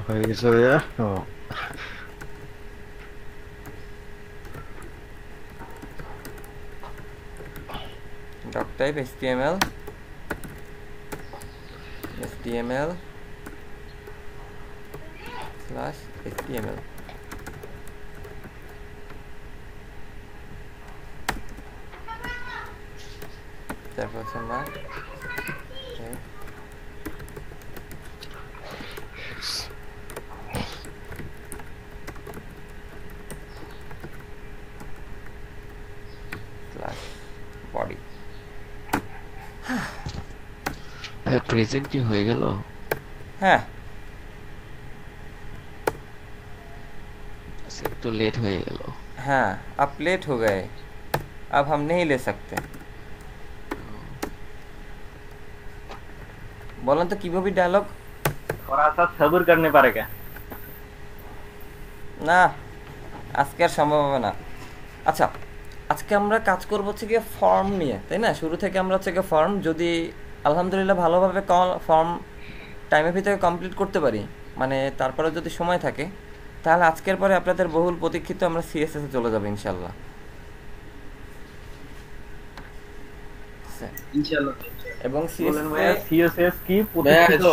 হয়ে গেছে ভাইয়া। ও doc type html slash html তারপর হচ্ছে আমরা slash body প্রেজেন্ট কি হয়ে গেল? হ্যাঁ तो लेट हो गया। हाँ अब लेट हो गए, अब हम नहीं ले सकते। বলেন তো কিভাবে ডায়লগ थोड़ा सा सब्र करने पारे क्या? না আজকে আর সম্ভব হবে না। আচ্ছা আজকে আমরা কাজ করবো হচ্ছে গিয়ে ফর্ম নিয়ে, তাই না? শুরু থেকে আমরা হচ্ছে গিয়ে ফর্ম যদি আলহামদুলিল্লাহ ভালোভাবে ফর্ম টাইমের ভিতরে কমপ্লিট করতে পারি, মানে তারপরে যদি সময় থাকে, তাহলে আজকের পরে আপনাদের বহুল প্রতীক্ষিত আমরা সিএসএস এ চলে যাবো ইনশাল্লাহ। इंशाल्लाह। এবং सीएसएस की প্রতীক্ষিত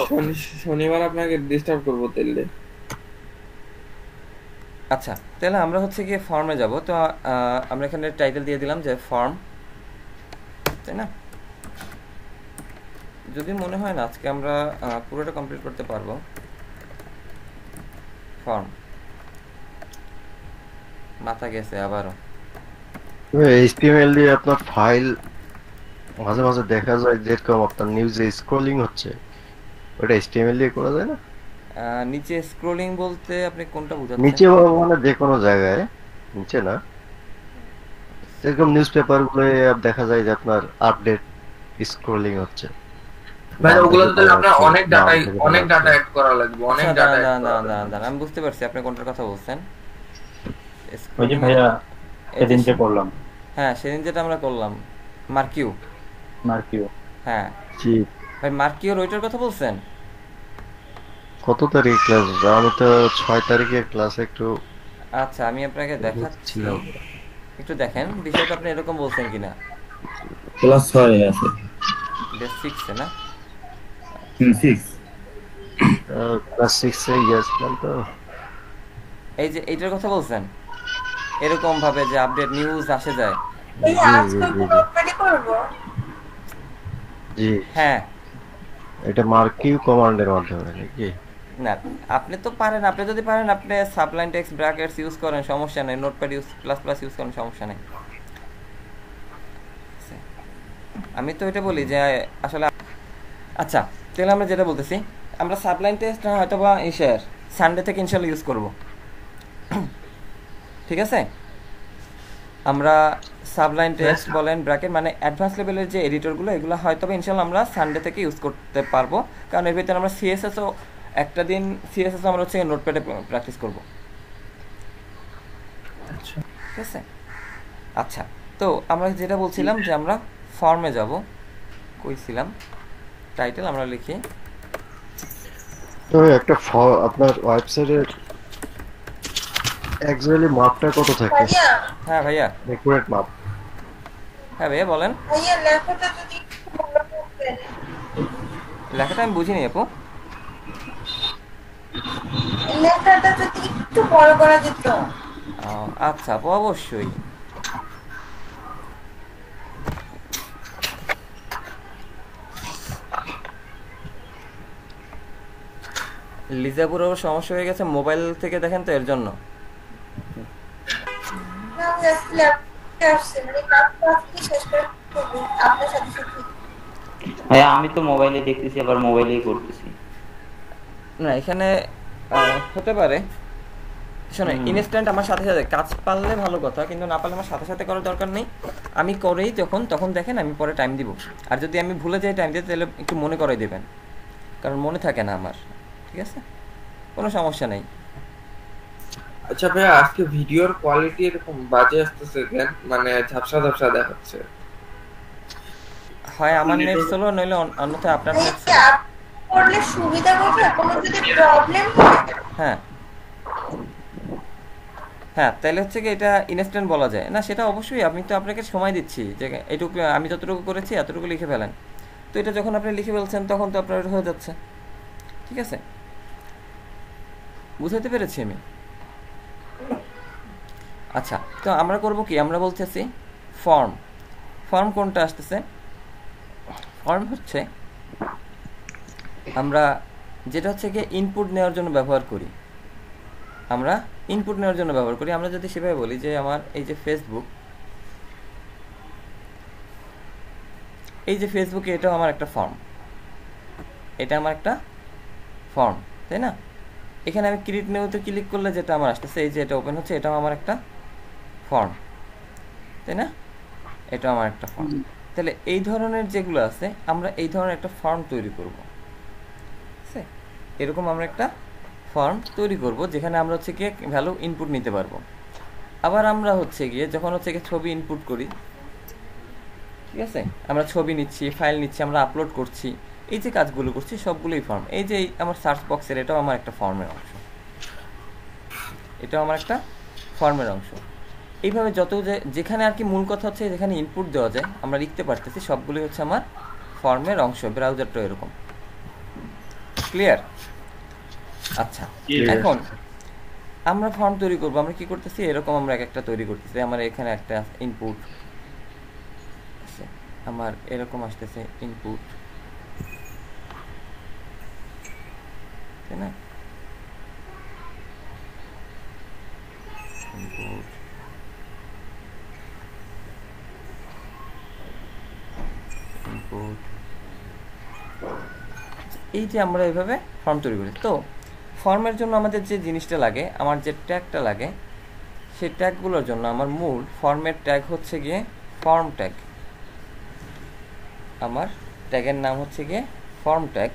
শনিবার আপনাকে ডিস্টার্ব করবো তাইলে। আচ্ছা তাহলে আমরা হচ্ছে গিয়ে ফর্মে যাব। তো আমরা এখানে টাইটেল দিয়ে দিলাম যে ফর্ম, তাই না? যদি মনে হয় না আজকে আমরা পুরোটা কমপ্লিট করতে পারবো, ফর্ম মাথা গেছে আবারও। এইচটিএমএল দিয়ে আপনার ফাইল মাঝে মাঝে দেখা যায় যেরকম আপনার নিউজে স্ক্রলিং হচ্ছে, ওটা এইচটিএমএল দিয়ে করা যায় না? নিচে স্ক্রলিং বলতে আপনি কোনটা বোঝাচ্ছেন? নিচে মানে যে কোনো জায়গায়, নিচে না, যেরকম নিউজ পেপার গুলো দেখা যায় যে আপনার আপডেট স্ক্রলিং হচ্ছে। ভাই ওগুলো তো তাহলে আপনার অনেক ডাটা অ্যাড করা লাগবে, অনেক ডাটা। না আমি বুঝতে পারছি আপনি কোনটার কথা বলছেন। ওই যে ভাইয়া সেদিন যে করলাম, হ্যাঁ সেদিন যেটা আমরা করলাম মার্কিউ। হ্যাঁ জি ভাই মার্কিউর ওইটার কথা বলছেন? কত তারিখ ক্লাস? আমি তো 6 তারিখে ক্লাস একটু। আচ্ছা আমি আপনাকে দেখাচ্ছি, একটু দেখেন বিষয়টা আপনি এরকম বলছেন কিনা। ক্লাস 6 আছে, বেস 6 এ না? 6 ক্লাস 6 এ গেছিলাম তো। এই যে এইটার কথা বলছেন, এরকম ভাবে যে আপডেট নিউজ আসে যায়। এই আজকে পুরো কমপ্লিট করব। জি হ্যাঁ এটা মার্কিউ কমান্ডের মাধ্যমে নাকি? না আপনি তো পারেন, আপনি যদি পারেন আপনি সাবলাইন টেক্সট ব্র্যাকেটস ইউজ করেন, সমস্যা নেই। নোটপ্যাড ইউজ প্লাস ইউজ করেন, সমস্যা নেই। আমি তো এটা বলি যে আসলে আচ্ছা তাহলে আমরা যেটা বলতেছি, আমরা সাবলাইন টেক্সট হয়তো বা ইশার সানডে থেকে ইনশাল্লাহ ইউজ করব, ঠিক আছে? আমরা সাবলাইন টেক্সট বলেন ব্র্যাকেট মানে অ্যাডভান্স লেভেলের যে এডিটরগুলো, এগুলো হয়তো বা ইনশাল্লাহ আমরা সানডে থেকে ইউজ করতে পারবো, কারণ এর ভিতরে আমরা সিএসএসও একটা দিন সিএসএস আমরা হচ্ছে নোটপ্যাডে প্র্যাকটিস করব, ঠিক আছে? আচ্ছা তো আমরা যেটা বলছিলাম যে আমরা ফর্মে যাব, কইছিলাম টাইটেল আমরা লিখি। তো একটা আপনার ওয়েবসাইটের অ্যাকচুয়ালি মাপটা কত থাকে? ভাইয়া হ্যাঁ ভাইয়া, একুরেট মাপ। হ্যাঁ ভাইয়া বলেন। ভাইয়া লেখাটা যদি একটু বড় করতেন। লেখাটা আমি বুঝিনি আপু। লেখাটা যদি একটু বড় করা যেত। আচ্ছা আপু অবশ্যই। লিজাপুরও সমস্যা হয়ে গেছে মোবাইল থেকে দেখেন তো, এর জন্য। না আমি আসলে আসছে মানে কাজটা আজকে শেষ করে করব আপনার সাথে সাথে। হ্যাঁ আমি তো মোবাইলে দেখতেছি, আবার মোবাইলেই করতেছি। না এখানে হতে পারে, শোনো ইনস্ট্যান্ট আমার সাথে সাথে কাজ পারলে ভালো কথা, কিন্তু না পারলে আমার সাথে সাথে করার দরকার নেই। আমি করেই তখন দেখেন আমি পরে টাইম দিব, আর যদি আমি ভুলে যাই টাইম দিতে তাহলে একটু মনে করাই দেবেন, কারণ মনে থাকে না আমার, ঠিক আছে? কোনো সমস্যা নেই। আচ্ছা ভাই আজকে ভিডিওর কোয়ালিটি এরকম বাজে আসতেছে কেন? মানে ঝাপসা ঝাপসা দেখাচ্ছে। হয় আমার নেট স্লো, নইলে অন্যথায় আপনার নেট স্লো। করলে সুবিধা কোথায়? কোনো যদি প্রবলেম হয়? হ্যাঁ হ্যাঁ, তাহলে হচ্ছে কি এটা ইনস্ট্যান্ট বলা যায় না? সেটা অবশ্যই, আমি তো আপনাকে সময় দিচ্ছি যে এইটুকু আমি যতটুকু করেছি এতটুকু লিখে ফেলেন। তো এটা যখন আপনি লিখে ফেলছেন তখন তো আপনার হয়ে যাচ্ছে। ঠিক আছে, বুঝাতে পেরেছি আমি? আচ্ছা, তো আমরা করব কি, আমরা বলতেছি ফর্ম। ফর্ম কোনটা আসতেছে? ফর্ম হচ্ছে আমরা যেটা হচ্ছে গিয়ে ইনপুট নেওয়ার জন্য ব্যবহার করি। আমরা ইনপুট নেওয়ার জন্য ব্যবহার করি। আমরা যদি সেভাবে বলি যে আমার এই যে ফেসবুক, এই যে ফেসবুকে এটাও আমার একটা ফর্ম, এটা আমার একটা ফর্ম, তাই না? এখানে আমি ক্রিয়েট নিউতে ক্লিক করলে যেটা আমার আসতেছে, এই যে এটা ওপেন হচ্ছে, এটাও আমার একটা ফর্ম, তাই না? এটাও আমার একটা ফর্ম। তাহলে এই ধরনের যেগুলো আছে, আমরা এই ধরনের একটা ফর্ম তৈরি করব। ঠিক আছে, এরকম আমরা একটা ফর্ম তৈরি করব যেখানে আমরা হচ্ছে গিয়ে ভ্যালু ইনপুট নিতে পারবো। আবার আমরা হচ্ছে গিয়ে যখন হচ্ছে গিয়ে ছবি ইনপুট করি, ঠিক আছে, আমরা ছবি নিচ্ছি, ফাইল নিচ্ছি, আমরা আপলোড করছি, এই যে কাজগুলো করছি সবগুলোই ফর্ম। এই যে আমার সার্চ বক্সের, এটাও আমার একটা ফর্মের অংশ, এটাও আমার একটা ফর্মের অংশ। এইভাবে যত যেখানে আর কি মূল কথা হচ্ছে যেখানে ইনপুট দেওয়া যায় আমরা লিখতে পারতেছি, সবগুলোই হচ্ছে আমার ফর্মের অংশ। ব্রাউজারটা এরকম। ক্লিয়ার? আচ্ছা, এখন আমরা ফর্ম তৈরি করবো। আমরা কি করতেছি, এরকম আমরা এক একটা তৈরি করতেছি। আমার এখানে একটা ইনপুট, আমার এরকম আসতেছে ইনপুট, তাই না? ইনপুট, ইনপুট, এই যে আমরা এইভাবে ফর্ম তৈরি করি। তো ফর্মের জন্য আমাদের যে জিনিসটা লাগে, আমার যে ট্যাগটা লাগে, সেই ট্যাগগুলোর জন্য আমার মূল ফর্মের ট্যাগ হচ্ছে গিয়ে ফর্ম ট্যাগ। আমার ট্যাগের নাম হচ্ছে গিয়ে form tag.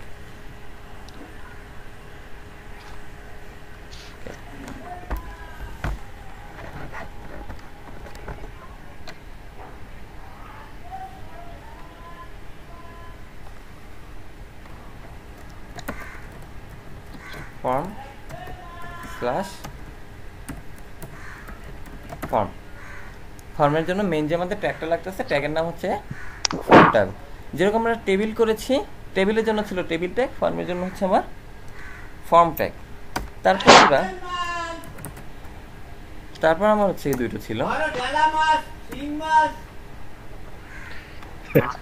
Form slash form. ফর্মের জন্য মেইন যে আমাদের ট্যাগটা লাগতেছে, ট্যাগের নাম হচ্ছে ফর্ম ট্যাগ। যেরকম আমরা টেবিল করেছি, টেবিলের জন্য ছিল টেবিল ট্যাগ, ফর্মের জন্য হচ্ছে আমার ফর্ম ট্যাগ। তারপর আমার হচ্ছে এই দুটো ছিল।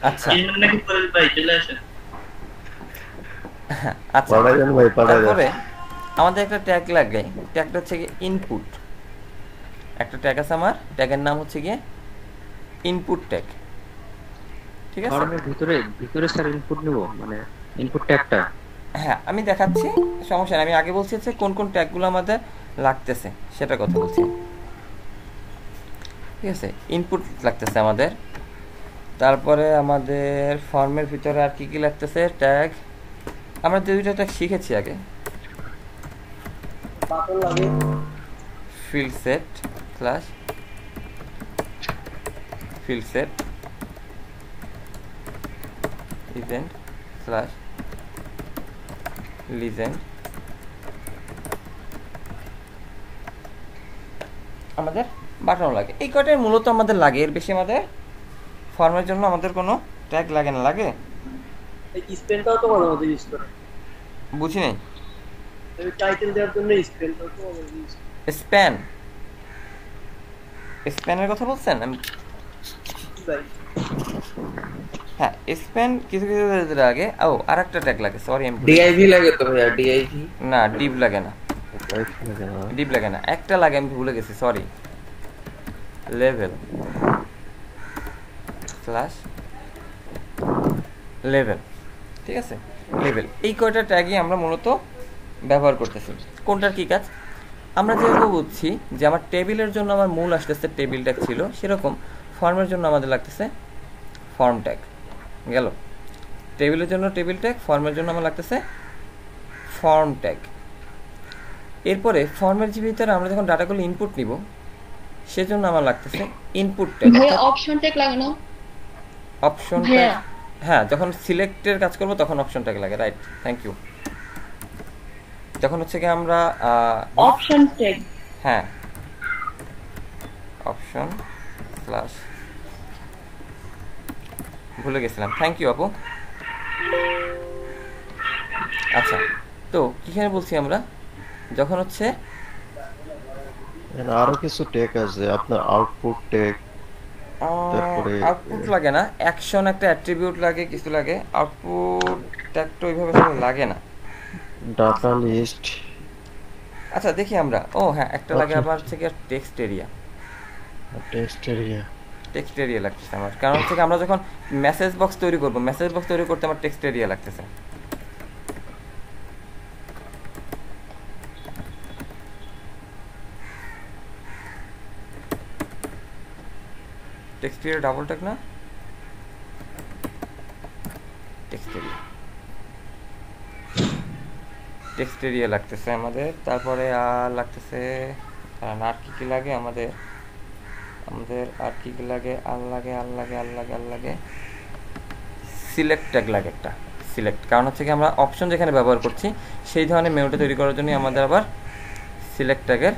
আচ্ছা আচ্ছা, তারপরে আমাদের একটা ট্যাগ লাগে, ট্যাগটা হচ্ছে গিয়ে ইনপুট। একটা ট্যাগ আছে আমার, ট্যাগের নাম হচ্ছে গিয়ে ইনপুট ট্যাগ। ঠিক আছে, ফর্মের ভিতরে স্যার ইনপুট নেব, মানে ইনপুট ট্যাগটা। হ্যাঁ আমি দেখাচ্ছি, সমস্যা নেই। আমি আগে বলছি হচ্ছে কোন কোন ট্যাগগুলো আমাদের লাগতেছে সেটা কথা বলছি। ঠিক আছে, ইনপুট লাগতেছে আমাদের। তারপরে আমাদের ফর্মের ভিতরে আর কি কি লাগতেছে, ট্যাগ। আমরা দুইটা ট্যাগ শিখেছি আগে, field set slash field set event slash legend. আমাদের বাটন লাগে, এই কয়টাই মূলত আমাদের লাগে। এর বেশি আমাদের ফর্মের জন্য আমাদের কোনো ট্যাগ লাগে না। লাগে স্পেনটাও তো ভালো মতো ইউজ করে, বুঝি নাই। টাইটেল দেওয়ার জন্য স্পেনটাও তো ভালো ইউজ করে। স্প্যানের কথা বলছেন? আমি হ্যাঁ, স্প্যান কিছু কিছু লাগে। ও আর একটা ট্যাগ লাগে, সরি আমি ডিআইভি লাগে তো ভাইয়া, ডিআইভি না, ডিপ লাগে না, ডিপ লাগে না, একটা লাগে, আমি ভুলে গেছি, সরি। Level slash level. ঠিক আছে, লেভেল। এই কয়টা ট্যাগই আমরা মূলত ব্যবহার করতেছি। কোনটার কি কাজ আমরা যেভাবে বুঝছি যে আমার টেবিলের জন্য আমার মূল আসতেছে টেবিল ট্যাগ ছিল, সেরকম ফর্মের জন্য আমাদের লাগতেছে ফর্ম ট্যাগ। গেল, টেবিলের জন্য টেবিল ট্যাগ, ফর্মের জন্য আমার লাগতেছে ফর্ম ট্যাগ। এরপরে ফর্মের যে ভিতরে আমরা যখন ডাটাগুলো ইনপুট নিব, সেজন্য আমার লাগতেছে ইনপুট ট্যাগ। ভাই অপশন ট্যাগ লাগে না? অপশন ট্যাগ, হ্যাঁ, যখন সিলেক্টের কাজ করব তখন অপশন ট্যাগ লাগে, রাইট, থ্যাংক ইউ। যখন হচ্ছে কি আমরা অপশন ট্যাগ, হ্যাঁ অপশন স্ল্যাশ, ভুলে গেছিলাম, থ্যাংক ইউ আপু। আচ্ছা, তো কিখানে বলছি আমরা, যখন হচ্ছে আরো কিছু ট্যাগ আছে আপনার, আউটপুট ট্যাগ, তারপরে আউটপুট লাগে না, অ্যাকশন একটা অ্যাট্রিবিউট লাগে, কিছু লাগে, আউটপুট ট্যাগটা ওইভাবে আসলে লাগে না। ডাটা লিস্ট, আচ্ছা দেখি আমরা, ও হ্যাঁ একটা লাগে আবার হচ্ছে কি text area, text area, text area লাগতেছে আমার, কারণ হচ্ছে কি আমরা যখন মেসেজ বক্স তৈরি করব, মেসেজ বক্স তৈরি করতে আমার টেক্সট এরিয়া লাগতেছে। টেক্সট এরিয়া ডাবল ট্যাগ না, টেক্সট এরিয়া, টেক্সট এরিয়া লাগতেছে আমাদের। তারপরে আর লাগতেছে আর কি কি লাগে আমাদের, আর কি কি লাগে, আর লাগে সিলেক্ট ট্যাগ লাগে একটা, সিলেক্ট, কারণ হচ্ছে কি আমরা অপশন যেখানে ব্যবহার করছি সেই ধরনের মেনুটা তৈরি করার জন্য আমাদের আবার সিলেক্ট ট্যাগের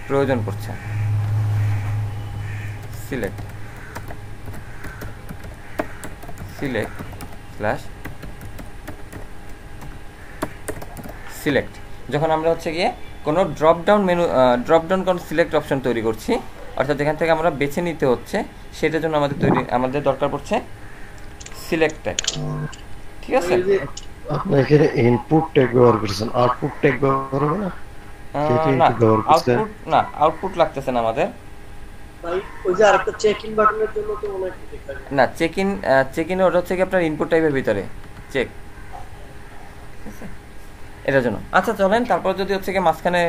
প্রয়োজন পড়ছে। সিলেক্ট স্ল্যাশ সিলেক্ট, যখন আমরা হচ্ছে গিয়ে কোনো ড্রপ ডাউন কোনো সিলেক্ট অপশন তৈরি করছি, অর্থাৎ যেখান থেকে আমরা বেছে নিতে হচ্ছে, সেটার জন্য আমাদের দরকার পড়ছে সিলেক্ট ট্যাগ, ঠিক আছে? আপনি এখানে ইনপুট ট্যাগ ব্যবহার করেছেন, আউটপুট ট্যাগ ব্যবহার হবে না? আউটপুট লাগতেছে না আমাদের। ওই যে আরেকটা চেক ইন বাটনের জন্য তো মনে হয় না, চেক ইন ওটা হচ্ছে কি আপনার ইনপুট টাইপের ভিতরে চেক, এটার জন্য। আচ্ছা চলেন, তারপর যদি হচ্ছে কি মাঝখানে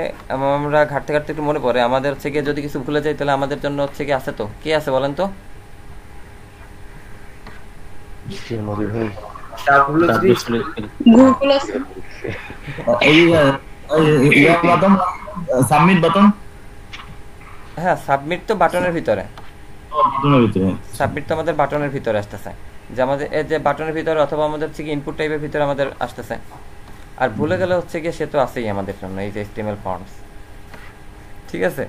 আমরা ঘাটতে একটু মনে পড়ে, আমাদের হচ্ছে গিয়ে যদি কিছু ভুলে যাই তাহলে আমাদের জন্য হচ্ছে কি আছে, তো কে আছে বলেন তো? গুগল আছে, সাবমিট বাটন, হ্যাঁ সাবমিট তো বাটনের ভিতরে, সাবমিট তো আমাদের বাটনের ভিতরে আসতেছে, যে আমাদের এই যে বাটনের ভিতরে অথবা আমাদের হচ্ছে কি ইনপুট টাইপের ভিতরে আমাদের আসতেছে। আর ভুলে গেলে হচ্ছে গিয়ে সে তো আছেই আমাদের জন্য, এই যে HTML ফর্মস, ঠিক আছে?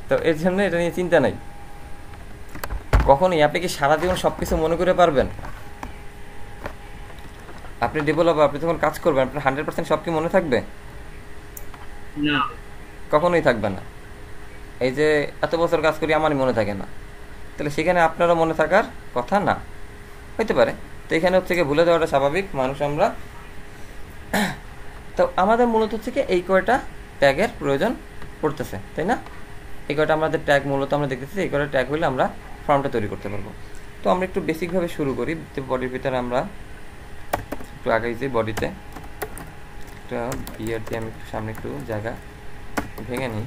তো এর জন্য এটা নিয়ে চিন্তা নাই। কখনই আপনি কি সারা জীবন সবকিছু মনে করে পারবেন? আপনি ডেভেলপার, আপনি যখন কাজ করবেন আপনার 100% সব কি মনে থাকবে? না, কখনোই থাকবে না। এই যে এত বছর কাজ করি আমারই মনে থাকে না, তাহলে সেখানে আপনারও মনে থাকার কথা না, হইতে পারে। তো এখানে হচ্ছে কি ভুলে যাওয়াটা স্বাভাবিক, মানুষ আমরা। তো আমাদের মূলত হচ্ছে কি এই কয়টা ট্যাগের প্রয়োজন পড়তেছে, তাই না? এই কয়টা আমাদের ট্যাগ মূলত আমরা দেখতেছি, এই কয়টা ট্যাগ হলে আমরা ফর্মটা তৈরি করতে পারবো। তো আমরা একটু বেসিকভাবে শুরু করি, বডির ভিতরে আমরা একটু আগে যে বডিতে একটা বিয়ার দিয়ে আমি একটু সামনে একটু জায়গা ভেঙে নিই।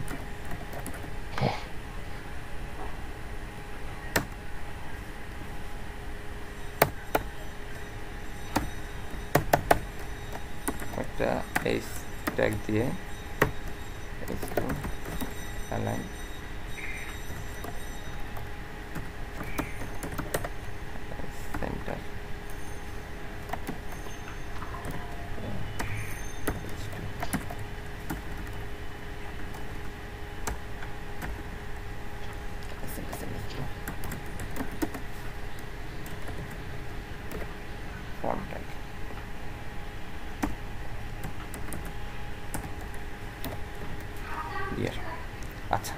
একটা এইচ ট্যাগ দিয়ে অ্যালাইন, সেন্টার, ফর্ম ট্যাগ, আচ্ছা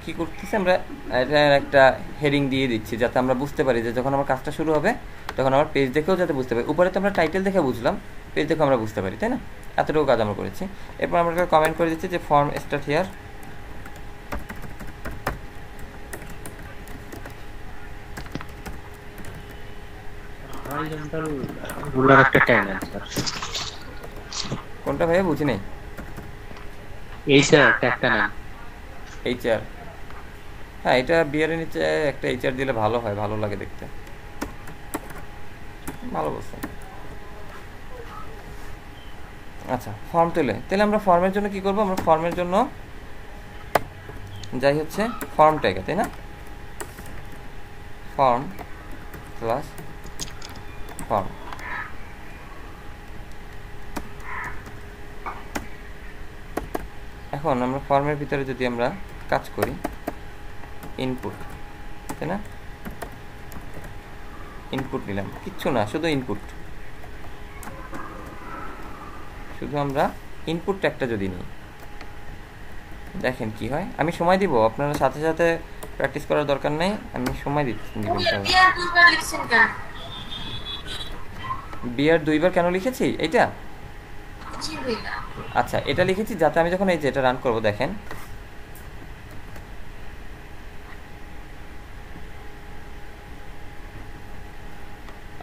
কি করতেছি আমরা, এটার একটা হেডিং দিয়ে দিচ্ছি যাতে আমরা বুঝতে পারি যে যখন আমার কাজটা শুরু হবে তখন আমার পেজ দেখেও যাতে বুঝতে পারি। উপরে তো আমরা টাইটেল দেখে বুঝলাম, পেজ দেখেও আমরা বুঝতে পারি, তাই না? এতটুকু কাজ আমরা করেছি। এরপর আমরা কমেন্ট করে দিচ্ছি যে ফর্ম স্টার্ট হিয়ার, একটা ট্যাগ আছে, কোনটা ভাইয়া বুঝি নাই? এইচআর ট্যাগটা নাম, এইচআর, হ্যাঁ এটা বিয়ারের নিচে একটা এইচআর দিলে ভালো হয়, ভালো লাগে দেখতে, ভালো বলছে। আচ্ছা ফর্ম তাহলে আমরা ফর্মের জন্য কি করব, আমরা ফর্মের জন্য যাই হচ্ছে ফর্ম ট্যাগে, তাই না? Form plus form. এখন আমরা ফর্মের ভিতরে যদি আমরা কাজ করি ইনপুট, তাই না? ইনপুট নিলাম, কিচ্ছু না, শুধু ইনপুট, শুধু আমরা ইনপুট ট্যাগটা যদি নিই দেখেন কি হয়। আমি সময় দিব, আপনারা সাথে সাথে প্র্যাকটিস করার দরকার নেই, আমি সময় দিচ্ছি। বিয়ার দুইবার কেন লিখেছি এইটা? আচ্ছা, এটা লিখেছি যাতে আমি যখন এই যে এটা রান করব দেখেন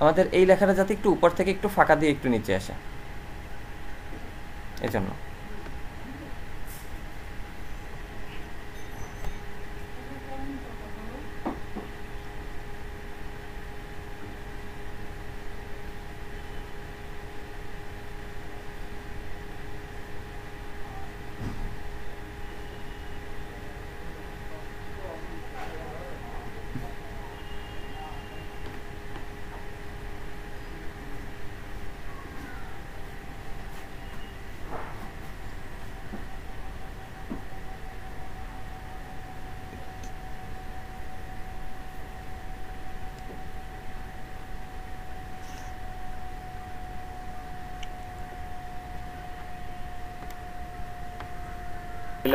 আমাদের এই লেখাটা যাতে একটু উপর থেকে একটু ফাঁকা দিয়ে একটু নিচে আসে, এজন্য।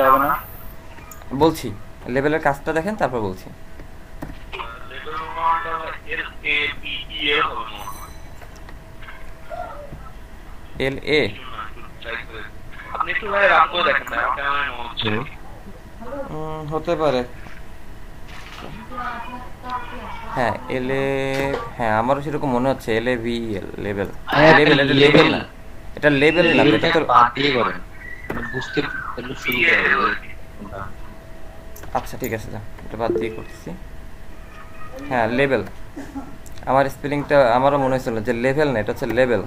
হবে না, বলছি লেভেলের কাজটা দেখেন তারপর বলছি। এল এ হতে পারে, হ্যাঁ এল এ, হ্যাঁ আমারও সেরকম মনে হচ্ছে এল A V L, level. Level এটা লেভেল না, এটা লেভেল না, এটা তো বাদ দিয়ে করেন বুঝতে পারলে সুবিধা হবে। আচ্ছা ঠিক আছে, এটা বাদ দিয়ে করতেছি। হ্যাঁ লেভেল, আমার স্পেলিংটা আমারও মনে হয়েছিল যে লেভেল না, এটা হচ্ছে লেভেল।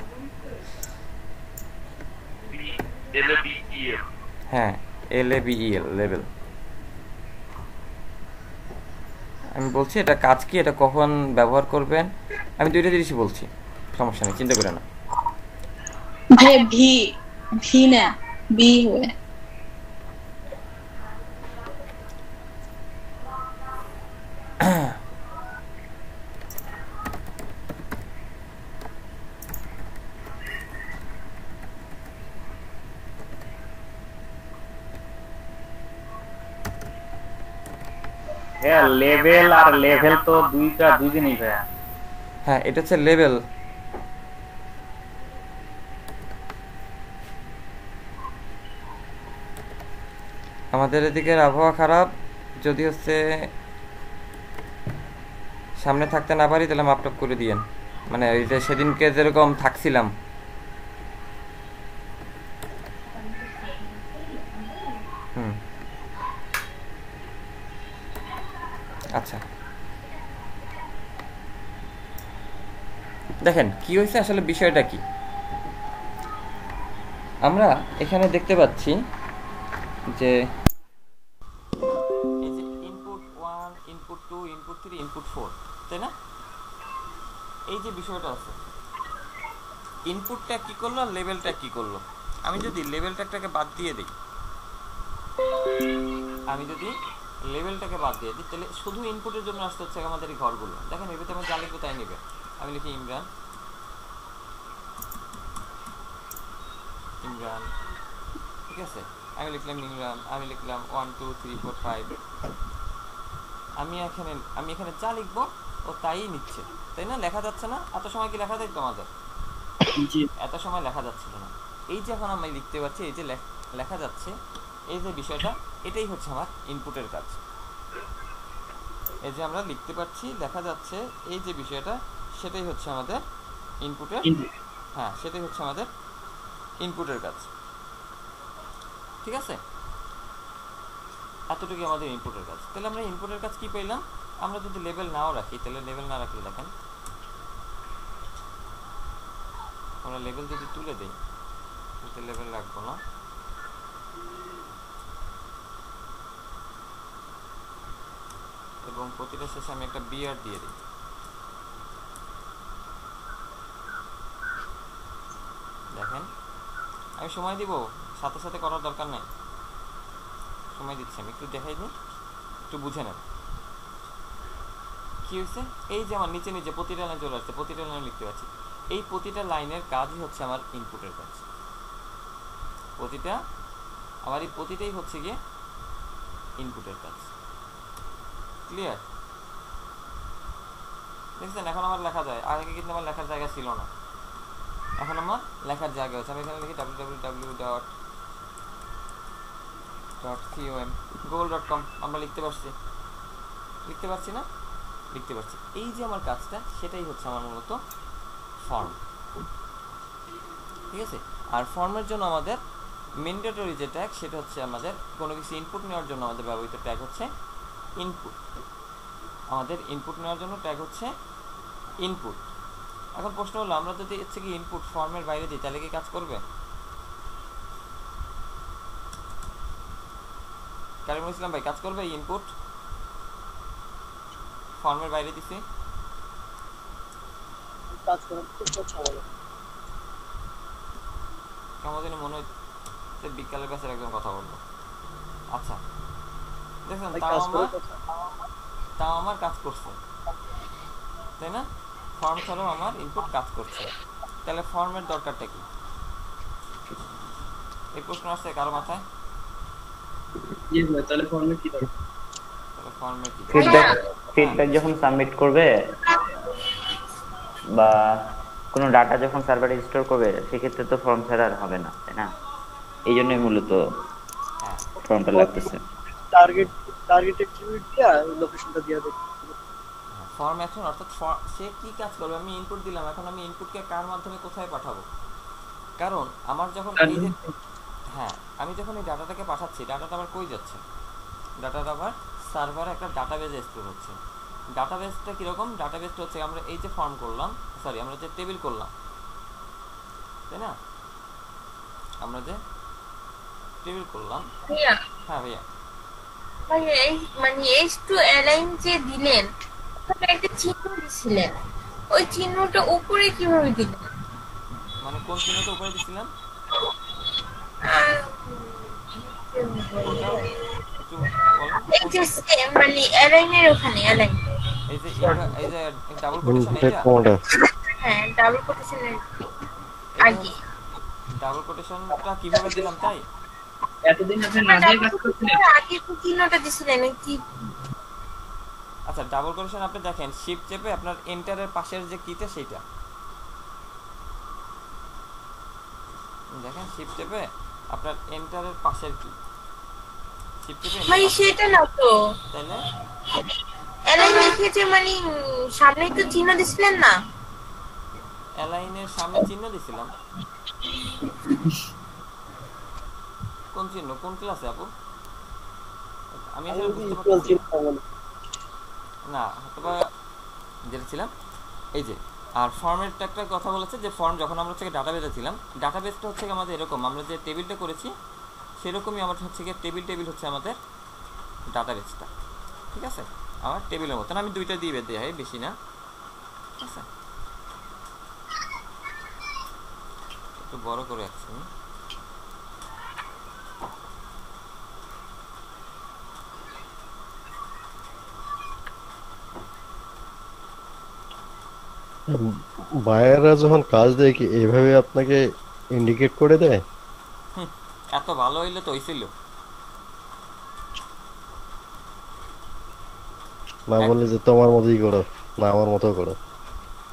হ্যাঁ এল A B E L, level. আমি বলছি এটা কাজ কি, এটা কখন ব্যবহার করবেন, আমি দুইটা জিনিসই বলছি, সমস্যা নেই, চিন্তা করে না। ভাই ভি, ভি না বি হয়। হ্যাঁ লেভেল আর লেভেল তো দুই জিনিস ভাইয়া। হ্যাঁ এটা হচ্ছে লেভেল। আমাদের এদিকের আবহাওয়া খারাপ, যদি হচ্ছে সামনে থাকতে না পারি তাহলে মাপটাপ করে দিয়েন, মানে ওই যে সেদিনকে যেরকম থাকছিলাম। আচ্ছা দেখেন কি হয়েছে আসলে, বিষয়টা কি আমরা এখানে দেখতে পাচ্ছি যে এই যে ইনপুট 1, ইনপুট 2, ইনপুট 3, ইনপুট 4, তাই না? এই যে বিষয়টা আছে, ইনপুটটা কি করলো আর লেভেলটা কি করলো। আমি যদি লেভেলটাকে বাদ দিয়ে দিই, তাহলে শুধু ইনপুটের জন্য আসতে হচ্ছে আমাদের এই ঘরগুলো। দেখেন এর ভিতরে আমি যা লিখবো তাই নেবে। আমি লিখি ইমরান, ঠিক আছে, আমি লিখলাম ইমরান, আমি লিখলাম 1 2 3 4 5। আমি এখানে যা লিখবো ও তাই নিচ্ছে, তাই না? লেখা যাচ্ছে না? এত সময় কি লেখা যাইতো আমাদের? এত সময় লেখা যাচ্ছিল না। এই যে এখন আমি লিখতে পারছি, এই যে লেখা যাচ্ছে, এই যে বিষয়টা, এটাই হচ্ছে আমার ইনপুটের কাজ। এই যে আমরা লিখতে পারছি, লেখা যাচ্ছে, এই যে বিষয়টা, সেটাই হচ্ছে আমাদের ইনপুটের, হ্যাঁ সেটাই হচ্ছে আমাদের ইনপুটের কাজ, ঠিক আছে? এতটুকু আমাদের ইনপুটের কাজ। তাহলে আমরা ইনপুটের কাজ কি পেলাম? আমরা যদি লেভেল নাও রাখি, তাহলে লেভেল না রাখলে দেখেন আমরা লেভেল যদি তুলে দিই, লেভেল রাখবো না, এবং প্রতিটা শেষে আমি একটা বিয়ার দিয়ে দিই। দেখেন আমি সময় দিব, সাথে সাথে করার দরকার নেই, সময় দিচ্ছি আমি, একটু দেখাই দিই, একটু বুঝে নেন কি হয়েছে। এই যে আমার নিচে নিচে প্রতিটা লাইন চলে আসছে, প্রতিটা লাইন লিখতে পারছি। এই প্রতিটা লাইনের কাজই হচ্ছে আমার ইনপুটের কাজ, প্রতিটা আমার এই প্রতিটাই হচ্ছে গিয়ে ইনপুটের কাজ। ক্লিয়ার? দেখছেন এখন আমার লেখা যায়, আগে কিন্তু আমার লেখার জায়গা ছিল না, এখন আমার লেখার জায়গা হচ্ছে। আমি এখানে লিখি www.com আমরা লিখতে পারছি না, লিখতে পারছি। এই যে আমার কাজটা, সেটাই হচ্ছে আমার মূলত ফর্ম। ঠিক আছে? আর ফর্মের জন্য আমাদের ম্যান্ডেটরি যে ট্যাগ, সেটা হচ্ছে আমাদের কোনো কিছু ইনপুট নেওয়ার জন্য আমাদের ব্যবহৃত ট্যাগ হচ্ছে ইনপুট। আমাদের ইনপুট নেওয়ার জন্য ট্যাগ হচ্ছে ইনপুট। এখন প্রশ্ন হলো, আমরা যদি হচ্ছে কি ইনপুট ফর্মের বাইরে দিই তাহলে কি কাজ করবে? কারিমুল ইসলাম ভাই, কাজ করবে ইনপুট ফর্মের বাইরে দিছি? কাজ করার খুব সময় কেমন যেন মনে হচ্ছে বিকালের কাছে একজন কথা বলবো। আচ্ছা দেখছেন, তাও আমার কাজ করছে, তাই না? ফর্ম ছাড়াও আমার ইনপুট কাজ করছে, তাহলে ফর্মের দরকারটা কি? এই প্রশ্ন আসছে কারো মাথায়? তাহলে ফর্মে কি দরকার? তাহলে ফর্মে কি ফিডব্যাক যখন সাবমিট করবে বা কোনো ডাটা যখন সার্ভারে স্টোর করবে, সেক্ষেত্রে তো ফর্ম ছাড়া আর হবে না, তাই না? এই জন্যই মূলত ফর্মটা লাগতেছে। টার্গেট অ্যাট্রিবিউট দিয়া লোকেশনটা দিয়া দেব। ফর্ম অ্যাকশন অর্থাৎ সে কি কাজ করবে, আমি ইনপুট দিলাম, এখন আমি ইনপুটকে কার মাধ্যমে কোথায় পাঠাবো? কারণ আমার যখন এই যে আমি যখন এই ডাটাটাকে পাঠাচ্ছি, ডাটাটা আবার কই যাচ্ছে? ডাটাটা আবার সার্ভারে একটা ডাটাবেজে স্টোর হচ্ছে। ডাটাবেসটা কীরকম? ডাটাবেসটা হচ্ছে আমরা এই যে ফর্ম করলাম, সরি আমরা যে টেবিল করলাম, তাই না? আমরা যে টেবিল করলাম, হ্যাঁ ভাইয়া মানে S2 অ্যালাইন যে দিলেন, ওখানে একটা চিহ্ন দিছিলেন, ওই চিহ্নটা উপরে কিভাবে দিলেন? মানে কোন চিহ্নটা উপরে দিছিলাম? এই যে মানে অ্যালাইনের ওখানে অ্যালাইন, এই যে ডাবল কোটেশন, হ্যাঁ ডাবল কোটেশনের আগে ডাবল কোটেশনটা কিভাবে দিলাম তাই? এতদিন আপনি না দিয়ে কাজ করছিলেন, আগে তো চিহ্নটা দিছিলেন কি? আচ্ছা ডাবল কোটেশন আপনি দেখেন, শিফট চেপে আপনার এন্টারের পাশের যে কিটা সেইটা দেখেন, শিফট চেপে আপনার এন্টারের পাশের কি, শিফট চেপে মানে সেটা না তো, তাইলে অ্যালাইন লিখেছে মানে সামনে তো চিহ্ন দিছিলেন না? অ্যালাইনের সামনে চিহ্ন দিছিলাম। কোন চিহ্ন, কোন ক্লাসে আপু? আমি আসলে বুঝতে পারছি না, হয়তোবা যেটা ছিলাম এই যে। আর ফর্মের একটা কথা বলেছে যে ফর্ম যখন আমরা হচ্ছে ডাটাবেজে ছিলাম, ডাটাবেসটা হচ্ছে আমাদের এরকম, আমরা যে টেবিলটা করেছি সেরকমই আমার হচ্ছে টেবিল হচ্ছে আমাদের ডাটাবেসটা। ঠিক আছে, আমার টেবিলের মতন আমি দুইটা দিয়ে বেঁধে হয়, বেশি না। ঠিক আছে, একটু বড় করে রাখছি। বায়াররা যখন কাজ দেয় কি এইভাবে আপনাকে ইন্ডিকেট করে দেয়? এত ভালো হইলে তো হইছিল, না বলে যে তোমার মতোই করো, না আমার মতো করো।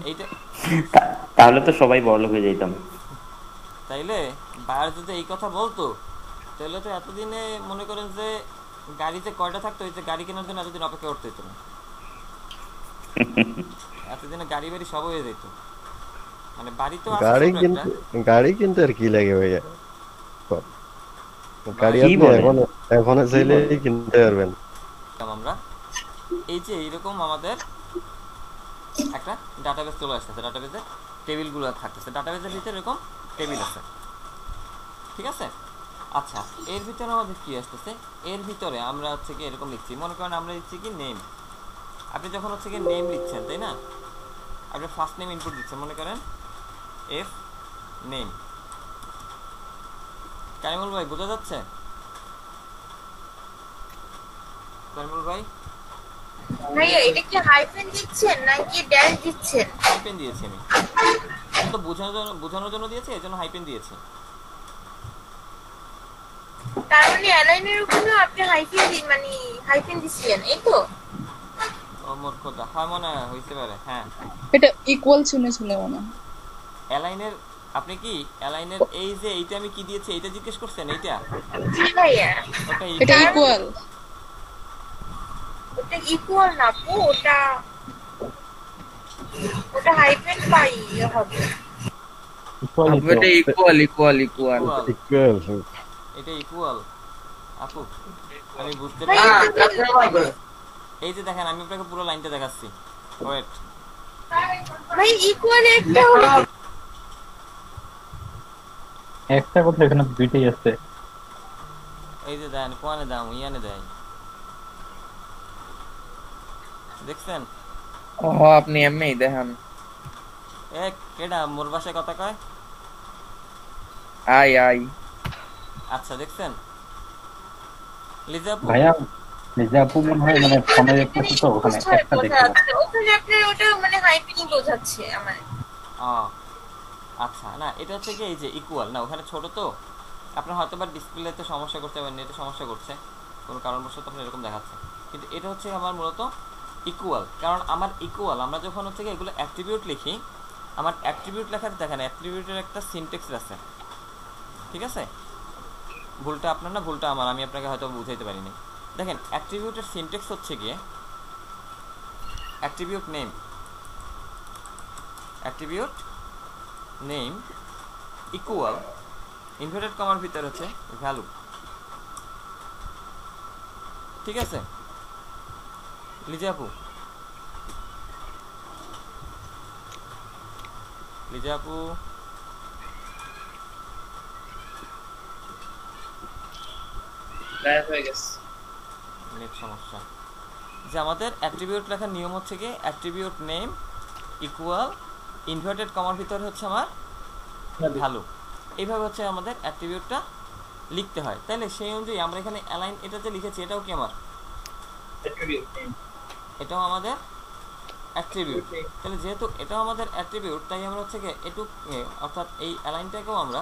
এইটা তাহলে তো সবাই বড়লোক হয়ে যেতাম। তাইলে বায়ার যদি এই কথা বলতো তাহলে তো এতদিনে মনে করেন যে গাড়িতে কয়টা থাকতো, এই যে গাড়ি কেনার জন্য এতদিন অপেক্ষা করতে হতো না, এতদিনে গাড়ি বাড়ি সব হয়ে যেত। মানে বাড়ি তো গাড়ি কিন্তু আর কি লাগে ভাইয়া, গাড়ি আপনি এখন চাইলে কিনতে পারবেন। আমরা এই যে এইরকম আমাদের একটা ডাটাবেস চলে আসতেছে, ডাটাবেসে টেবিলগুলো থাকতেছে, ডাটাবেসের ভিতরে এরকম টেবিল আছে। ঠিক আছে, আচ্ছা এর ভিতরে আমাদের কি আসতেছে, এর ভিতরে আমরা হচ্ছে কি এরকম লিখছি, মনে করেন আমরা লিখছি কি নেম, আপনি যখন হচ্ছে গিয়ে নেম লিখছেন, তাই না? আপনি ফার্স্ট নেম ইনপুট দিচ্ছেন, মনে করেন এফ নেম। কারিমুল ভাই বোঝা যাচ্ছে? কারিমুল ভাই ভাইয়া এটা কি হাইফেন দিচ্ছেন নাকি ড্যাশ দিচ্ছেন? হাইপেন দিয়েছি আমি, তো বোঝানোর জন্য দিয়েছি, এই জন্য হাইপেন দিয়েছি। তার মানে অ্যালাইনের উপরে আপনি হাইফেন দিছিলেন, এই তো? ও মোর খোদা, হয় মনে হইতে পারে, হ্যাঁ। এটা ইকুয়াল শুনে মনে হয়। অ্যালাইনের আপনি কি অ্যালাইনের এই যে এইটা আমি কি দিয়েছি এইটা জিজ্ঞেস করছেন? এইটা জি ভাইয়া, এটা ইকুয়াল। ওটা ইকুয়াল না আপু, ওটা হাইফেন পাই হবে। এটা ইকুয়াল। এটা ইকুয়াল আপু, আমি বুঝতে ভাইয়া, পারি। এই যে দেখেন, আমি আপনাকে পুরো লাইনটা দেখাচ্ছি, ওয়েট। ভাই ইকুয়াল একটা হলো একটা কথা এখানে দুইটাই আছে। এই যে দেন কোয়ানে দাম ইয়ানে দেয়, দেখছেন? ও আপনি এমনিই দেখেন। এক কেডা মোর ভাষায় কথা কয়? আই আচ্ছা, দেখছেন লিজা আপু? ভাইয়া লিজা আপু মনে হয় মানে ফোনে দেখতেছে তো, ওখানে একটা দেখতে ওখানে আপনি ওটা হাইফেনই বোঝাচ্ছে আমার। আচ্ছা, না এটা হচ্ছে কি এই যে ইকুয়াল না, ওখানে ছোট তো আপনার হয়তো বা ডিসপ্লেতে সমস্যা করতে পারেন, নেটে সমস্যা করছে, কোনো কারণবশত আপনার এরকম দেখাচ্ছে। কিন্তু এটা হচ্ছে আমার মূলত ইকুয়াল, কারণ আমার ইকুয়াল আমরা যখন হচ্ছে কি এগুলো অ্যাট্রিবিউট লিখি, আমার অ্যাট্রিবিউট লেখার দেখেন অ্যাট্রিবিউটের একটা সিনট্যাক্স আছে, ঠিক আছে? ভুলটা আপনার না, ভুলটা আমার, আমি আপনাকে হয়তো বুঝাইতে পারিনি। দেখেন অ্যাট্রিবিউটের সিনট্যাক্স হচ্ছে গিয়ে অ্যাট্রিবিউট নেম ইকুয়াল ইনভার্টেড কমার ভিতর হচ্ছে ভ্যালু, ঠিক আছে লিজা আপু? নেট সমস্যা। যে আমাদের অ্যাট্রিবিউট লেখার নিয়ম হচ্ছে কি অ্যাট্রিবিউট নেম ইকুয়াল ইনভার্টেড কমার ভিতরে হচ্ছে আমার ভ্যালু, এইভাবে হচ্ছে আমাদের অ্যাট্রিবিউটটা লিখতে হয়। তাহলে সেই অনুযায়ী আমরা এখানে অ্যালাইন এটা যে লিখেছি এটাও কি আমার এটাও আমাদের অ্যাট্রিবিউট। তাহলে যেহেতু এটাও আমাদের অ্যাট্রিবিউট, তাই আমরা হচ্ছে কি এটু অর্থাৎ এই অ্যালাইনটাকেও আমরা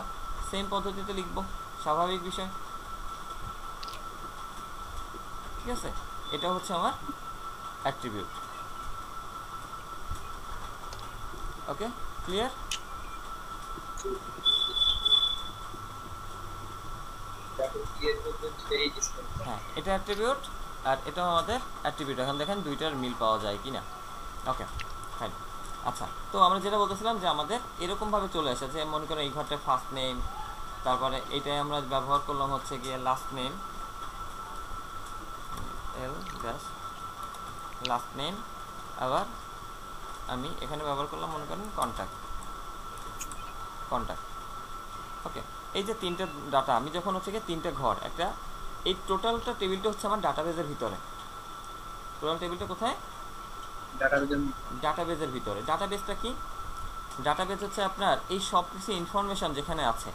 সেম পদ্ধতিতে লিখব, স্বাভাবিক বিষয়, ঠিক আছে? এটা হচ্ছে আমার অ্যাট্রিবিউট। ওকে, ক্লিয়ার? হ্যাঁ, এটা অ্যাট্রিবিউট আর এটাও আমাদের অ্যাট্রিবিউট। এখন দেখেন দুইটার মিল পাওয়া যায় কিনা। Okay fine. আচ্ছা, তো আমরা যেটা বলতেছিলাম যে আমাদের এরকমভাবে চলে আসে যে মনে করেন এই ঘরটা ফার্স্ট নেম, তারপরে এইটাই আমরা ব্যবহার করলাম হচ্ছে গিয়ে লাস্ট নেম, লাস্ট নেম, আবার আমি এখানে ব্যবহার করলাম মনে করেন কন্ট্যাক্ট। ওকে, এই যে তিনটা ডাটা আমি যখন হচ্ছে গিয়ে তিনটা ঘর একটা, এই টোটালটা টেবিলটা হচ্ছে আমার ডাটাবেজের ভিতরে। টোটাল টেবিলটা কোথায়? ডাটাবেজের ভিতরে। ডাটাবেজটা কি? ডাটাবেজ হচ্ছে আপনার এই সব কিছু ইনফরমেশন যেখানে আছে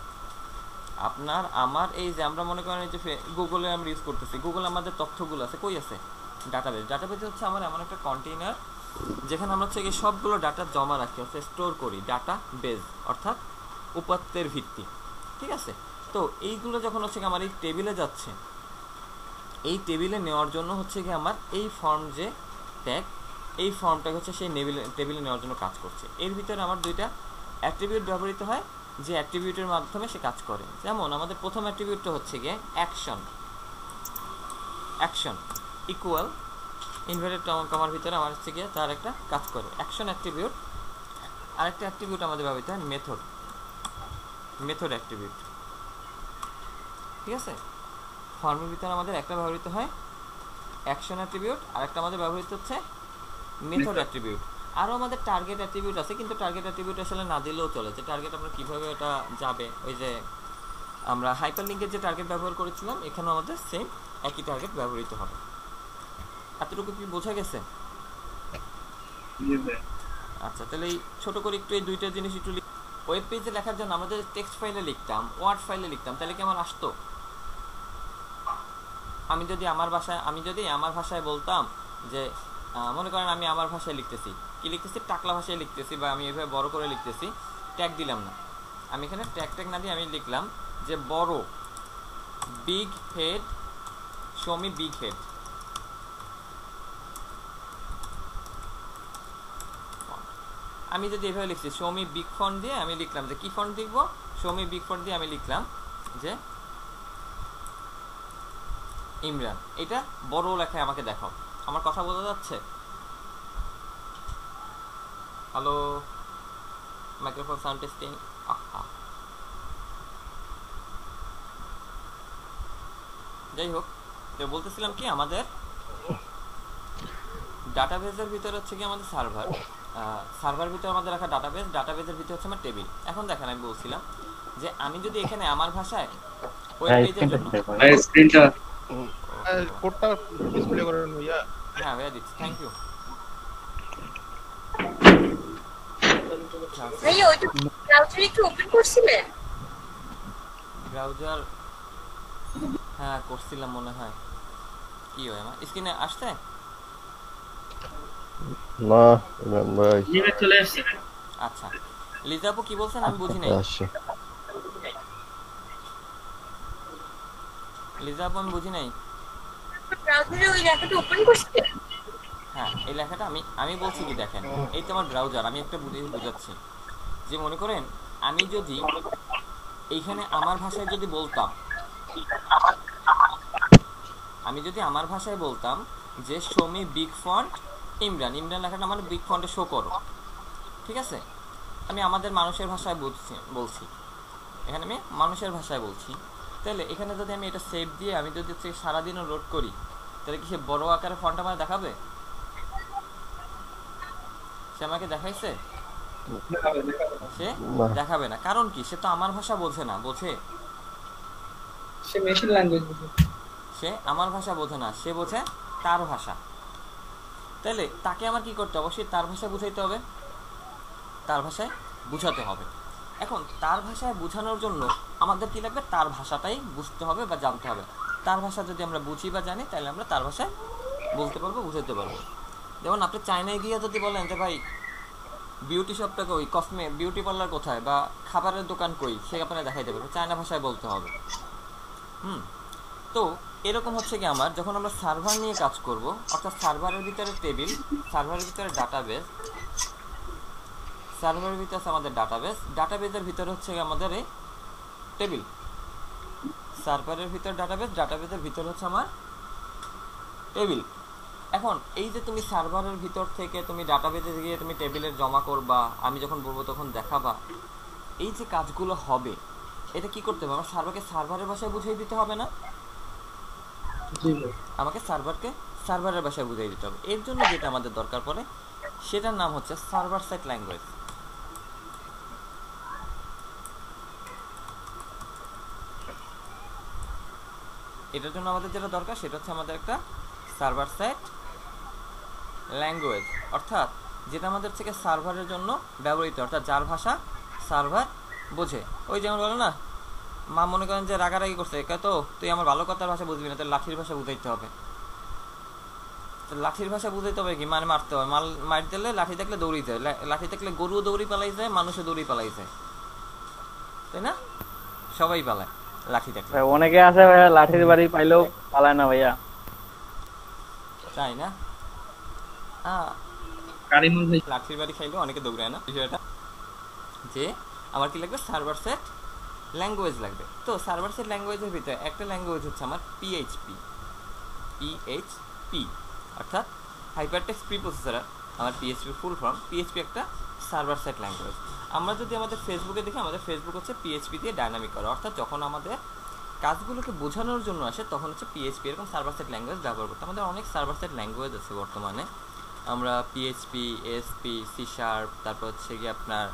আপনার আমার, এই যে আমরা মনে করেন এই যে গুগলে আমরা ইউজ করতেছি, গুগলে আমাদের তথ্যগুলো আছে, কই আছে? ডাটাবেজ। ডাটাবেজ হচ্ছে আমার এমন একটা কন্টেইনার যেখানে আমরা হচ্ছে এই সবগুলো ডাটা জমা রাখি, হচ্ছে স্টোর করি, ডাটা বেজ অর্থাৎ উপাত্তের ভিত্তি, ঠিক আছে? তো এইগুলো যখন হচ্ছে আমার এই টেবিলে যাচ্ছে, এই টেবিলে নেওয়ার জন্য হচ্ছে কি আমার এই ফর্ম যে ট্যাগ, এই ফর্মটা হচ্ছে সেই টেবিলে নেওয়ার জন্য কাজ করছে। এর ভিতরে আমার দুইটা অ্যাট্রিবিউট ব্যবহৃত হয় যে অ্যাট্রিবিউটের মাধ্যমে সে কাজ করে। যেমন আমাদের প্রথম অ্যাট্রিবিউটটা হচ্ছে গিয়ে অ্যাকশন ইকুয়াল ইনভার্টেড কমার ভিতরে আমার হচ্ছে গিয়ে তার একটা কাজ করে অ্যাকশন অ্যাট্রিবিউট। আরেকটা অ্যাট্রিবিউট আমাদের ব্যবহৃত হয় মেথড অ্যাট্রিবিউট, ঠিক আছে? ফর্মের ভিতরে আমাদের একটা ব্যবহৃত হয় অ্যাকশন অ্যাট্রিবিউট, আরেকটা আমাদের ব্যবহৃত হচ্ছে মেথড অ্যাট্রিবিউট। আরও আমাদের টার্গেট অ্যাট্রিবিউট আছে, কিন্তু টার্গেট অ্যাট্রিবিউট আসলে না দিলেও চলে। যে টার্গেট আমরা কীভাবে এটা যাবে, ওই যে আমরা হাইপারলিংকের যে টার্গেট ব্যবহার করেছিলাম এখানেও আমাদের সেম একই টার্গেট ব্যবহৃত হবে। এতটুকু কি বোঝা গেছে? আচ্ছা, তাহলে এই ছোট করে একটু এই দুইটা জিনিস একটু ওয়েব পেজে লেখার জন্য আমরা যদি টেক্সট ফাইলে লিখতাম, ওয়ার্ড ফাইলে লিখতাম, তাহলে কেমন আসতো? আমি যদি আমার ভাষায় বলতাম যে মনে করেন আমি আমার ভাষায় লিখতেছি, কি লিখতেছি, টাকলা ভাষায় লিখতেছি, বা আমি এভাবে বড় করে লিখতেছি, ট্যাগ দিলাম না, আমি এখানে ট্যাগ না দিয়ে আমি লিখলাম যে বড় big head, show me big head. আমি যদি এভাবে লিখছি শো মি বিগ ফন্ট দিয়ে, আমি লিখলাম যে কি ফন্ট লিখবো, শো মি বিগ ফন্ট দিয়ে আমি লিখলাম যে ইমরান। এটা বড় লেখায় আমাকে দেখাও। আমার কথা বোঝা যাচ্ছে? Hello, microphone sound testing. যাই হোক, তো বলতেছিলাম কি, আমাদের ডাটাবেজের ভিতরে হচ্ছে কি আমাদের সার্ভার ভিতরে আমাদের রাখা ডাটাবেজের ভিতরে হচ্ছে আমার টেবিল। এখন দেখেন, আমি বলছিলাম যে আমি যদি এখানে আমার ভাষায় ওয়েব পেজের জন্য কোডটা ডিসপ্লে করেন ভাইয়া। হ্যাঁ ভাইয়া দিচ্ছি, থ্যাংক ইউ। ভাইয়া ওইটা ব্রাউজার একটু ওপেন করছিলেন? ব্রাউজার হ্যাঁ করছিলাম মনে হয়। কি হয় আমার স্ক্রিনে আসছে? না ইমরান ভাই চলে আসছে। আচ্ছা, লিজা আপু কি বলছেন আমি বুঝি নাই। লিজা আপু আমি বুঝি নাই। ব্রাউজারে ওই লেখাটা ওপেন করছিলেন? হ্যাঁ, এই লেখাটা আমি বলছি কি, দেখেন এই তো আমার ব্রাউজার, আমি একটা বুঝাচ্ছি যে মনে করেন আমি যদি এইখানে আমার ভাষায় যদি বলতাম, যে show me big font Imran লেখাটা আমার বিগ ফন্টে শো করো, ঠিক আছে? আমি আমাদের মানুষের ভাষায় বলছি, এখানে আমি মানুষের ভাষায় বলছি। তাহলে এখানে যদি আমি এটা সেভ দিয়ে আমি যদি সারাদিনও লোড করি, তাহলে কি সে বড় আকারে ফন্ট আমাকে দেখাবে? সে আমাকে দেখাইছে? সে দেখাবে না। কারণ কি? সে তো আমার ভাষা বোঝে না। সে মেশিন ল্যাঙ্গুয়েজ বোঝে। সে আমার ভাষা বোঝে না, সে বোঝে তার ভাষা। তাহলে তাকে আমার কি করতে হবে? অবশ্যই তার ভাষা বুঝাইতে হবে, তার ভাষায় বুঝাতে হবে। এখন তার ভাষায় বোঝানোর জন্য আমাদের কি লাগবে? তার ভাষাটাই বুঝতে হবে বা জানতে হবে। তার ভাষা যদি আমরা বুঝি বা জানি, তাহলে আমরা তার ভাষায় বলতে পারবো, বুঝাতে পারবো। যেমন আপনি চায়নায় গিয়ে যদি বলেন যে ভাই বিউটি শপটা কই, বিউটি পার্লার কোথায়, বা খাবারের দোকান কই, সে আপনারা দেখাইতে পারবে, চায়না ভাষায় বলতে হবে। তো এরকম হচ্ছে কি, আমার যখন আমরা সার্ভার নিয়ে কাজ করব, অর্থাৎ সার্ভারের ভিতরে টেবিল, সার্ভারের ভিতরে ডাটাবেজ, সার্ভারের ভিতরে আছে আমাদের ডাটাবেজের ভিতরে হচ্ছে আমাদের এই টেবিল, সার্ভারের ভিতরে ডাটাবেজের ভিতরে হচ্ছে আমার টেবিল। এখন এই যে তুমি সার্ভারের ভিতর থেকে তুমি ডাটাবেজে গিয়ে তুমি টেবিলে জমা করবা, আমি যখন বলবো তখন দেখাবা, এই যে কাজগুলো হবে, এটা কি করতে হবে? আমার সার্ভারকে সার্ভারের ভাষায় বুঝিয়ে দিতে হবে না? আমাকে সার্ভারকে সার্ভারের ভাষায় বুঝিয়ে দিতে হবে। এর জন্য যেটা আমাদের দরকার পড়ে, সেটার নাম হচ্ছে সার্ভার সাইড ল্যাঙ্গুয়েজ। এটার জন্য আমাদের যেটা দরকার, সেটা হচ্ছে আমাদের একটা সার্ভার সাইড ল্যাঙ্গুয়েজ, অর্থাৎ যেটা আমাদের থেকে সার্ভারের জন্য ব্যবহৃত, অর্থাৎ যার ভাষা সার্ভার বোঝে। ওই যেমন বলো না, মা মনে করেন যে রাগারাগি করছে, তো তুই আমার ভালো কথার ভাষা বুঝবি না, তোর লাঠির ভাষা বুঝাইতে হবে। লাঠির ভাষা বুঝাইতে হবে কি? মানে মারতে হবে। মার দিলে লাঠি দেখলে দৌড়ি যায়, লাঠি দেখলে গরুও দৌড়ি পালাই যায়, মানুষও দৌড়ি পালাই যায়, তাই না? সবাই পালায় লাঠি দেখলে। অনেকে আছে ভাইয়া লাঠির বাড়ি পাইলেও পালায় না ভাইয়া, তাই না? লাঠির বাড়ি খাইলেও অনেকে দৌড়ায় না। বিষয়টা যে আমার কি লাগবে? সার্ভার সেট ল্যাঙ্গুয়েজ লাগবে। তো সার্ভার সেট ল্যাঙ্গুয়েজের ভিতরে একটা ল্যাঙ্গুয়েজ হচ্ছে আমার পিএইচপি, অর্থাৎ হাইপারটেক্সট প্রিপ্রসেসর। আমার পিএইচপি ফুল ফর্ম। পিএইচপি একটা সার্ভার সাইড ল্যাঙ্গুয়েজ। আমরা যদি আমাদের ফেসবুকে দেখি, আমাদের ফেসবুক হচ্ছে পিএইচপি দিয়ে ডাইনামিক করা, অর্থাৎ যখন আমাদের কাজগুলোকে বোঝানোর জন্য আসে তখন হচ্ছে পিএইচপি এরকম সার্ভার সাইড ল্যাঙ্গুয়েজ ব্যবহার করতে। আমাদের অনেক সার্ভার সাইড ল্যাঙ্গুয়েজ আছে বর্তমানে। আমরা পিএইচপি, এসপি, সি শার্প, তারপর হচ্ছে গিয়ে আপনার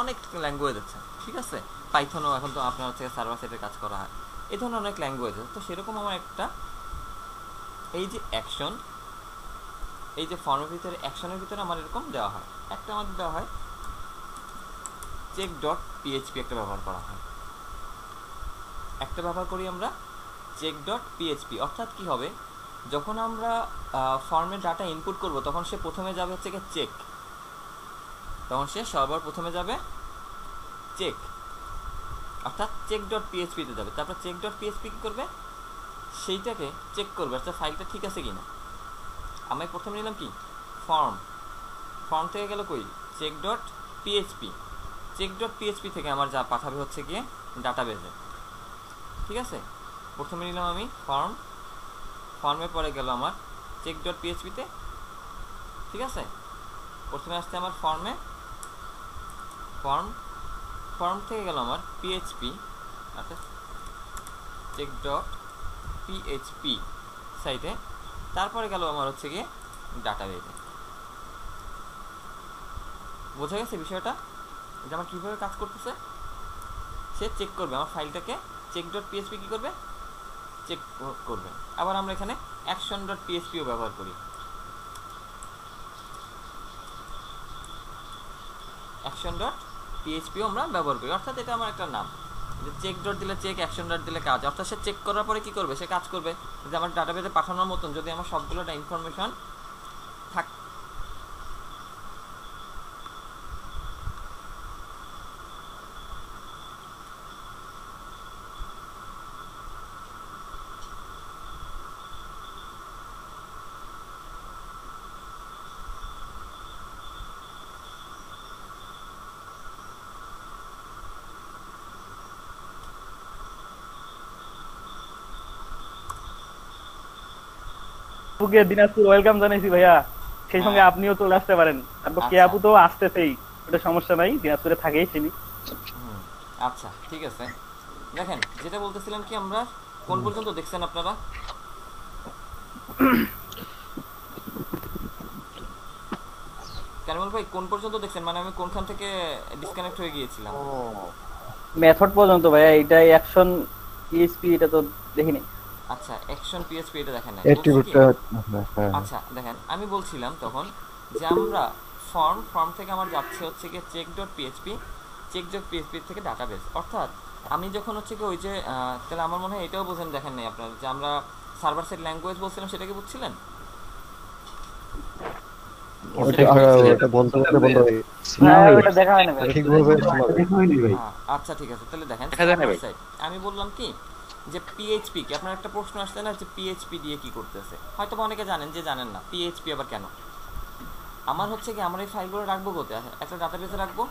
অনেক ল্যাঙ্গুয়েজ আছে, ঠিক আছে? পাইথনও এখন তো আপনার হচ্ছে সার্ভার সাইডের কাজ করা হয়। এই ধরনের অনেক ল্যাঙ্গুয়েজ আছে। তো সেরকম আমার একটা এই যে অ্যাকশন, এই যে ফর্মের ভিতরে অ্যাকশনের ভিতরে আমার এরকম দেওয়া হয়, একটা আমাদের দেওয়া হয় চেক ডট পিএইচপি, একটা ব্যবহার করা হয়, একটা ব্যবহার করি আমরা চেক ডট পিএইচপি। অর্থাৎ কি হবে, যখন আমরা ফর্মের ডাটা ইনপুট করব তখন সে প্রথমে যাবে হচ্ছে কি চেক, তখন সে সর্বর প্রথমে যাবে চেক, অর্থাৎ চেক ডট পিএইচপিতে যাবে। তারপর চেক ডট পিএইচপি কী করবে, সেইটাকে চেক করবে আচ্ছা ফাইলটা ঠিক আছে কিনা। আমি প্রথমে নিলাম কি ফর্ম, ফর্ম থেকে গেল কই check dot PHP, check dot PHP থেকে আমার যা পাঠাবে হচ্ছে গিয়ে ডাটাবেজে, ঠিক আছে। প্রথমে নিলাম আমি ফর্ম, ফর্মের পরে গেল আমার চেক ডট পিএইচপিতে, ঠিক আছে। প্রথমে আসছে আমার ফর্মে, ফর্ম, ফর্ম থেকে গেল আমার পিএইচপি, আচ্ছা চেক ডট পিএইচপি সাইটে, তারপরে গেল আমার হচ্ছে গিয়ে ডাটাবেজে। বোঝা গেছে বিষয়টা, যে আমার কীভাবে কাজ করতেছে। সে চেক করবে আমার ফাইলটাকে, চেক ডট পিএইচপি কী করবে, চেক করবে। আবার আমরা এখানে অ্যাকশন ডট পিএইচপিও ব্যবহার করি, অ্যাকশন ডট পিএইচপিও আমরা ব্যবহার করি। অর্থাৎ এটা আমার একটা নাম, যে চেক ডট দিলে চেক, অ্যাকশন ডট দিলে কাজ। অর্থাৎ সে চেক করার পরে কী করবে, সে কাজ করবে। যে আমার ডাটাবেজে পাঠানোর মতন যদি আমার সবগুলো ইনফরমেশন থাক, আপুকে দিনাজপুর ওয়েলকাম জানাইছি ভাইয়া, সেই সঙ্গে আপনিও চলে আসতে পারেন। তারপর কে আপু তো আসতেছেই, ওটা সমস্যা নাই, দিনাজপুরে থাকেই চিনি। আচ্ছা ঠিক আছে। দেখেন যেটা বলতেছিলাম কি, আমরা কোন পর্যন্ত দেখছেন আপনারা? কারিমুল ভাই কোন পর্যন্ত দেখছেন, মানে আমি কোনখান থেকে ডিসকানেক্ট হয়ে গিয়েছিলাম? মেথড পর্যন্ত ভাইয়া, এটা অ্যাকশন পিএইচপি এটা তো দেখিনি। আচ্ছা অ্যাকশন পিএইচপি এটা দেখেন না। আচ্ছা দেখেন আমি বলছিলাম তখন যে আমরা ফর্ম, ফর্ম থেকে আমার যাচ্ছে হচ্ছে কি check dot PHP, check dot PHP থেকে ডাটাবেস। অর্থাৎ আমি যখন হচ্ছে কি ওই যে তাহলে আমার মনে হয় এটাও বোঝেন, দেখেন নাই আপনার যে আমরা সার্ভার সাইড ল্যাঙ্গুয়েজ বলছিলাম, সেটা কি বুঝছিলেন? আচ্ছা ঠিক আছে, তাহলে দেখেন আমি বললাম কি যে পিএইচপি কি, আপনার একটা প্রশ্ন আসছে না যে পিএইচপি দিয়ে কি করতেছে, হয়তো অনেকে জানেন, যে জানেন না পিএইচপি আবার কেন। আমার হচ্ছে কি আমরা এই ফাইলগুলো রাখবো কোথায়, একটা ডাটাবেসে রাখবো,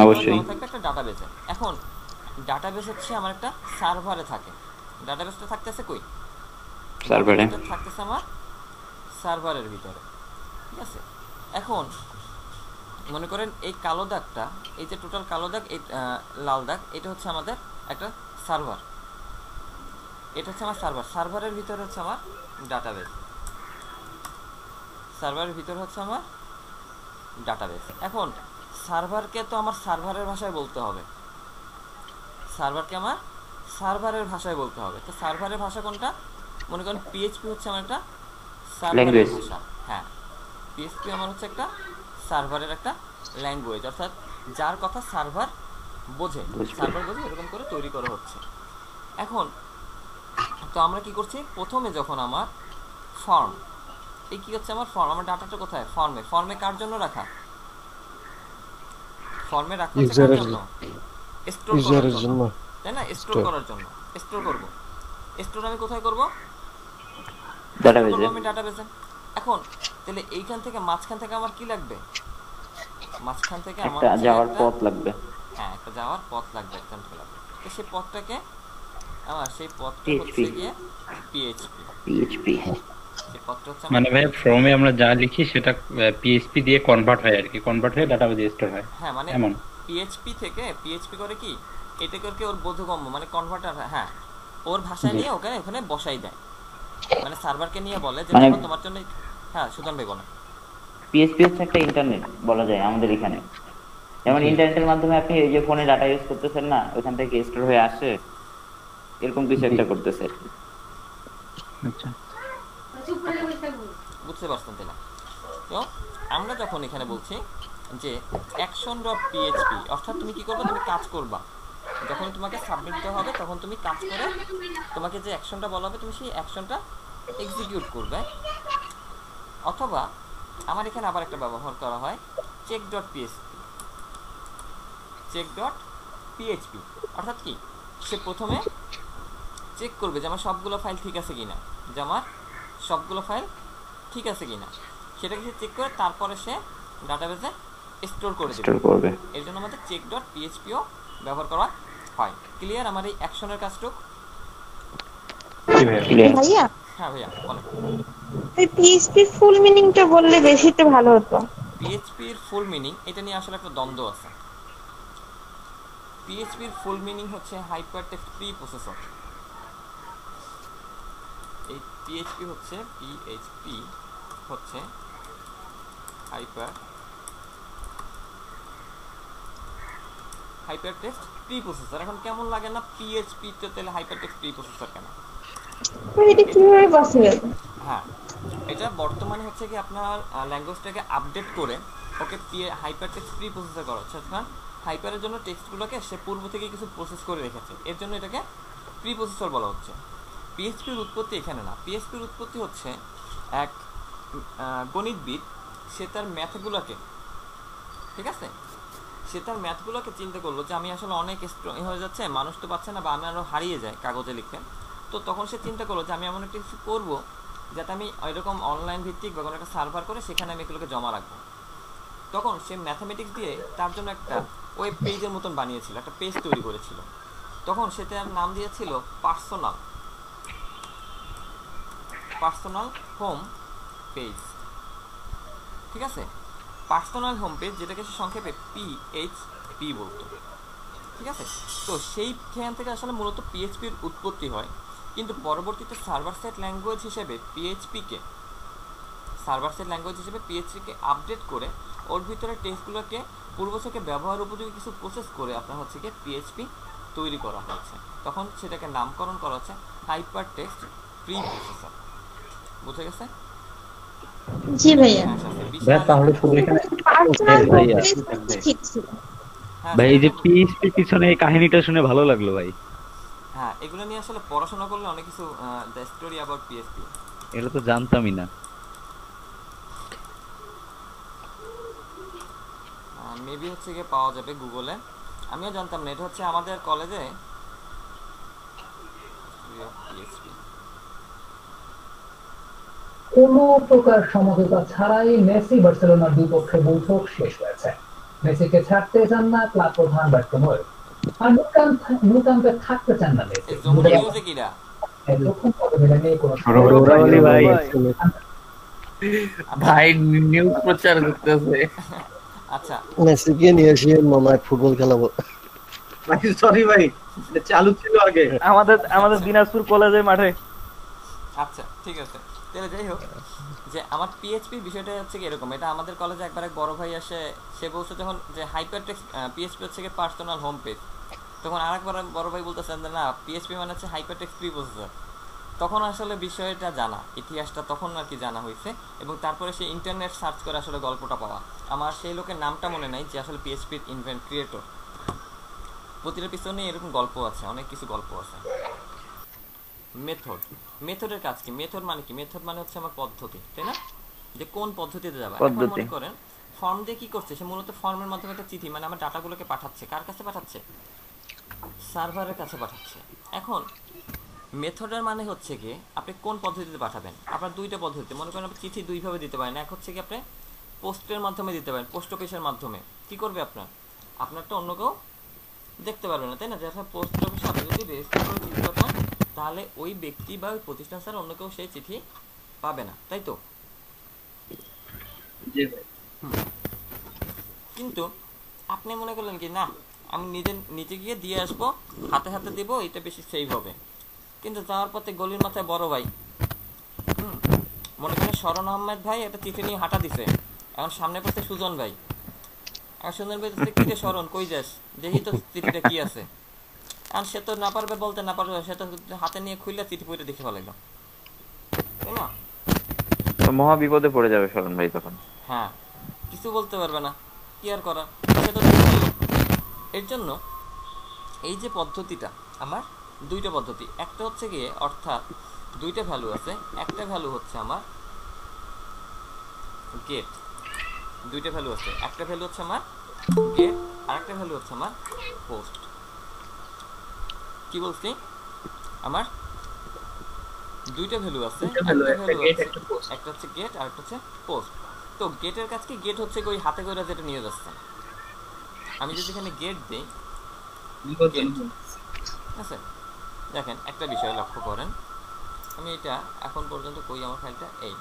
অবশ্যই একটা ডাটাবেসে। এখন ডাটাবেস হচ্ছে আমার একটা সার্ভারে থাকে, ডাটাবেসটা থাকতেছে কই, সার্ভারে থাকতেছে আমার সার্ভারের ভিতরে, ঠিক আছে। এখন মনে করেন এই কালো দাগটা, এই যে টোটাল কালো দাগ, এই লাল দাগ, এটা হচ্ছে আমাদের একটা সার্ভার, এটা হচ্ছে আমার সার্ভার, সার্ভারের ভিতরে হচ্ছে আমার ডাটাবেস, সার্ভারের ভিতরে হচ্ছে আমার ডাটাবেস। এখন সার্ভারকে তো আমার সার্ভারের ভাষায় বলতে হবে, সার্ভারকে আমার সার্ভারের ভাষায় বলতে হবে। তো সার্ভারের ভাষা কোনটা, মনে করেন পিএইচপি হচ্ছে আমার একটা সার্ভারের ভাষা, হ্যাঁ পিএইচপি আমার হচ্ছে একটা সার্ভারের একটা ল্যাঙ্গুয়েজ, অর্থাৎ যার কথা সার্ভার বোঝে, সার্ভার বোঝে এরকম করে তৈরি করা হচ্ছে। এখন তো আমরা কি করছি, প্রথমে যখন আমার ফর্ম, এই কি হচ্ছে আমার ফর্ম, আমার ডাটাটা কোথায়, ফর্মে, ফর্মে কার জন্য রাখা, ফর্মে রাখা হচ্ছে কার জন্য, স্টোর করার জন্য, তাই না, স্টোর করার জন্য, স্টোর করব, স্টোর আমি কোথায় করব, ডাটাবেসে, আমি ডাটাবেসে। এখন তাহলে এইখান থেকে মাঝখান থেকে আমার কি লাগবে, মাঝখান থেকে আমার একটা যাওয়ার পথ লাগবে, হ্যাঁ একটা যাওয়ার পথ লাগবে, এখান থেকে লাগবে। তো সেই পথটাকে আমার, সেই পথটা হচ্ছে গিয়ে পিএইচপি, পিএইচপি সেই পথটা হচ্ছে মানে ভাই ফর্মে আমরা যা লিখি সেটা পিএইচপি দিয়ে কনভার্ট হয় আর কি, কনভার্ট হয়ে ডাটাবেজে স্টোর হয়। হ্যাঁ মানে পিএইচপি থেকে, পিএইচপি করে কি এটা করকে ওর বোধগম্য, মানে কনভার্টার, হ্যাঁ ওর ভাষায় নিয়ে ওখানে বসাই দেয়, মানে সার্ভারকে নিয়ে বলে যে দেখো তোমার জন্য, হ্যাঁ সুদান ভাই বলেন। পিএইচপি হচ্ছে একটা ইন্টারনেট বলা যায় আমাদের এখানে, যেমন ইন্টারনেটের মাধ্যমে আপনি এই যে ফোনে ডাটা ইউজ করতেছেন না, ওখান থেকে স্টোর হয়ে আসে, এরকম কিছু একটা করতেছে। আচ্ছা বুঝতে পারছেন তাই না? তো আমরা যখন এখানে বলছি যে action.php, অর্থাৎ তুমি কি করবে, তুমি কাজ করবা, যখন তোমাকে সাবমিট দেওয়া হবে তখন তুমি কাজ করে তোমাকে যে অ্যাকশনটা বলা হবে তুমি সেই অ্যাকশনটা এক্সিকিউট করবে। অথবা আমার এখানে আবার একটা ব্যবহার করা হয় check.php, অর্থাৎ কি, সে প্রথমে চেক করবে যে আমার সবগুলো ফাইল ঠিক আছে কিনা, সেটাকে সে চেক করে তারপরে সে ডাটাবেসে স্টোর করে দেবে। এর জন্য আমাদের check.phpও ব্যবহার করা হয়। ক্লিয়ার আমার এই অ্যাকশনের কাজটুকু? ভাইয়া হ্যাঁ ভাইয়া বলেন। এই পিএইচপি ফুল মিনিংটা বললে বেশিতে ভালো হতো। পিএইচপির ফুল মিনিং, এটা নিয়ে আসলে একটা দ্বন্দ্ব আছে। পিএইচপির ফুল মিনিং হচ্ছে হাইপারটেক্সট প্রি প্রসেসর। এই পিএইচপি হচ্ছে হাইপারটেক্সট প্রি প্রসেসর। এখন কেমন লাগে না পিএইচপি তে তাহলে হাইপারটেক্সট প্রি প্রসেসর কেন? এটা কিভাবে পসিবল? হ্যাঁ, এটা বর্তমানে হচ্ছে কি আপনার ল্যাঙ্গুয়েজটাকে আপডেট করে ওকে হাইপারটেক্সট প্রি প্রসেসর করা হচ্ছে। কারণ হাইপারের জন্য টেক্সটগুলোকে সে পূর্ব থেকে কিছু প্রসেস করে রেখেছে, এর জন্য এটাকে প্রি প্রসেসর বলা হচ্ছে। পিএইচপির উৎপত্তি এখানে না, পিএইচপির উৎপত্তি হচ্ছে এক গণিতবিদ, সে তার ম্যাথগুলোকে, ঠিক আছে, সে তার ম্যাথগুলোকে চিন্তা করলো যে আমি আসলে অনেক হয়ে যাচ্ছে, মানুষ তো পাচ্ছে না, বা আমি আরও হারিয়ে যায় কাগজে লিখে। তো তখন সে চিন্তা করলো যে আমি এমন একটা কিছু করবো যাতে আমি ওইরকম অনলাইন ভিত্তিক বা কোনো একটা সার্ভার করে সেখানে আমি এগুলোকে জমা রাখবো। তখন সে ম্যাথামেটিক্স দিয়ে তার জন্য একটা ওয়েব পেজের মতন বানিয়েছিল, একটা পেজ তৈরি করেছিল। তখন সে তার নাম দিয়েছিল পার্সোনাল হোম পেজ, ঠিক আছে, পার্সোনাল হোম পেজ, যেটাকে সে সংক্ষেপে পিএইচপি বলতো, ঠিক আছে। তো সেইখান থেকে আসলে মূলত পিএইচপির উৎপত্তি হয়। কিন্তু পরবর্তীতে সার্ভার সাইড ল্যাঙ্গুয়েজ হিসেবে পিএইচপিকে আপডেট করে ওর ভিতরে টেক্সটগুলোকে পূর্ব থেকে ব্যবহার উপযোগী কিছু প্রসেস করে আপনার হচ্ছে কি পিএইচপি তৈরি করা হয়েছে। তখন সেটাকে নামকরণ করা হচ্ছে হাইপারটেক্সট প্রি প্রসেসর। বুঝে গেছে? জি ভাইয়া। তাহলে শুধু এখানে ভাই এই যে পিএইচপি পিছনে এই কাহিনীটা শুনে ভালো লাগলো ভাই। হ্যাঁ, এগুলো নিয়ে আসলে পড়াশোনা করলে অনেক কিছু, দ্য স্টোরি অ্যাবাউট পিএইচপি, এগুলো তো জানতামই না। মেবি হচ্ছে গিয়ে পাওয়া যাবে গুগলে, আমিও জানতাম না। এটা হচ্ছে আমাদের কলেজে কোনো প্রকার সমঝোতা ছাড়াই মেসি বার্সেলোনার বিপক্ষে বৈঠক শেষ হয়েছে। মেসিকে ছাড়তে চান না ক্লাব প্রধান বার্টোমেউ, আর ন্যু ক্যাম্পে থাকতে চান না মেসি। ভাই নিউজ প্রচার করতেছে। আচ্ছা, মেসিকে নিয়ে এসে মনে হয় ফুটবল খেলাবো। ভাই সরি ভাই, চালু ছিল আগে আমাদের দিনাজপুর কলেজের মাঠে। আচ্ছা ঠিক আছে, তাহলে যাই হোক, যে আমার পিএইচপি বিষয়টা হচ্ছে কি এরকম। এটা আমাদের কলেজে একবার এক বড় ভাই আসে, সে বলছে যখন যে হাইপারটেক্সট পিএইচপি হচ্ছে কি পার্সোনাল হোম পেজ, তখন আরেকবার বড় ভাই বলতেছেন না পিএইচপি মানে হচ্ছে হাইপারটেক্সট প্রি প্রসেসর। তখন আসলে বিষয়টা জানা, ইতিহাসটা তখন আর কি জানা হয়েছে, এবং তারপরে সে ইন্টারনেট সার্চ করে আসলে গল্পটা পাওয়া। আমার সেই লোকের নামটা মনে নাই যে আসলে পিএইচপির ক্রিয়েটর। প্রতিটা পিছনে এরকম গল্প আছে, অনেক কিছু গল্প আছে। মেথডের কাজ কি? মেথড মানে কি? মেথড মানে হচ্ছে আমার পদ্ধতি, তাই না? যে কোন পদ্ধতিতে যাবে। এখন মনে করেন ফর্ম দিয়ে কি করছে, সে মূলত ফর্মের মাধ্যমে একটা চিঠি, মানে আমার ডাটাগুলোকে পাঠাচ্ছে। কার কাছে পাঠাচ্ছে? সার্ভারের কাছে পাঠাচ্ছে। এখন মেথডের মানে হচ্ছে কি আপনি কোন পদ্ধতিতে পাঠাবেন। আপনার দুইটা পদ্ধতি, মনে করেন আপনি চিঠি দুইভাবে দিতে পারেন। এক হচ্ছে কি আপনি পোস্টের মাধ্যমে দিতে পারেন, পোস্ট অফিসের মাধ্যমে। কি করবে আপনারটা অন্য কেউ দেখতে পারবে না, তাই না? যারা পোস্ট অফিসে আপনি যদি রেজিস্টার করে চিঠি পাঠান, তাহলে ওই ব্যক্তি বা ওই প্রতিষ্ঠান ছাড়া অন্য কেউ সেই চিঠি পাবে না, তাই তো? কিন্তু আপনি মনে করলেন কি না আমি নিজে গিয়ে দিয়ে আসবো, হাতে হাতে দিব, এটা বেশি সেভ হবে। কিন্তু যাওয়ার পথে গলির মাথায় বড় ভাই, মনে করেন শরণ আহমেদ ভাই একটা চিঠি নিয়ে হাঁটা দিছে, এখন সামনে পড়ছে সুজন ভাই। এখন সুজন ভাই কি রে শরণ কই যাস, দেখি তো চিঠিটা কি আছে। এখন সে তো না পারবে বলতে, না পারবে, সে তো হাতে নিয়ে খুললে চিঠি পড়ে দেখে ভালো, তাই না? তো মহা বিপদে পড়ে যাবে শরণ ভাই তখন। হ্যাঁ, কিছু বলতে পারবে না, কি আর করা, সেটা তো বললো। এর জন্য এই যে পদ্ধতিটা আমার দুইটা পদ্ধতি, একটা হচ্ছে গিয়ে অর্থাৎ দুইটা ভ্যালু আছে, একটা ভ্যালু হচ্ছে আমার গেট, দুইটা ভ্যালু আছে, একটা ভ্যালু হচ্ছে আমার গেট আর একটা ভ্যালু হচ্ছে আমার পোস্ট। কি বলছি, আমার দুইটা ভ্যালু আছে, একটা ভ্যালু আছে, একটা হচ্ছে গেট আর একটা হচ্ছে পোস্ট। তো গেটের কাজ কি, গেট হচ্ছে ওই হাতে করে যেটা নিয়ে যাচ্ছে। আমি যদি এখানে গেট দিই, আচ্ছা দেখেন একটা বিষয় লক্ষ্য করেন, আমি এটা এখন পর্যন্ত কই, আমার ফাইলটা এই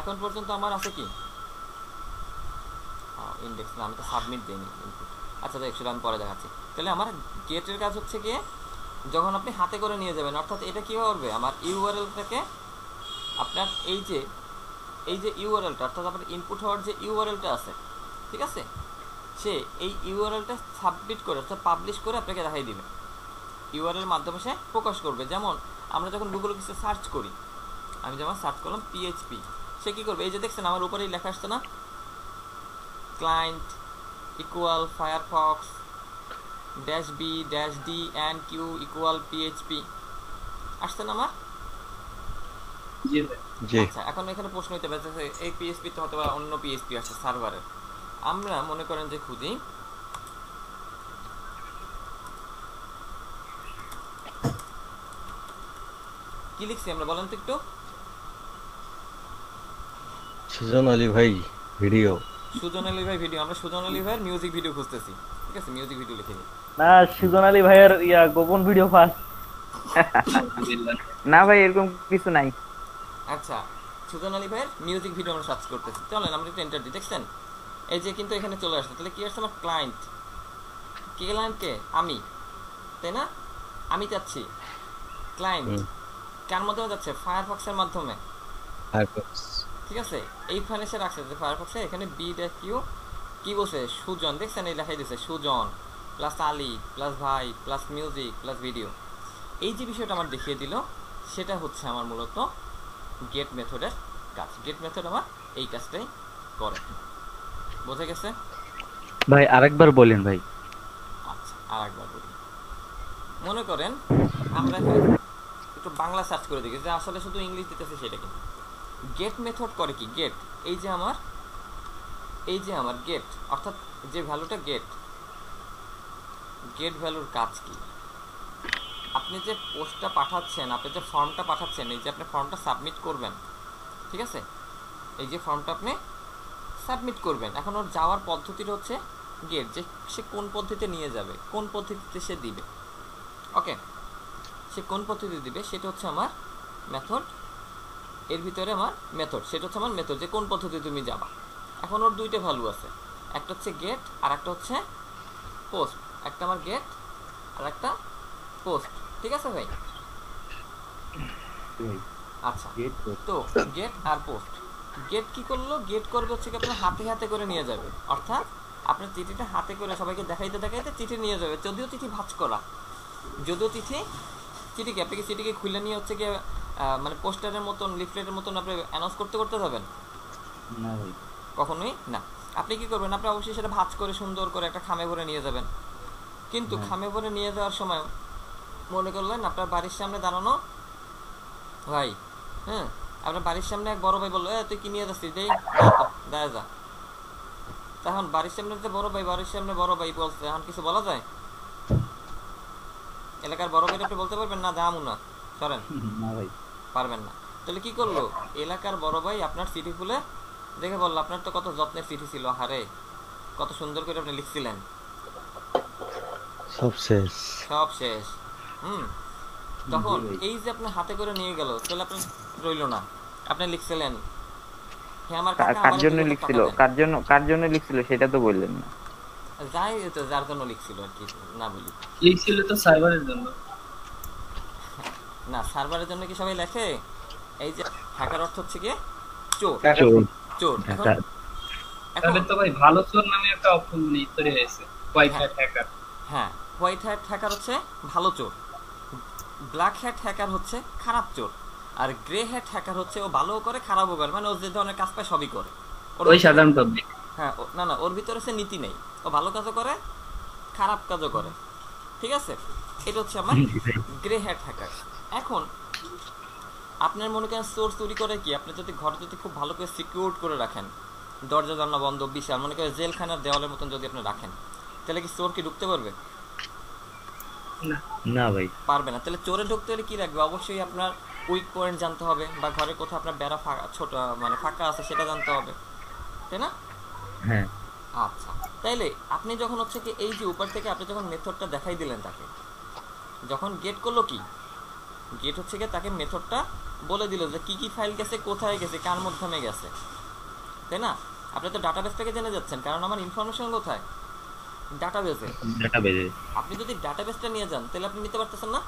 এখন পর্যন্ত আমার আছে কি ইন্ডেক্স না, আমি তো সাবমিট দিইনি ইনপুট। আচ্ছা তো একটু আমি পরে দেখাচ্ছি। তাহলে আমার গেটের কাজ হচ্ছে গিয়ে যখন আপনি হাতে করে নিয়ে যাবেন, অর্থাৎ এটা কি করবে, আমার ইউআরএলটাকে আপনার এই যে ইউআরএলটা, অর্থাৎ আপনার ইনপুট হওয়ার যে ইউআরএলটা আছে, ঠিক আছে, সে এই ইউআরএলটা সাবমিট করে অর্থাৎ পাবলিশ করে আপনাকে দেখাই দিবে। ইউআরএল মাধ্যমে সে প্রকাশ করবে। যেমন আমরা যখন গুগলে কিছু সার্চ করি, আমি যেমন সার্চ করলাম পিএইচপি, সে কি করবে, এই যে দেখছেন আমার উপরেই লেখা আসছে না, client equal Firefox dash B dash D and Q equal PHP আসছে না আমার? আচ্ছা, এখন এখানে প্রশ্ন হইতে পারে এই পিএইচপি তো হয়তো অন্য পিএইচপি আসছে সার্ভারের। আমরা মনে করেন যে খুঁজি কি লিখছি আমরা, বলেন তো একটু। সুজন আলী ভাই ভিডিও, সুজন আলী ভাই ভিডিও, আমরা সুজন আলী ভাইয়ের মিউজিক ভিডিও খুঁজতেছি, ঠিক আছে, মিউজিক ভিডিও লিখে নিই। না, সুজন আলী ভাইয়ের গোপন ভিডিও ফার্স্ট। না ভাই এরকম কিছু নাই। আচ্ছা, সুজন আলী ভাইয়ের মিউজিক ভিডিও আমরা সার্চ করতেছি, চলেন আমরা একটু এন্টার দিই। দেখছেন এই যে কিন্তু এখানে চলে আসছে। তাহলে কি আসছে আমার ক্লায়েন্ট, কে ক্লায়েন্টকে আমি, তাই না, আমি যাচ্ছি ক্লায়েন্ট কার মাধ্যমে যাচ্ছে, ফায়ারফক্সের মাধ্যমে, ফায়ারফক্স, ঠিক আছে। এইখানে সে রাখছে যে ফায়ারফক্সে এখানে বি ড্যাশ কিউ কি বলছে, সুজন, দেখছেন এই লেখাই দিচ্ছে সুজন প্লাস আলী প্লাস ভাই প্লাস মিউজিক প্লাস ভিডিও। এই যে বিষয়টা আমার দেখিয়ে দিল, সেটা হচ্ছে আমার মূলত গেট মেথডের কাজ। গেট মেথড আমার এই কাজটাই করে, বোঝা গেছে ভাই? আরেকবার বলেন ভাই। আচ্ছা আরেকবার বলি। মনে করেন আমরা একটু বাংলা সার্চ করে দেখি যে আসলে শুধু ইংলিশ দিতেছে সেটা কি। গেট মেথড করে কি, গেট এই যে আমার গেট, অর্থাৎ যে ভ্যালুটা গেট ভ্যালুর কাজ কি, আপনি যে পোস্টটা পাঠাচ্ছেন, আপনি যে ফর্মটা পাঠাচ্ছেন, এই যে আপনি ফর্মটা সাবমিট করবেন, ঠিক আছে, এই যে ফর্মটা আপনি সাবমিট করবেন, এখন ওর যাওয়ার পদ্ধতিটা হচ্ছে গেট, যে সে কোন পদ্ধতিতে নিয়ে যাবে, কোন পদ্ধতিতে সে দিবে, ওকে, সে কোন পদ্ধতিতে দিবে সেটা হচ্ছে আমার মেথড। এর ভিতরে আমার মেথড, সেটা হচ্ছে আমার মেথড, যে কোন পদ্ধতিতে তুমি যাবা। এখন ওর দুইটা ভ্যালু আছে, একটা হচ্ছে গেট আর একটা হচ্ছে পোস্ট, একটা আমার গেট আর একটা পোস্ট, ঠিক আছে ভাই? আচ্ছা, তো গেট আর পোস্ট, গেট কি করলো, গেট করবে হচ্ছে কি আপনার হাতে হাতে করে নিয়ে যাবে, অর্থাৎ আপনার চিঠিটা হাতে করে সবাইকে দেখাইতে দেখাইতে চিঠি নিয়ে যাবে। যদিও চিঠি ভাঁজ করা, যদিও চিঠিকে আপনি কি চিঠিকে খুলে নিয়ে হচ্ছে কি মানে পোস্টারের মতন লিফলেটের মতন আপনি অ্যানাউন্স করতে যাবেন না ভাই, কখনোই না। আপনি কি করবেন, আপনি অবশ্যই সেটা ভাঁজ করে সুন্দর করে একটা খামে ভরে নিয়ে যাবেন। কিন্তু খামে ভরে নিয়ে যাওয়ার সময় মনে করলেন আপনার বাড়ির সামনে দাঁড়ানো ভাই, হ্যাঁ, আপনার বাড়ির সামনে এক বড় ভাই বললো তুই কি নিয়ে যাচ্ছিস, দেয় যা। তখন বাড়ির সামনে যে বাড়ির সামনে বড় ভাই বলছে, এখন কিছু বলা যায়? এলাকার বড় ভাই আপনি বলতে পারবেন না যাবো না, সরেন? না ভাই, পারবেন না। তাহলে কি করলো, এলাকার বড় ভাই আপনার চিঠি খুলে দেখে বললো আপনার তো কত যত্নের চিঠি ছিল, হারে কত সুন্দর করে আপনি লিখছিলেন, সব শেষ। তখন এই যে আপনি হাতে করে নিয়ে গেল, তাহলে আপনার রইলো না, আপনি লিখছিলেন কার জন্য লিখছিল সেটা তো বললেন না। যাই তো যার জন্য লিখছিল আর কি, না বলি লিখছিল তো সার্ভারের জন্য না, সার্ভারের জন্য কি সবাই লেখে? এই যে হ্যাকার অর্থ হচ্ছে কি চোর, তাহলে তো ভাই ভালো চোর নামে একটা অপশন তৈরি হয়েছে, হোয়াইট হ্যাট হ্যাকার। হ্যাঁ, হোয়াইট হ্যাট হ্যাকার হচ্ছে ভালো চোর, ব্ল্যাক হ্যাট হ্যাকার হচ্ছে খারাপ চোর। আর গ্রে হ্যাট হ্যাকার হচ্ছে ও ভালোও করে খারাপও করে, মানে ও যে ধরনের কাজ পায় সবই করে। ওই সাধারণ পাবলিক। হ্যাঁ না ওর ভিতরে সে নীতি নেই, ও ভালো কাজও করে খারাপ কাজও করে, ঠিক আছে? এটা হচ্ছে আমার গ্রে হ্যাট হ্যাকার। এখন আপনার মনে করেন সোর্স চুরি করে কি, আপনি যদি ঘর যদি খুব ভালো করে সিকিউর করে রাখেন, দরজা জানলা বন্ধ বিশাল, মনে করেন জেলখানার দেওয়ালের মতন যদি আপনি রাখেন, তাহলে কি চোর কি ঢুকতে পারবে? না ভাই পারবে না। তাহলে চোরে ঢুকতে হলে কি রাখবে? অবশ্যই আপনার উইক পয়েন্ট জানতে হবে, বা ঘরে কোথাও আপনার বেড়া ফাঁকা ছোট মানে ফাঁকা আছে সেটা জানতে হবে, তাই না? হ্যাঁ আচ্ছা, তাইলে আপনি যখন হচ্ছে কি এই যে উপর থেকে আপনি যখন মেথডটা দেখাই দিলেন তাকে, যখন গেট করলো কি, গেট হচ্ছে কি তাকে মেথডটা বলে দিল যে কি কি ফাইল গেছে, কোথায় গেছে, কার মাধ্যমে গেছে, তাই না? আপনি তো ডাটাবেস থেকে জেনে যাচ্ছেন, কারণ আমার ইনফরমেশন কোথায়? ডাটাবেসে। আপনি যদি ডাটাবেসটা নিয়ে যান তাহলে আপনি নিতে পারতেছেন না?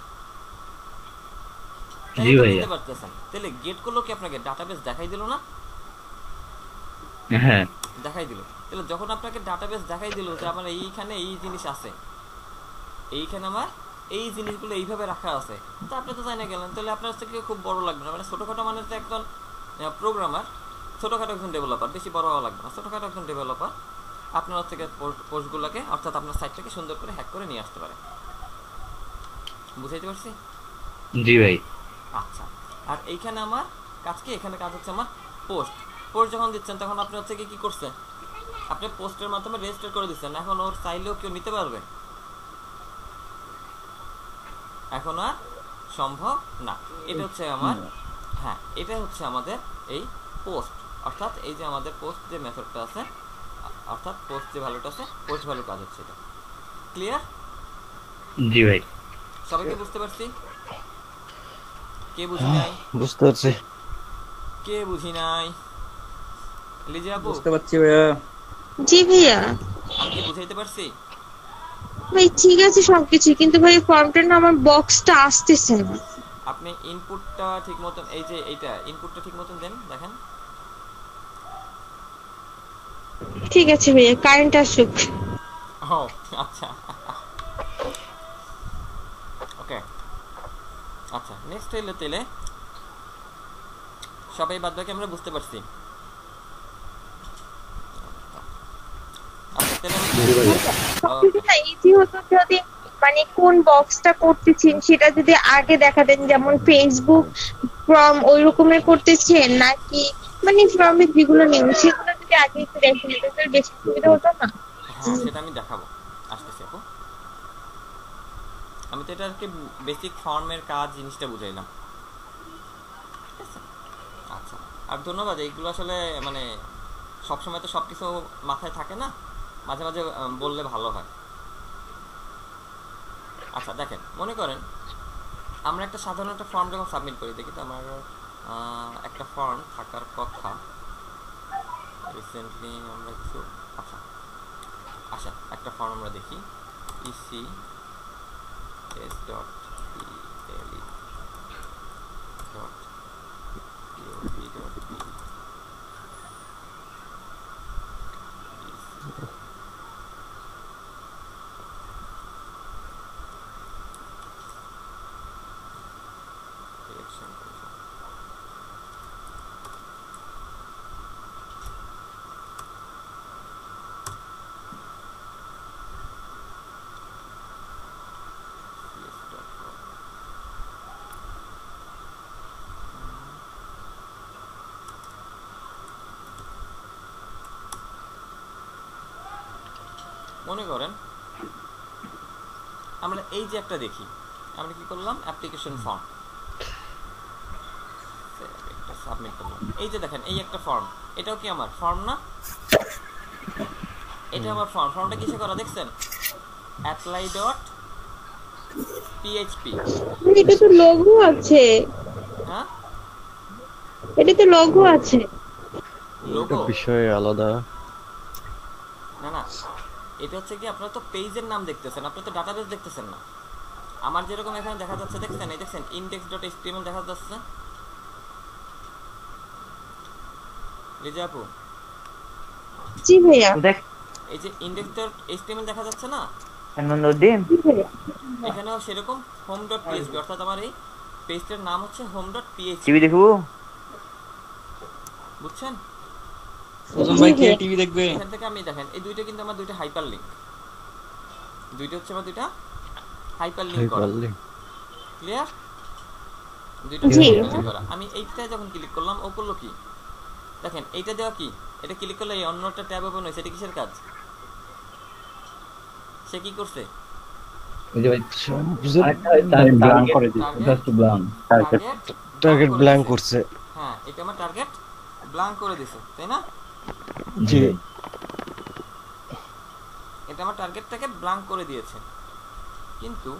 জি ভাই নিতে পারতেছেন। তাহলে গেট করলো কি আপনাকে ডাটাবেস দেখাই দিল না? হ্যাঁ দেখাই দিল। তাহলে যখন আপনাকে ডাটাবেস দেখাই দিল যে আমার এইখানে এই জিনিস আছে, এইখানে আমার এই জিনিসগুলো এইভাবে রাখা আছে, তো আপনি তো জানা গেলেন, তাহলে আপনার হচ্ছে কি খুব বড় লাগবে না, মানে ছোটখাটো মানে তো একজন প্রোগ্রামার, ছোটখাটো একজন ডেভেলপার, বেশি বড় হওয়া লাগবে না, ছোটখাটো একজন ডেভেলপার আপনার হচ্ছে পোস্টগুলোকে অর্থাৎ আপনার সাইটটাকে সুন্দর করে হ্যাক করে নিয়ে আসতে পারে। বুঝাইতে পারছি? জি ভাই। আচ্ছা, আর এইখানে আমার কাজ কি, এখানে কাজ হচ্ছে আমার পোস্ট যখন দিচ্ছেন তখন আপনি হচ্ছে কি করছেন, আপনি পোস্টের মাধ্যমে রেজিস্টার করে দিচ্ছেন। এখন ওর চাইলেও কেউ নিতে পারবে? এখন আর সম্ভব না। এটা হচ্ছে আমার, হ্যাঁ এটা হচ্ছে আমাদের এই পোস্ট, অর্থাৎ এই যে আমাদের পোস্ট যে মেথডটা আছে, অর্থাৎ পোস্ট যে ভ্যালুটা আছে, পোস্ট ভ্যালু কাজ হচ্ছে এটা। ক্লিয়ার? জি ভাই। সবাইকে বুঝতে পারছি? কে বুঝি নাই? বুঝতে পারছি। কে বুঝি নাই? লিজা আপু বুঝতে পারছি ভাইয়া। জি ভাইয়া। আমি কি বুঝাইতে পারছি? ভাই ঠিক আছে সবকিছু, কিন্তু ভাই ফর্মটা না আমার বক্সটা আসতেছে না। আপনি ইনপুটটা ঠিক মতন, এই যে এইটা ইনপুটটা ঠিক মতন দেন, দেখেন। ঠিক আছে ভাইয়া, কারেন্ট আসুক। ও আচ্ছা, ওকে আচ্ছা। নেক্সট হইলো তাহলে সবাই বাদ বাকি আমরা বুঝতে পারছি। ইজি হতো যদি মানে কোন বক্সটা করতেছেন সেটা যদি আগে দেখাতেন, যেমন ফেসবুক ফর্ম ওই রকমের করতেছেন নাকি মানে ফর্মে যেগুলো নিয়ম সেগুলো যদি আগে একটু দেখে নিতেন তাহলে বেশি সুবিধা হতো না? হ্যাঁ সেটা আমি দেখাবো, আসতেছি আপু। আমি তো এটা কি বেসিক ফর্মের কাজ জিনিসটা বুঝাইলাম। আচ্ছা, আর ধন্যবাদ। এইগুলো আসলে মানে সবসময় তো সবকিছু মাথায় থাকে না, মাঝে মাঝে বললে ভালো হয়। আচ্ছা দেখেন, মনে করেন আমরা একটা সাধারণ একটা ফর্ম যখন সাবমিট করি, দেখি তো আমার একটা ফর্ম থাকার কথা রিসেন্টলি আমরা কিছু, আচ্ছা আচ্ছা একটা ফর্ম আমরা দেখি, ইসি s.ele.pov.b মনে করেন আমরা এই যে একটা দেখি, আমরা কি করলাম, অ্যাপ্লিকেশন ফর্ম সাবমিট করলাম। এই যে দেখেন এই একটা ফর্ম, এটাও কি আমার ফর্ম না? এটা আমার ফর্ম। ফর্মটা কিসে করা দেখছেন? apply.php। এটা তো লোগো আছে। হ্যাঁ এটা তো লোগো আছে। লোগো বিষয় আলাদা না না, এটা হচ্ছে কি আপনারা তো পেজের নাম দেখতেছেন, আপনারা তো ডাটাবেস দেখতেছেন না। আমার যেরকম এখানে দেখা যাচ্ছে, দেখছেন এই দেখছেন index.html দেখা যাচ্ছে। লিজা আপু জি ভাইয়া, এই যে index.html দেখা যাচ্ছে না, নন্দুদ্দিন এখানেও সেরকম home.php অর্থাৎ আমার এই পেজটার নাম হচ্ছে home.php টিভি দেখবো বুঝছেন ওজন ভাই কে টিভি দেখবে এখান থেকে আমি দেখেন এই দুইটা কিন্তু আমার দুইটা হাইপার লিংক দুইটা হচ্ছে আমার দুইটা হাইপার লিংক করা ক্লিয়ার দুইটা হাইপার করা আমি এইটা যখন ক্লিক করলাম ও করলো কি দেখেন এইটা দেওয়া কি এটা ক্লিক করলে এই অন্যটা ট্যাব ওপেন হইছে এটা কিসের কাজ সে কি করছে ওই যে ভাই ব্ল্যাঙ্ক করে দিছে জাস্ট ব্ল্যাঙ্ক টার্গেট ব্ল্যাঙ্ক করছে হ্যাঁ এটা আমার টার্গেট ব্ল্যাঙ্ক করে দিছে তাই না জি এটা আমার টার্গেটটাকে ব্ল্যাঙ্ক করে দিয়েছে কিন্তু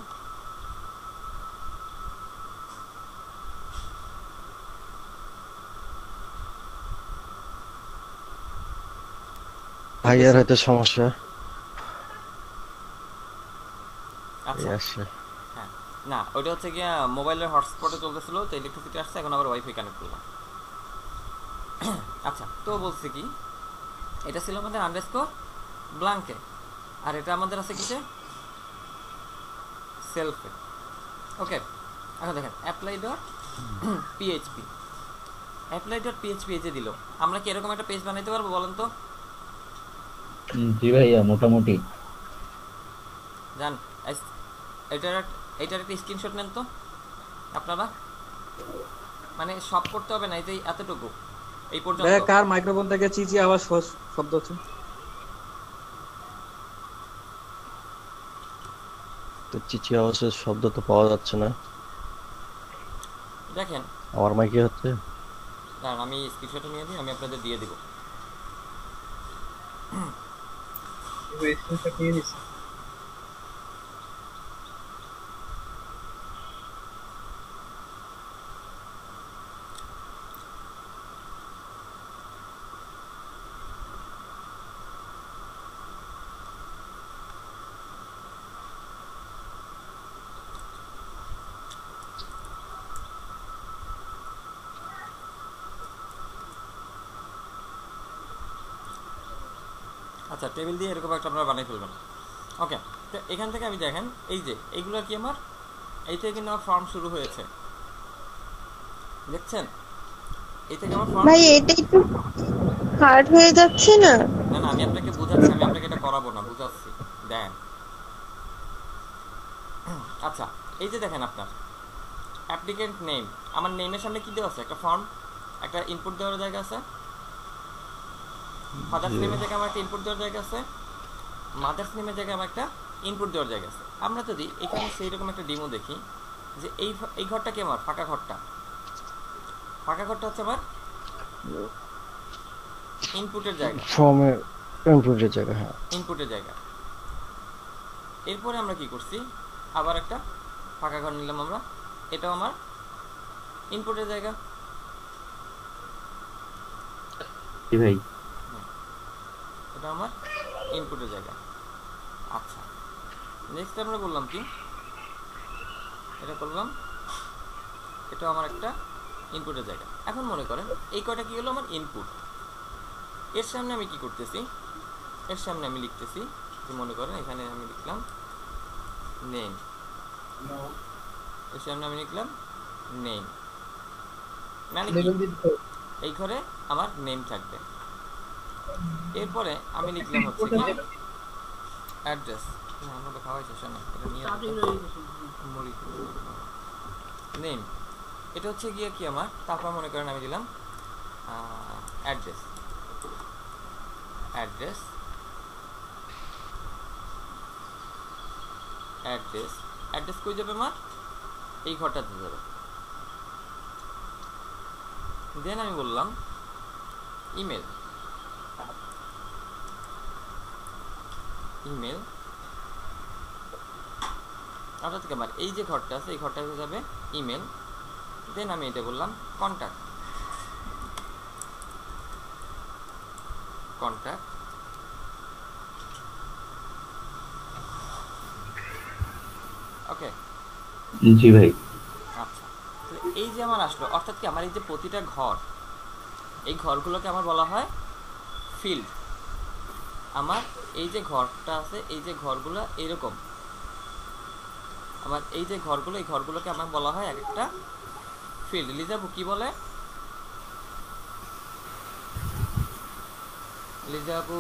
ভাইয়ার হয়তো সমস্যা আচ্ছা হ্যাঁ না ওইটা হচ্ছে কি মোবাইলের হটস্পটে চলতেছিল তো ইলেকট্রিসিটি আসছে এখন আবার ওয়াইফাই কানেক্ট করলাম আচ্ছা তো বলছি কি এটা ছিল আমাদের আন্ডারস্কোর ব্ল্যাঙ্কে আর এটা আমাদের আছে কিসে সেলফে ওকে এখন দেখেন apply.php apply.php এই যে দিল আমরা কি এরকম একটা পেজ বানাইতে পারবো বলেন তো জি ভাইয়া মোটামুটি জান এটার একটা স্ক্রিনশট নেন তো আপনারা মানে সব করতে হবে না এই যে এতটুকু এই পর্যন্ত ভাই কার মাইক্রোফোন থেকে চিচি আওয়াজ শব্দ হচ্ছে তো চিচি আওয়াজের শব্দ তো পাওয়া যাচ্ছে না দেখেন আমার মাইকে হচ্ছে দাঁড়ান আমি স্ক্রিনশট নিয়ে দিই আমি আপনাদের দিয়ে দিব স্ক্রিনশট নিয়ে নিছি আচ্ছা টেবিল দিয়ে এরকম একটা আপনারা বানিয়ে ফেলবেন ওকে তো এখান থেকে আমি দেখেন এই যে এইগুলো কি আমার এই থেকে কিন্তু আমার ফর্ম শুরু হয়েছে দেখছেন এই থেকে আমার ফর্ম ভাই এটা একটু হার্ড হয়ে যাচ্ছে না না না আমি আপনাকে বোঝাচ্ছি আমি আপনাকে এটা করাবো না বুঝাচ্ছি দেন আচ্ছা এই যে দেখেন আপনার অ্যাপ্লিকেন্ট নেম আমার নেমের সামনে কি দেওয়া আছে একটা ফর্ম একটা ইনপুট দেওয়ার জায়গা আছে ফাদার্স নেমের জায়গায় আমার একটা ইনপুট দেওয়ার জায়গা আছে মাদার্স নেমের জায়গায় আমার একটা ইনপুট দেওয়ার জায়গা আছে আমরা যদি এখানে সেই রকম একটা ডেমো দেখি যে এই ঘরটা কি আমার ফাঁকা ঘরটা হচ্ছে আমার ইনপুটের জায়গা ফর্মের ইনপুটের জায়গা হ্যাঁ ইনপুটের জায়গা এরপরে আমরা কি করছি আবার একটা ফাঁকা ঘর নিলাম আমরা এটাও আমার ইনপুটের জায়গা জি ভাই এটা আমার ইনপুটের জায়গা আচ্ছা নেক্সট আমরা বললাম কি এটা করলাম এটা আমার একটা ইনপুটের জায়গা এখন মনে করেন এই কয়টা কি হলো আমার ইনপুট এর সামনে আমি কি করতেছি এর সামনে আমি লিখতেছি যে মনে করেন এখানে আমি লিখলাম নেম এর সামনে আমি লিখলাম নেম মানে এই ঘরে আমার নেম থাকবে এরপরে আমি লিখলাম হচ্ছে কি অ্যাড্রেস আমরা তো খাওয়াই শেষ না এটা নিয়ে নেম এটা হচ্ছে গিয়ে কি আমার তারপর মনে করেন আমি দিলাম অ্যাড্রেস অ্যাড্রেস অ্যাড্রেস অ্যাড্রেস কই যাবে আমার এই ঘরটাতে যাবে দেন আমি বললাম ইমেল ইমেল অর্থাৎ কি আমার এই যে ঘরটা আছে এই ঘরটাতে যাবে ইমেল দেন আমি এটা বললাম কন্ট্যাক্ট কন্ট্যাক্ট ওকে জি ভাই আচ্ছা এই যে আমার আসলো অর্থাৎ কি আমার এই যে প্রতিটা ঘর এই ঘরগুলোকে আমার বলা হয় ফিল্ড আমার এই যে ঘরটা আছে এই যে ঘরগুলো এরকম আমার এই যে ঘরগুলো, এই ঘরগুলোকে আমার বলা হয় এক একটা ফিল্ড। লিজাবু কি বলে? লিজাবু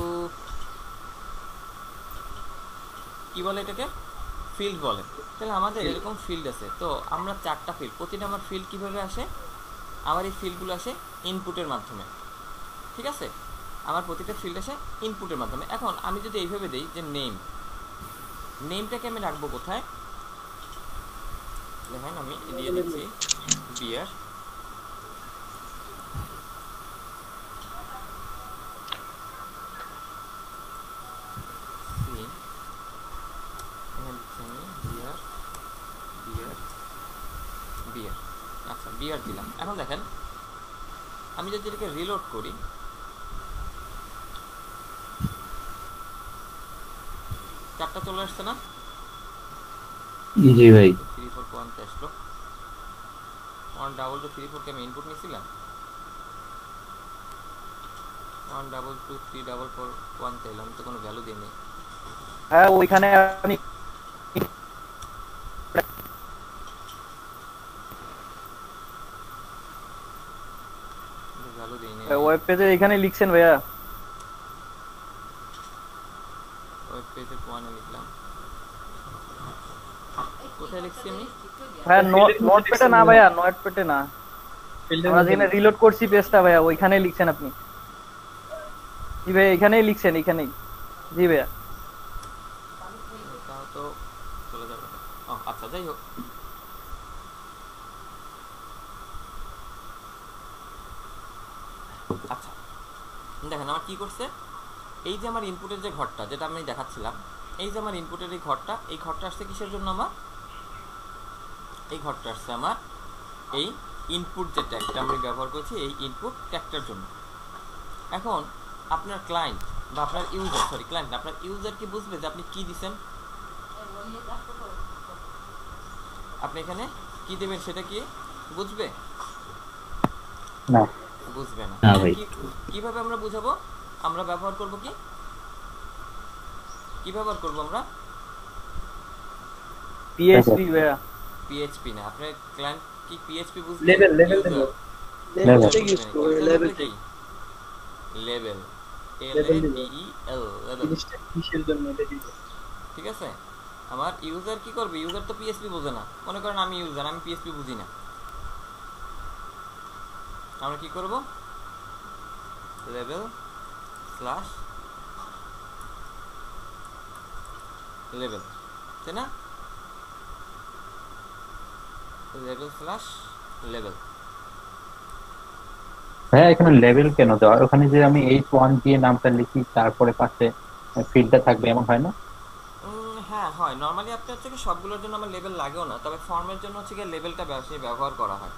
কি বলে এটাকে? ফিল্ড বলে। তাহলে আমাদের এরকম ফিল্ড আছে, তো আমরা 4টা ফিল্ড, প্রতিটা আমার ফিল্ড কিভাবে আসে? আমার এই ফিল্ডগুলো আসে ইনপুটের মাধ্যমে, ঠিক আছে? আমার প্রতিটা ফিল্ড আসে ইনপুটের মাধ্যমে। এখন আমি যদি এইভাবে দেই যে নেমটাকে আমি রাখবো কোথায়? দেখেন আমি দিয়ে দিচ্ছি বিয়ার, আচ্ছা বিয়ার দিলাম। এখন দেখেন আমি যদি এটাকে রিলোড করি, চারটা চলে আসছে না? জি ভাই 3 4 1 আসলো। 1 2 2 3 4 কে আমি ইনপুট নিয়েছিলাম। 1 2 2 3 4 4 1 চাইলাম, তো কোনো ভ্যালু দেয়নি। হ্যাঁ ওইখানে আপনি ভ্যালু দেয়নি। ওয়েব পেজে এখানে লিখছেন ভাইয়া, ওয়েব পেজে 1 এ লিখলাম। কোথায় লিখছি আমি? হ্যাঁ নোটপ্যাডে না ভাইয়া, নোটপ্যাডে না, আমরা যেখানে রিলোড করছি পেজটা ভাইয়া ওইখানে লিখছেন আপনি। জি ভাই এখানেই লিখছেন, এখানেই। জি ভাইয়া তাও তো চলে যাবে। ও আচ্ছা যাই হোক, আচ্ছা দেখেন আমার কি করছে। এই যে আমার ইনপুটের যে ঘরটা, যেটা আমি দেখাচ্ছিলাম, এই যে আমার ইনপুটের এই ঘরটা আসছে কিসের জন্য? আমার এই ঘরটা আসছে আমার এই ইনপুট যে ট্যাগটা আমি ব্যবহার করছি, এই ইনপুট ট্যাগটার জন্য। এখন আপনার ক্লায়েন্ট বা আপনার ইউজার, সরি ক্লায়েন্ট না, আপনার ইউজার কি বুঝবে যে আপনি কি দিবেন? আপনি এখানে কি দেবেন সেটা কি বুঝবে? না, বুঝবে না। না ভাই। কিভাবে আমরা বুঝাবো? আমরা ব্যবহার করব কি ব্যবহার করব আমরা? পিএইচপি ভাইয়া। পিএইচপি না, আপনার ক্লায়েন্ট কি পিএইচপি বুঝবে? লেভেল দেব, লেভেল ইউজ করব, লেভেল কি? লেভেল জিনিসটা কিসের জন্য এটা দিব। ঠিক আছে, আমার ইউজার কি করবে? ইউজার তো পিএইচপি বোঝে না। মনে করেন আমি ইউজার, আমি পিএইচপি বুঝি না, আমরা কি করব? লেভেল স্ল্যাশ লেভেল, তাই না? Level slash level. হ্যাঁ এখানে লেভেল কেন দেওয়া? ওখানে যে আমি H1 দিয়ে নামটা লিখি তারপরে পাশে ফিল্ডটা থাকবে, এমন হয় না? হ্যাঁ হয়, নরমালি আপনার হচ্ছে কি সবগুলোর জন্য আমার লেভেল লাগেও না, তবে ফর্মের জন্য হচ্ছে কি লেভেলটা বেশি ব্যবহার করা হয়।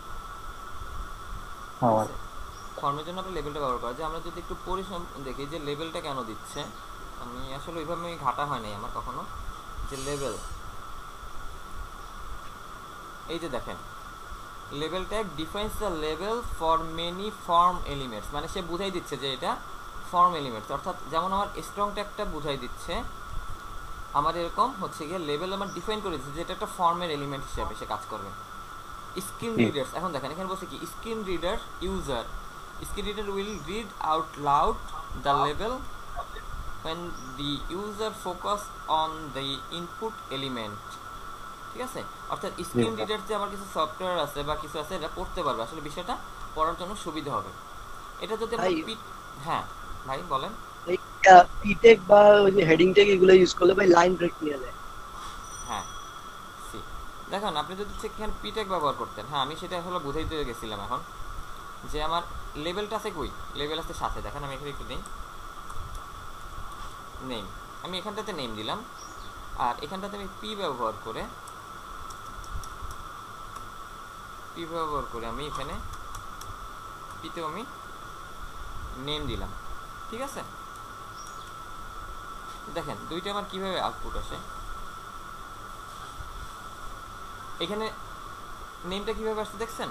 ফর্মের জন্য আমরা লেভেলটা ব্যবহার করা যায়। আমরা যদি একটু পরিশ্রম দেখি যে লেভেলটা কেন দিচ্ছে, আমি আসলে ওইভাবে ঘাটা হয় নাই আমার কখনো, যে লেভেল এই যে দেখেন level tag defines the level for many form elements, মানে সে বুঝাই দিচ্ছে যে এটা ফর্ম এলিমেন্টস। অর্থাৎ যেমন আমার স্ট্রং ট্যাগটা বুঝাই দিচ্ছে, আমার এরকম হচ্ছে গিয়ে লেভেল আমার ডিফাইন করে দিচ্ছে যে এটা একটা ফর্মের এলিমেন্ট হিসেবে সে কাজ করবে। স্ক্রিন রিডার্স, এখন দেখেন এখানে বলছে কি screen reader user, screen reader will read out loud the level when the user focus on the input element। ঠিক আছে, অর্থাৎ স্ক্রিন রিডার যে আমার কিছু সফটওয়্যার আছে বা কিছু আছে এটা পড়তে পারবে, আসলে বিষয়টা পড়ার জন্য সুবিধা হবে। এটা যদি আমরা হ্যাঁ ভাই বলেন, এই পিটেক বা ওই যে হেডিং ট্যাগ এগুলো ইউজ করলে ভাই লাইন ব্রেক নিয়ে নেয়। হ্যাঁ দেখুন আপনি যদি এখানে পিটেক ব্যবহার করতেন, হ্যাঁ আমি সেটা আসলে বুঝাইতে গেছিলাম। এখন যে আমার লেভেলটা আছে কই? লেভেল আছে সাথে, দেখেন আমি এখানে একটু দিই নেম, আমি এখানটাতে নেম দিলাম, আর এখানটাতে আমি পি ব্যবহার করে আমি এখানে পিতেও আমি নেম দিলাম। ঠিক আছে, দেখেন দুইটা আমার কিভাবে আউটপুট আসে। এখানে নেমটা কিভাবে আসছে দেখছেন?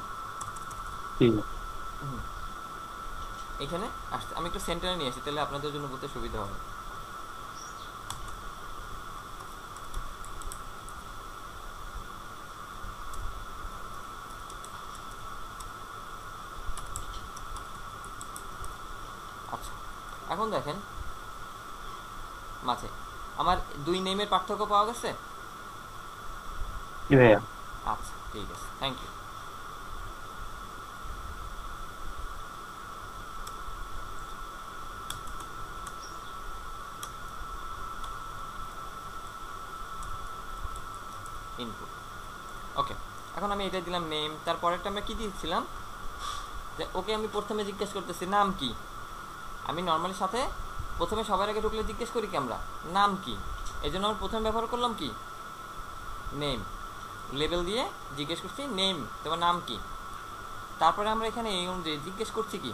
এখানে আসছে, আমি একটু সেন্টারে নিয়ে আসি তাহলে আপনাদের জন্য বুঝতে সুবিধা হবে। এখন দেখেন মাঝে আমার দুই নেমের পার্থক্য পাওয়া গেছে। কি ভাইয়া? আচ্ছা ঠিক আছে, থ্যাংক ইউ। ইনপুট ওকে, এখন আমি এটা দিলাম নেম। তারপরেরটা আমরা কি দিয়েছিলাম যে ওকে আমি প্রথমে জিজ্ঞেস করতেছি নাম কি। আমি নর্মালি সাথে প্রথমে সবার আগে ঢুকলে জিজ্ঞেস করি কি আমরা নাম কি, এই জন্য আমরা প্রথমে ব্যবহার করলাম কি নেম। লেবেল দিয়ে জিজ্ঞেস করছি নেম, তোমার নাম কি। তারপরে আমরা এখানে এই অনুযায়ী জিজ্ঞেস করছি কি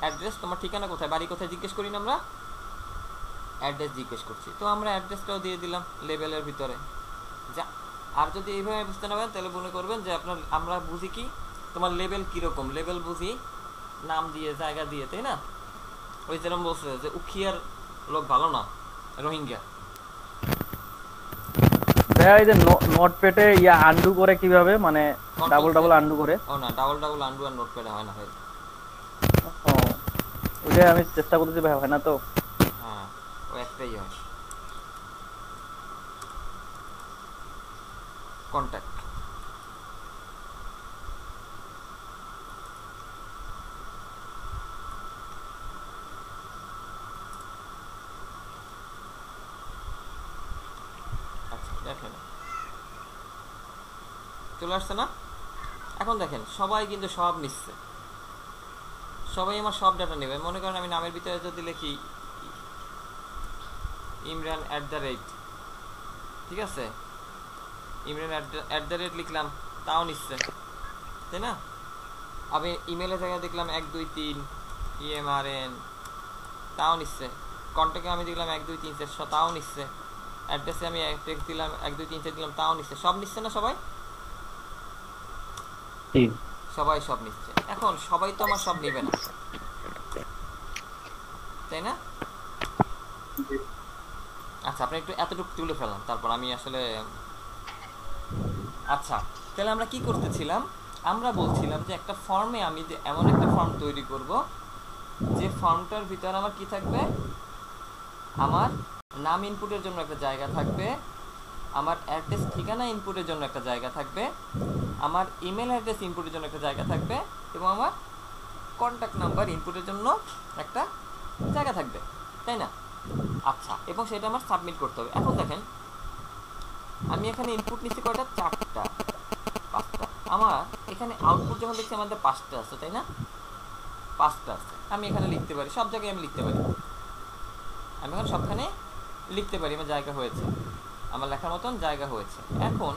অ্যাড্রেস, তোমার ঠিকানা কোথায়, বাড়ি কোথায় জিজ্ঞেস করি না আমরা, অ্যাড্রেস জিজ্ঞেস করছি। তো আমরা অ্যাড্রেসটাও দিয়ে দিলাম লেবেলের ভিতরে। যা আর যদি এইভাবে বুঝতে না পারেন তাহলে মনে করবেন যে আপনার আমরা বুঝি কি তোমার লেবেল কীরকম, লেবেল বুঝি নাম দিয়ে জায়গা দিয়ে, তাই না? ওই যেরকম বলছে যে উখিয়ার লোক ভালো না, রোহিঙ্গা। ভাইয়া এই যে নোটপ্যাডে ইয়া আন্ডু করে কিভাবে, মানে ডাবল আন্ডু করে? ও না, ডাবল আন্ডু আর নোটপ্যাডে হয় না ভাই। ও ওইটা আমি চেষ্টা করতেছি ভাই, হয় না তো। হ্যাঁ ও একটাই হয়, কন্ট্যাক্ট। আচ্ছা দেখেন চলে আসছে না? এখন দেখেন সবাই কিন্তু সব নিচ্ছে, সবাই আমার সব ডাটা নেবে। মনে করেন আমি নামের ভিতরে যদি লিখি ইমরান @ ঠিক আছে, ইমরান @ লিখলাম, তাও নিচ্ছে, তাই না? আমি ইমেলের জায়গায় দেখলাম 123 EMRN, তাও নিচ্ছে। কন্ট্যাক্টে আমি দেখলাম 123 তাও নিচ্ছে। অ্যাড্রেসে আমি টেক্সট দিলাম 123 দিলাম, তাও নিচ্ছে। সব নিচ্ছে না সবাই? সবাই সব নিচ্ছে। এখন সবাই তো আমার সব নেবে না, তাই না? আচ্ছা আপনি একটু এতটুকু তুলে ফেলাম, তারপর আমি আসলে আচ্ছা তাহলে আমরা কি করতেছিলাম, আমরা বলছিলাম যে একটা ফর্মে আমি যে এমন একটা ফর্ম তৈরি করব যে ফর্মটার ভিতরে আমার কি থাকবে, আমার নাম ইনপুটের জন্য একটা জায়গা থাকবে, আমার অ্যাড্রেস ঠিকানা ইনপুটের জন্য একটা জায়গা থাকবে, আমার ইমেল অ্যাড্রেস ইনপুটের জন্য একটা জায়গা থাকবে, এবং আমার কন্ট্যাক্ট নাম্বার ইনপুটের জন্য একটা জায়গা থাকবে, তাই না? আচ্ছা, এবং সেটা আমার সাবমিট করতে হবে। এখন দেখেন আমি এখানে ইনপুট নিচ্ছি কয়টা, 4টা 5টা। আমার এখানে আউটপুট যখন দেখছি আমাদের 5টা আছে, তাই না? 5টা আছে। আমি এখানে লিখতে পারি, সব জায়গায় আমি লিখতে পারি, আমি এখন সবখানে লিখতে পারি, আমার জায়গা হয়েছে, আমার লেখার মতন জায়গা হয়েছে। এখন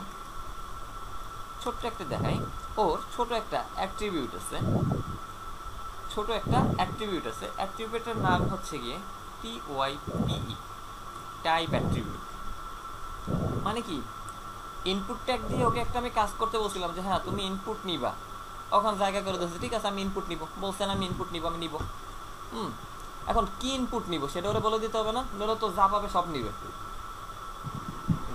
ছোট্ট একটা দেখাই, ওর ছোট একটা অ্যাট্রিবিউট আছে, অ্যাট্রিবিউটের নাম হচ্ছে গিয়ে TYPE, টাইপ অ্যাট্রিবিউট। মানে কি, ইনপুট ট্যাগ দিয়ে ওকে একটা আমি কাজ করতে বলছিলাম যে হ্যাঁ তুমি ইনপুট নিবা, ওখানে জায়গা করে দিয়েছে, ঠিক আছে আমি ইনপুট নিব, বলছেন আমি ইনপুট নিব, আমি নিব। এখন কি ইনপুট নিব সেটা ওরা বলে দিতে হবে না? ধরো তো যা পাবে সব নিবে,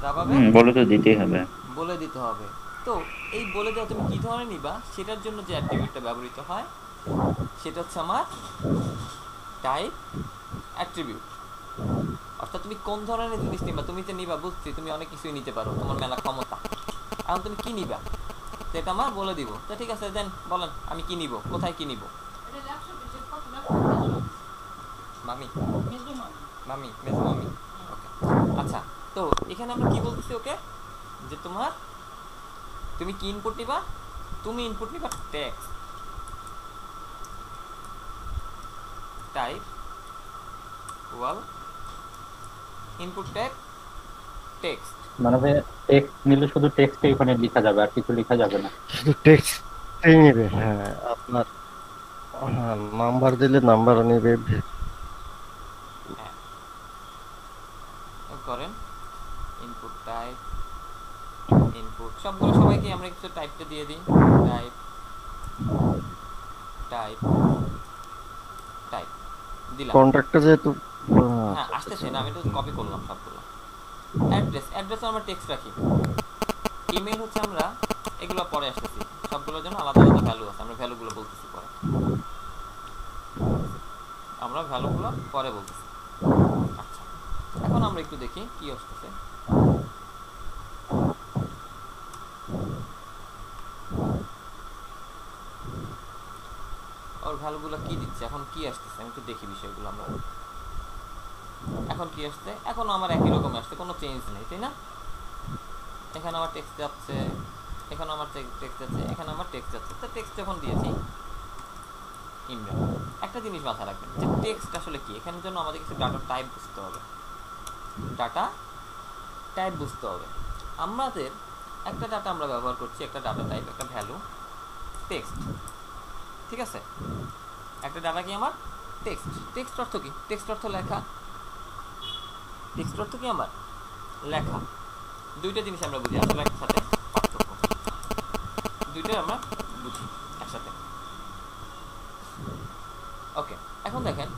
যা পাবে বলে তো দিতেই হবে, বলে দিতে হবে। তো এই বলে দেওয়া তুমি কি ধরনের নিবা সেটার জন্য যে অ্যাট্রিবিউটটা ব্যবহৃত হয় সেটা হচ্ছে আমার টাইপ অ্যাট্রিবিউট। অর্থাৎ তুমি কোন ধরনের জিনিস নিবা, তুমি তো নিবা বুঝছি তুমি অনেক কিছুই নিতে পারো, তোমার মেলা ক্ষমতা, এখন তুমি কি নিবা সেটা আমার বলে দিব। তো ঠিক আছে দেন বলেন আমি কি নিব, কোথায় কি নিব? মামি মেজো মামি, ওকে। আচ্ছা তো এখানে আমরা কি বলতেছি ওকে, যে তুমি কি ইনপুট নিবা, তুমি ইনপুট নিবা টেক্সট, টাইপ ওয়াল ইনপুট ট্যাগ টেক্সট। মানে টেক্সট নিলে শুধু টেক্সটই ওখানে লেখা যাবে, আর কিছু লেখা যাবে না, শুধু টেক্সটই নেবে। হ্যাঁ আপনার নাম্বার দিলে নাম্বার নেবে, করেন ইনপুট টাইপ, ইনপুট সবগুলো সবাইকে আমরা একটু টাইপটা দিয়ে দিই, টাইপ দিলাম। কন্ট্রাক্টটা যেহেতু হ্যাঁ আসতেছে না, আমি তো কপি করলাম সবগুলো। অ্যাড্রেস আমরা টেক্সট রাখি। ইমেল হচ্ছে আমরা এগুলো পরে আসতেছি, সবগুলোর জন্য আলাদা আলাদা ভ্যালু আছে, আমরা ভ্যালুগুলো বলতেছি পরে। আমরা ভ্যালুগুলো পরে বলতেছি। আচ্ছা, এখন আমরা একটু দেখি কি আসতেছে। ওর ভ্যালুগুলো কি দিচ্ছে, এখন কি আসতেছে আমি একটু দেখি বিষয়গুলো। আমরা এখন কি আসছে, এখন আমার একই রকম আসছে, কোনো চেঞ্জ নেই, তাই না? এখানে আমার টেক্সট যাচ্ছে, এখানে আমার টেক্সট যাচ্ছে, এখানে আমার টেক্সট যাচ্ছে। তো টেক্সট যখন দিয়েছি ইমরান, একটা জিনিস মাথায় রাখবেন যে টেক্সট আসলে কি। এখানের জন্য আমাদের কিছু ডাটা টাইপ বুঝতে হবে, ডাটা টাইপ বুঝতে হবে। আমাদের একটা ডাটা আমরা ব্যবহার করছি, একটা ডাটা টাইপ, একটা ভ্যালু টেক্সট, ঠিক আছে? একটা ডাটা কি আমার টেক্সট। টেক্সট অর্থ কি? টেক্সট অর্থ লেখা। টেক্সট অর্থ কি আমার লেখা। দুইটা জিনিস আমরা বুঝি আসলে একসাথে, পার্থক্য দুইটাই আমরা বুঝি একসাথে। ওকে, এখন দেখেন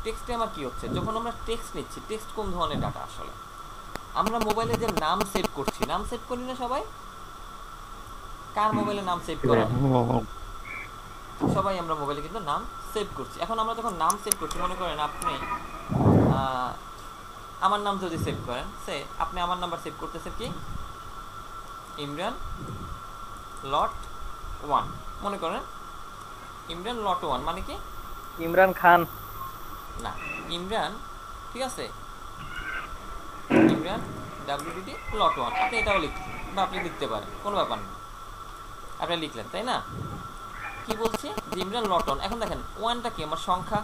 টেক্সটে আমার কি হচ্ছে। যখন আমরা টেক্সট নিচ্ছি, টেক্সট কোন ধরনের ডাটা আসলে? আমরা মোবাইলে যে নাম সেভ করছি, নাম সেভ করি না সবাই? কার মোবাইলে নাম সেভ করা? সবাই আমরা মোবাইলে কিন্তু নাম সেভ করছি। এখন আমরা যখন নাম সেভ করছি, মনে করেন আপনি আমার নাম যদি সেভ করেন, সে আপনি আমার নাম্বার সেভ করতেছেন কি ইমরান লট 1, মনে করেন ইমরান লট 1 মানে কি ইমরান খান না, ইমরান, ঠিক আছে, ইমরান WDD লট 1, আপনি এটাও লিখতে বা আপনি লিখতে পারেন, কোনো ব্যাপার না, আপনি লিখলেন, তাই না? কি বলছি যে ইমরান লট 1। এখন দেখেন 1টা কি আমার সংখ্যা,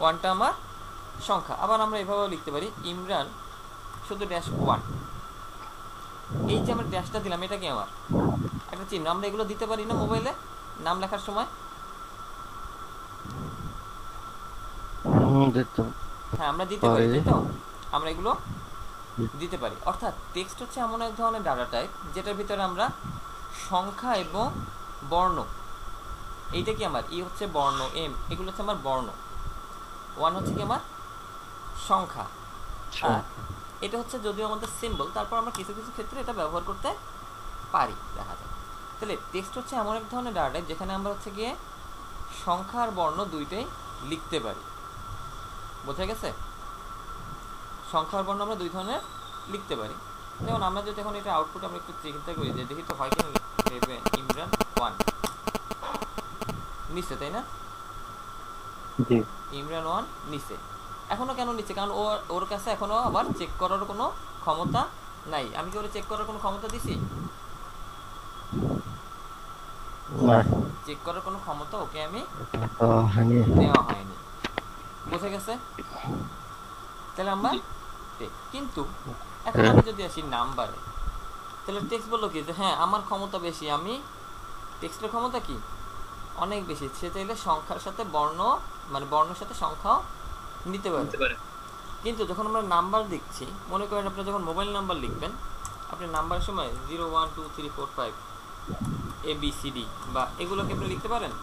1টা আমার সংখ্যা। আবার আমরা এভাবেও লিখতে পারি ইমরান শুধু -1। এই যে আমরা ড্যাশটা দিলাম, এটা কি আমার একটা চিহ্ন। আমরা এগুলো দিতে পারি না মোবাইলে নাম লেখার সময়? হ্যাঁ, আমরা দিতে পারি, তাই তো? আমরা এগুলো দিতে পারি। অর্থাৎ টেক্সট হচ্ছে এমন এক ধরনের ডাটা টাইপ যেটার ভিতরে আমরা সংখ্যা এবং বর্ণ, এইটা কি আমার ই হচ্ছে বর্ণ, এম এগুলো হচ্ছে আমার বর্ণ, 1 হচ্ছে কি আমার সংখ্যা, আর এটা হচ্ছে যদিও আমাদের সিম্বল, তারপর আমরা কিছু কিছু ক্ষেত্রে এটা ব্যবহার করতে পারি, দেখা যায়। তাহলে টেক্সট হচ্ছে এমন এক ধরনের ডাটা টাইপ যেখানে আমরা হচ্ছে গিয়ে সংখ্যা আর বর্ণ দুইটাই লিখতে পারি। বোঝা গেছে? সংখ্যা আর বর্ণ আমরা দুই ধরনের লিখতে পারি। যেমন আমরা যদি এখন এটা আউটপুট আমরা একটু চিন্তা করি যে দেখি তো হয় কিনা, ইমরান 1 নিচে, তাই না? ইমরান 1 নিচে। এখনো কেন নিচে? কারণ ওর কাছে এখনো আবার চেক করার কোনো ক্ষমতা নাই। আমি কি ওরে চেক করার কোনো ক্ষমতা দিছি? চেক করার কোনো ক্ষমতা ওকে আমি দেওয়া হয়নি। বুঝে গেছে? তাহলে আমরা কিন্তু এখন আমি যদি আসি নাম্বারে, তাহলে টেক্সট বললো কি যে হ্যাঁ আমার ক্ষমতা বেশি, আমি টেক্সটের ক্ষমতা কি অনেক বেশি, সে চাইলে সংখ্যার সাথে বর্ণ, মানে বর্ণের সাথে সংখ্যাও নিতে পারে। কিন্তু যখন আমরা নাম্বার লিখছি, মনে করেন আপনি যখন মোবাইল নাম্বার লিখবেন, আপনি নাম্বারের সময় 0 1 2 3 4 5 ABCD বা এগুলোকে আপনি লিখতে পারেন।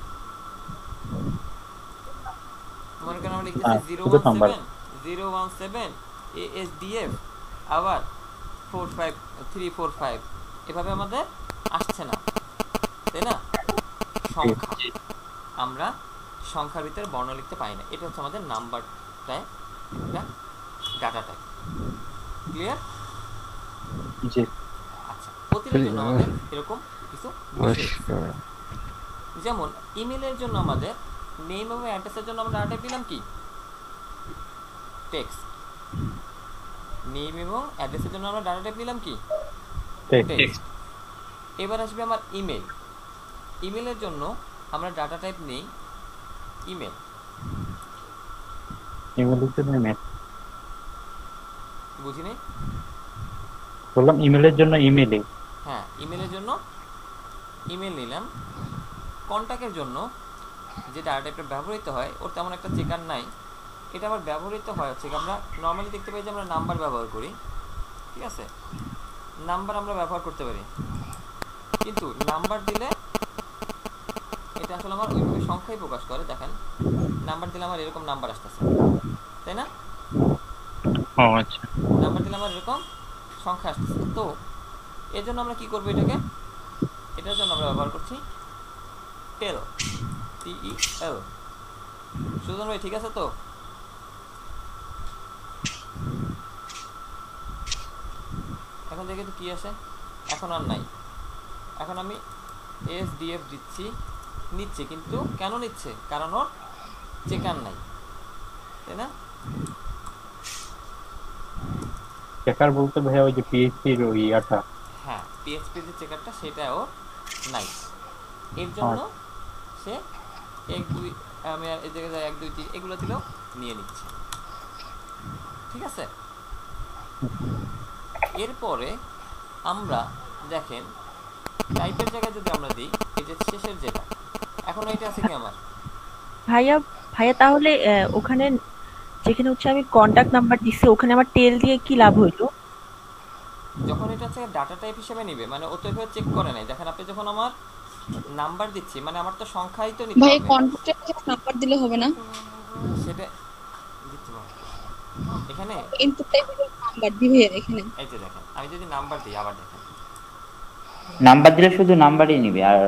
মনে করেন আমরা লিখতেছি 017 ASDF আবার 3 4 5, এভাবে আমাদের আসছে না, তাই না? সংখ্যা, আমরা সংখ্যার ভিতরে বর্ণ লিখতে পাই না। এটা হচ্ছে আমাদের নাম্বার টাইপ, এটা ডাটা টাইপ। ক্লিয়ার? জি। আচ্ছা, প্রতিটার জন্য আমাদের এরকম কিছু যেমন ইমেলের জন্য আমাদের নেম এবং অ্যাড্রেসের জন্য আমরা ডাটা টাইপ দিলাম কি টেক্সট। নেম এবং অ্যাড্রেসের জন্য আমরা ডাটা টাইপ দিলাম কি টেক্সট। এবার আসবে আমার ইমেল। ইমেলের জন্য আমরা ডাটা টাইপ নেই ইমেল। ইমেলের জন্য ইমেল বুঝিনি? বললাম ইমেলের জন্য ইমেলই। হ্যাঁ, ইমেলের জন্য ইমেল নিলাম। কন্ট্যাক্টের জন্য যে ডাটা টাইপটা ব্যবহৃত হয় ওর তেমন একটা চেকার নাই। এটা আবার ব্যবহৃত হয় হচ্ছে আমরা নর্মালি দেখতে পাই যে আমরা নাম্বার ব্যবহার করি, ঠিক আছে? নাম্বার আমরা ব্যবহার করতে পারি, কিন্তু নাম্বার দিলে এটা আসলে আমার ওইভাবে সংখ্যাই প্রকাশ করে। দেখেন নাম্বার দিলে আমার এরকম নাম্বার আসতেছে, তাই না? আচ্ছা, নাম্বার দিলে আমার এরকম সংখ্যা আসতেছে। তো এর জন্য আমরা কি করবো, এটার জন্য আমরা ব্যবহার করছি টেল, TEL। সুজন ভাই ঠিক আছে তো? এখন দেখে তো কি আসে, এখন আর নাই। এখন আমি SDF দিচ্ছি, নিচ্ছে, কিন্তু কেন নিচ্ছে? কারণ ওর চেকার নাই, তাই না? চেকার বলতে ভাই ওই যে PHP এর ওই ইয়াটা, হ্যাঁ PHP যে চেকারটা সেটা ওর নাই, এর জন্য সে 1 2 আমি এই জায়গায় 1 2 3 এগুলো দিলেও নিয়ে নিচ্ছে, ঠিক আছে? এরপরে আমরা দেখেন টাইপের জায়গায় যদি আমরা দিই এই যে শেষের যেটা, এখন এইটা আছে কি আমার ভাইয়া তাহলে ওখানে যেখানে হচ্ছে আমি কন্টাক্ট নাম্বার দিছি ওখানে আমার টেল দিয়ে কি লাভ হইলো? যখন এটা হচ্ছে ডাটা টাইপ হিসেবে নিবে, মানে ও তো এভাবে চেক করে নাই। দেখেন আপনি যখন আমার নাম্বার দিচ্ছি, মানে আমার তো সংখ্যাই তো নিতে হবে। ভাই কন্টাক্টে নাম্বার দিলে হবে না? সেটা দিতে হবে এখানে ইনপুট টাইপের নাম্বার দিবে এখানে। এই যে দেখেন আমি যদি নাম্বার দিই, আবার দেখেন নাম্বার দিলে শুধু নাম্বারই নিবে, আর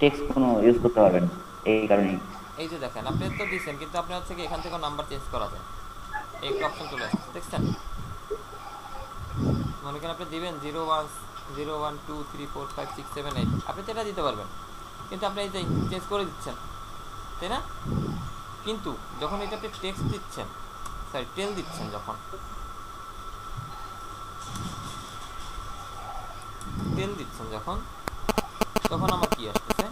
টেক্সট কোনো ইউজ করতে পারবেন না, এই কারণেই। এই যে দেখেন আপনি তো দিয়েছেন, কিন্তু আপনি হচ্ছে কি এখান থেকে নাম্বার চেঞ্জ করা যায়, এই অপশন চলে আসছে, দেখছেন? মনে করেন আপনি দিবেন 0 1 0 1 2 3 4 5 6 7 8, আপনি তো এটা দিতে পারবেন, কিন্তু আপনি এই যে চেঞ্জ করে দিচ্ছেন, তাই না? কিন্তু যখন এটা আপনি টেক্সট দিচ্ছেন, সরি টেল দিচ্ছেন, যখন টেল দিচ্ছেন তখন আমার কি আসতেছে?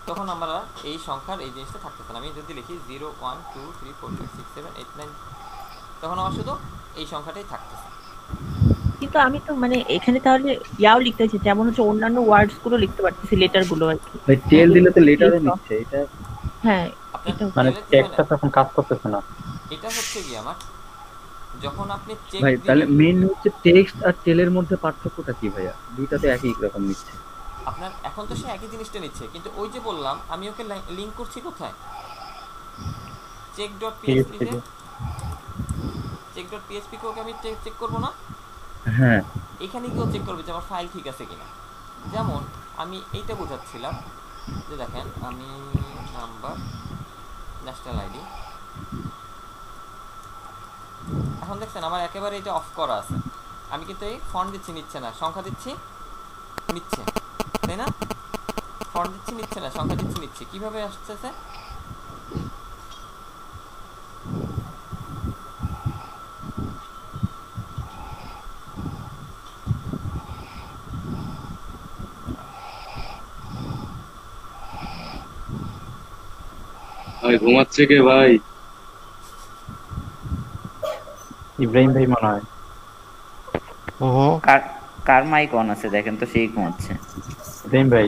তখন আমরা এই সংখ্যার এই জিনিসটা থাকতেছে না। আমি যদি লিখি 0 1 2 3 4 5 6 7 8 9, তখন আমার শুধু এই সংখ্যাটাই থাকতেছে। কিন্তু আমি তো মানে এখানে তাহলে ইয়াও লিখতে হচ্ছে, যেমন হচ্ছে অন্যান্য ওয়ার্ডস গুলো লিখতে পারতেছি, লেটার গুলো আর কি। ভাই টেল দিলে তো লেটারও নিচ্ছে, এটা হ্যাঁ মানে টেক্সটটা তখন কাজ করতেছে না। এটা হচ্ছে কি আমার যখন আপনি চেক ভাই তাহলে মেইন হচ্ছে টেক্সট আর টেলের মধ্যে পার্থক্যটা কি ভাইয়া? দুইটাতে একই রকম নিচ্ছে। আপনার এখন তো সে একই জিনিসটা নিচ্ছে, কিন্তু ওই যে বললাম আমি ওকে লিংক করছি কোথায়? check.php তে। check.php কে ওকে আমি চেক করব না? হ্যাঁ, এখানে গিয়ে চেক করবে যে আমার ফাইল ঠিক আছে কিনা। যেমন আমি এইটা বোঝাচ্ছিলাম যে দেখেন আমি নাম্বার ন্যাশনাল আইডি, এখন দেখছেন আমার একেবারে এটা অফ করা আছে, আমি কিন্তু এই ফন্ট দিচ্ছি নিচ্ছে না, সংখ্যা দিচ্ছি নিচ্ছে, তাই না? ফন্ট দিচ্ছি নিচ্ছে না, সংখ্যা দিচ্ছি নিচ্ছে, কিভাবে আসতেছে? ভাই ঘুমাচ্ছে কে ভাই? ইব্রাহিম ভাই মনে হয়। কার মাইক অন আছে দেখেন তো, সেই ঘুমাচ্ছে। ইব্রাহিম ভাই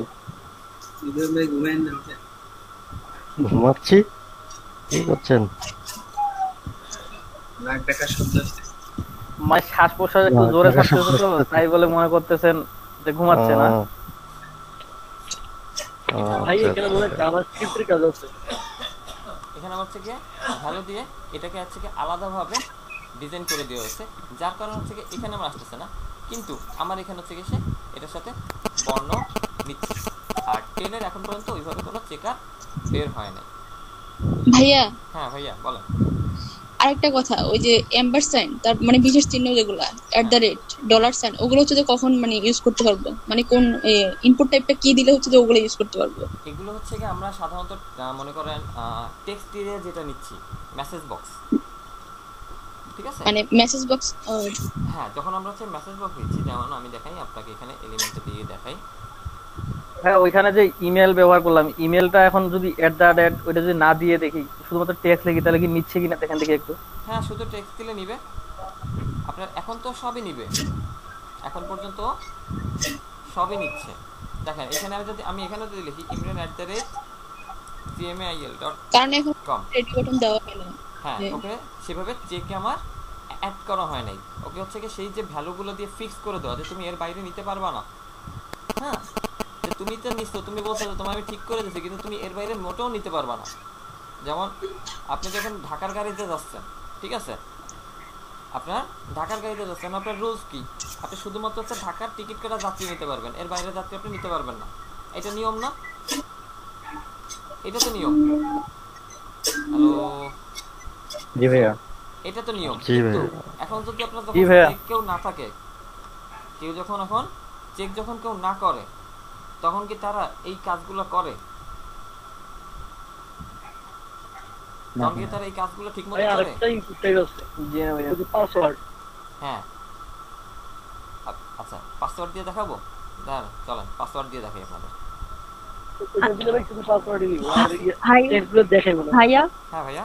ঘুমাচ্ছি, কি করছেন? নাক ডাকা শব্দ আসছে, মানে শ্বাস প্রশ্বাস একটু জোরে ছাড়তেছে তো, তাই বলে মনে করতেছেন যে ঘুমাচ্ছে না। ভাই এখানে মনে হয় জাভাস্ক্রিপ্টের কাজ আছে। এখানে হচ্ছে কি ভালো দিয়ে এটাকে হচ্ছে কি আলাদাভাবে ডিজাইন করে দেওয়া হয়েছে, যার কারণে হচ্ছে কি এখানে আমার আসতেছে না, কিন্তু আমার এখানে হচ্ছে কি সে এটার সাথে বর্ণ নিচ্ছে। আর টেলের এখন পর্যন্ত ওইভাবে কোনো চেকার বের হয় না। ভাইয়া, হ্যাঁ ভাইয়া বলেন। আরেকটা কথা, ওই যে এম্বারসাইন, তার মানে বিশেষ চিহ্ন যেগুলো $, ওগুলো হচ্ছে যে কখন মানে ইউজ করতে পারবো, মানে কোন ইনপুট টাইপটা কি দিলে হচ্ছে যে ওগুলো ইউজ করতে পারবো? এগুলো হচ্ছে কি আমরা সাধারণত মনে করেন টেক্সট এরিয়া যেটা নিচ্ছি, মেসেজ বক্স, ঠিক আছে? মানে মেসেজ বক্স, হ্যাঁ যখন আমরা হচ্ছে মেসেজ বক্স দিচ্ছি, যেমন আমি দেখাই আপনাকে, এখানে এলিমেন্টটা দিয়ে দেখাই। হ্যাঁ ওইখানে যে ইমেল ব্যবহার করলাম, ইমেলটা এখন যদি ওইটা যদি না দিয়ে দেখি, শুধুমাত্র টেক্সট লিখি, তাহলে কি নিচ্ছে কিনা দেখেন দেখি একটু। হ্যাঁ শুধু টেক্সট দিলে নিবে আপনার, এখন তো সবই নিবে, এখন পর্যন্ত সবই নিচ্ছে। দেখেন এখানে আমি এখানে যদি লিখি imran@gmail.com, রেডি বাটন দেওয়া হয় না। হ্যাঁ ওকে সেভাবে চেকে আমার অ্যাড করা হয় নাই। ওকে হচ্ছে কি সেই যে ভ্যালুগুলো দিয়ে ফিক্স করে দেওয়া যে তুমি এর বাইরে নিতে পারবা না। হ্যাঁ যে তুমি তো নিছো, তুমি বলছো যে তোমার আমি ঠিক করে দিয়েছি, কিন্তু তুমি এর বাইরে মোটেও নিতে পারবা না। যেমন আপনি যখন ঢাকার গাড়িতে যাচ্ছেন, ঠিক আছে, আপনার ঢাকার গাড়িতে যাচ্ছেন, আপনার রুলস কি? আপনি শুধুমাত্র হচ্ছে ঢাকার টিকিট কাটা যাত্রী নিতে পারবেন, এর বাইরে যাত্রী আপনি নিতে পারবেন না। এটা নিয়ম না? এটা তো নিয়ম। হ্যালো জি ভাইয়া। এটা তো নিয়ম। জি কিন্তু ভাইয়া। এখন যদি আপনার জি যখন ভাইয়া। চেক কেউ না থাকে, কেউ যখন এখন চেক যখন কেউ না করে, তখন কি তারা এই কাজগুলো করে? তখন কি তারা এই কাজগুলো ঠিকমতো ভাই করে? আরেকটা ইনপুট টাইপ আছে জি না ভাইয়া, ওই যে পাসওয়ার্ড। হ্যাঁ আচ্ছা, পাসওয়ার্ড দিয়ে দেখাবো? দাঁড়ান চলেন পাসওয়ার্ড দিয়ে দেখাই আপনাদের। ওটা দিলে ভাই শুধু পাসওয়ার্ডই নিব আর ভাই টেক্সটগুলো দেখাইবো না। ভাইয়া হ্যাঁ ভাইয়া,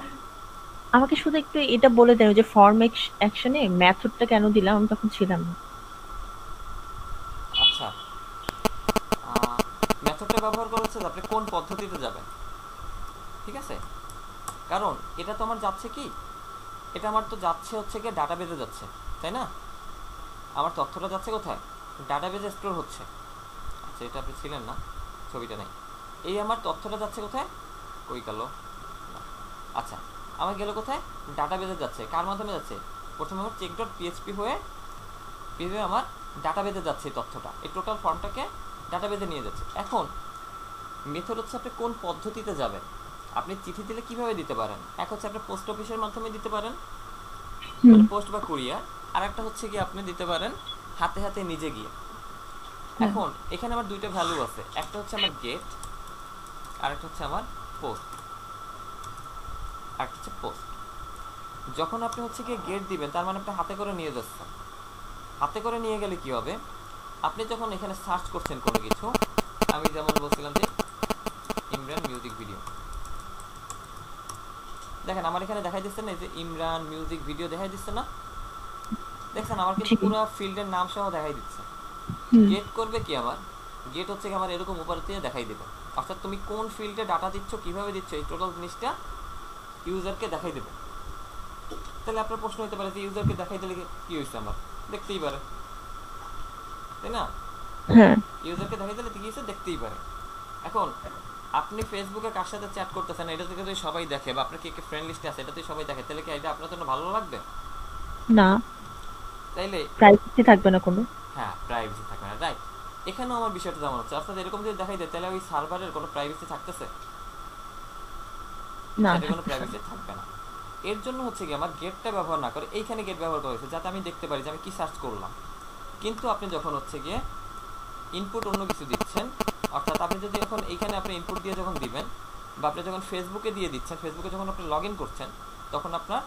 আমাকে শুধু একটু এটা বলে দেন, ওই যে ফর্ম অ্যাকশনে মেথডটা কেন দিলাম, আমি তখন ছিলাম না। আচ্ছা মেথডটা ব্যবহার করা হচ্ছে যে আপনি কোন পদ্ধতিতে যাবেন, ঠিক আছে? কারণ এটা তো আমার যাচ্ছে কি, এটা আমার তো যাচ্ছে হচ্ছে কি ডাটাবেজে যাচ্ছে, তাই না? আমার তথ্যটা যাচ্ছে কোথায়? ডাটাবেজে স্টোর হচ্ছে। আচ্ছা এটা আপনি ছিলেন না, ছবিটা নেই। এই আমার তথ্যটা যাচ্ছে কোথায়? কই গেল? আচ্ছা আমার গেল কোথায়? ডাটাবেজে যাচ্ছে। কার মাধ্যমে যাচ্ছে? প্রথমে আমার check.php হয়ে আমার ডাটাবেজে যাচ্ছে তথ্যটা, এই টোটাল ফর্মটাকে ডাটাবেজে নিয়ে যাচ্ছে। এখন মেথড হচ্ছে আপনি কোন পদ্ধতিতে যাবেন। আপনি চিঠি দিলে কিভাবে দিতে পারেন? এক হচ্ছে আপনি পোস্ট অফিসের মাধ্যমে দিতে পারেন, পোস্ট বা কুরিয়ার। আর একটা হচ্ছে কি আপনি দিতে পারেন হাতে হাতে নিজে গিয়ে। এখন এখানে আমার দুইটা ভ্যালু আছে, একটা হচ্ছে আমার গেট আর একটা হচ্ছে আমার পোস্ট। আর হচ্ছে পোস্ট। যখন আপনি হচ্ছে গিয়ে গেট দিবেন তার মানে আপনি হাতে করে নিয়ে যাচ্ছেন। হাতে করে নিয়ে গেলে কি হবে? আপনি যখন এখানে সার্চ করছেন কোনো কিছু, আমি যেমন বলছিলাম যে ইমরান মিউজিক ভিডিও, দেখেন আমার এখানে দেখাই দিচ্ছে না এই যে ইমরান মিউজিক ভিডিও দেখাই দিচ্ছে না? দেখছেন আমার কিন্তু পুরো ফিল্ডের নাম সহ দেখাই দিচ্ছে। গেট করবে কি আমার? গেট হচ্ছে কি আমার এরকম উপর দিয়ে দেখাই দেবে, অর্থাৎ তুমি কোন ফিল্ডে ডাটা দিচ্ছ, কিভাবে দিচ্ছ, এই টোটাল জিনিসটা ইউজারকে দেখাই দেবে। তাহলে আপনার প্রশ্ন হতে পারে যে ইউজারকে দেখাই দিলে কি হয়েছে, আমার দেখতেই পারে, তাই না? ইউজারকে দেখাই দিলে কি হয়েছে দেখতেই পারে। এখন আপনি ফেসবুকে কার সাথে চ্যাট করতেছেন এটা থেকে যদি সবাই দেখে, বা আপনার কে ফ্রেন্ড লিস্টে আছে এটাতে সবাই দেখে, তাহলে কি এটা আপনার জন্য ভালো লাগবে? না, তাইলে প্রাইভেসি থাকবে না কোনো। হ্যাঁ প্রাইভেসি থাকবে না, রাইট। এখানেও আমার বিষয়টা যেমন হচ্ছে, অর্থাৎ এরকম যদি দেখাই দেয় তাহলে ওই সার্ভারের কোনো প্রাইভেসি থাকতেছে না, সেটা কোনো প্রাইভেসি থাকবে না। এর জন্য হচ্ছে কি আমার গেটটা ব্যবহার না করে এইখানে গেট ব্যবহার করা হয়েছে, যাতে আমি দেখতে পারি যে আমি কি সার্চ করলাম। কিন্তু আপনি যখন হচ্ছে গিয়ে ইনপুট অন্য কিছু দিচ্ছেন, অর্থাৎ আপনি যদি এখন এইখানে আপনি ইনপুট দিয়ে যখন দিবেন, বা আপনি যখন ফেসবুকে দিয়ে দিচ্ছেন, ফেসবুকে যখন আপনি লগ ইন করছেন, তখন আপনার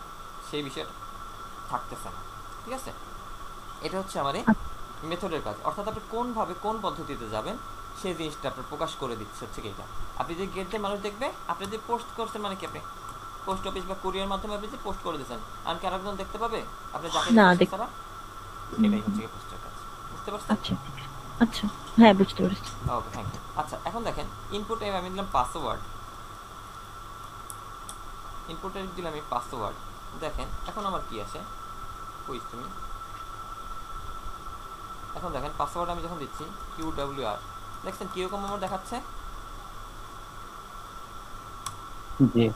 সেই বিষয়টা থাকতেছে না, ঠিক আছে? এটা হচ্ছে আমার মেথডের কাজ, অর্থাৎ আপনি কোনভাবে কোন পদ্ধতিতে যাবেন সেই জিনিসটা আপনার প্রকাশ করে দিচ্ছে হচ্ছে কি এটা। আপনি যে গেট দিয়ে মানুষ দেখবে, আপনি যে পোস্ট করছেন মানে কি আপনি পোস্ট অফিস বা কুরিয়ার মাধ্যমে আপনি যে পোস্ট করে দিয়েছেন, আর কি আরেকজন দেখতে পাবে আপনি যাকে দেখতে পারা? এটাই হচ্ছে কি পোস্টের কাজ, বুঝতে পারছেন? আচ্ছা আচ্ছা, হ্যাঁ বুঝতে পেরেছি। Okay thank you. আচ্ছা এখন দেখেন ইনপুটে আমি দিলাম পাসওয়ার্ড, ইনপুটে দিলাম আমি পাসওয়ার্ড। দেখেন এখন আমার কি আছে, কই তুমি? এখন দেখেন পাসওয়ার্ড আমি যখন দিচ্ছি QWR, দেখছেন কিরকম আমার দেখাচ্ছে? জি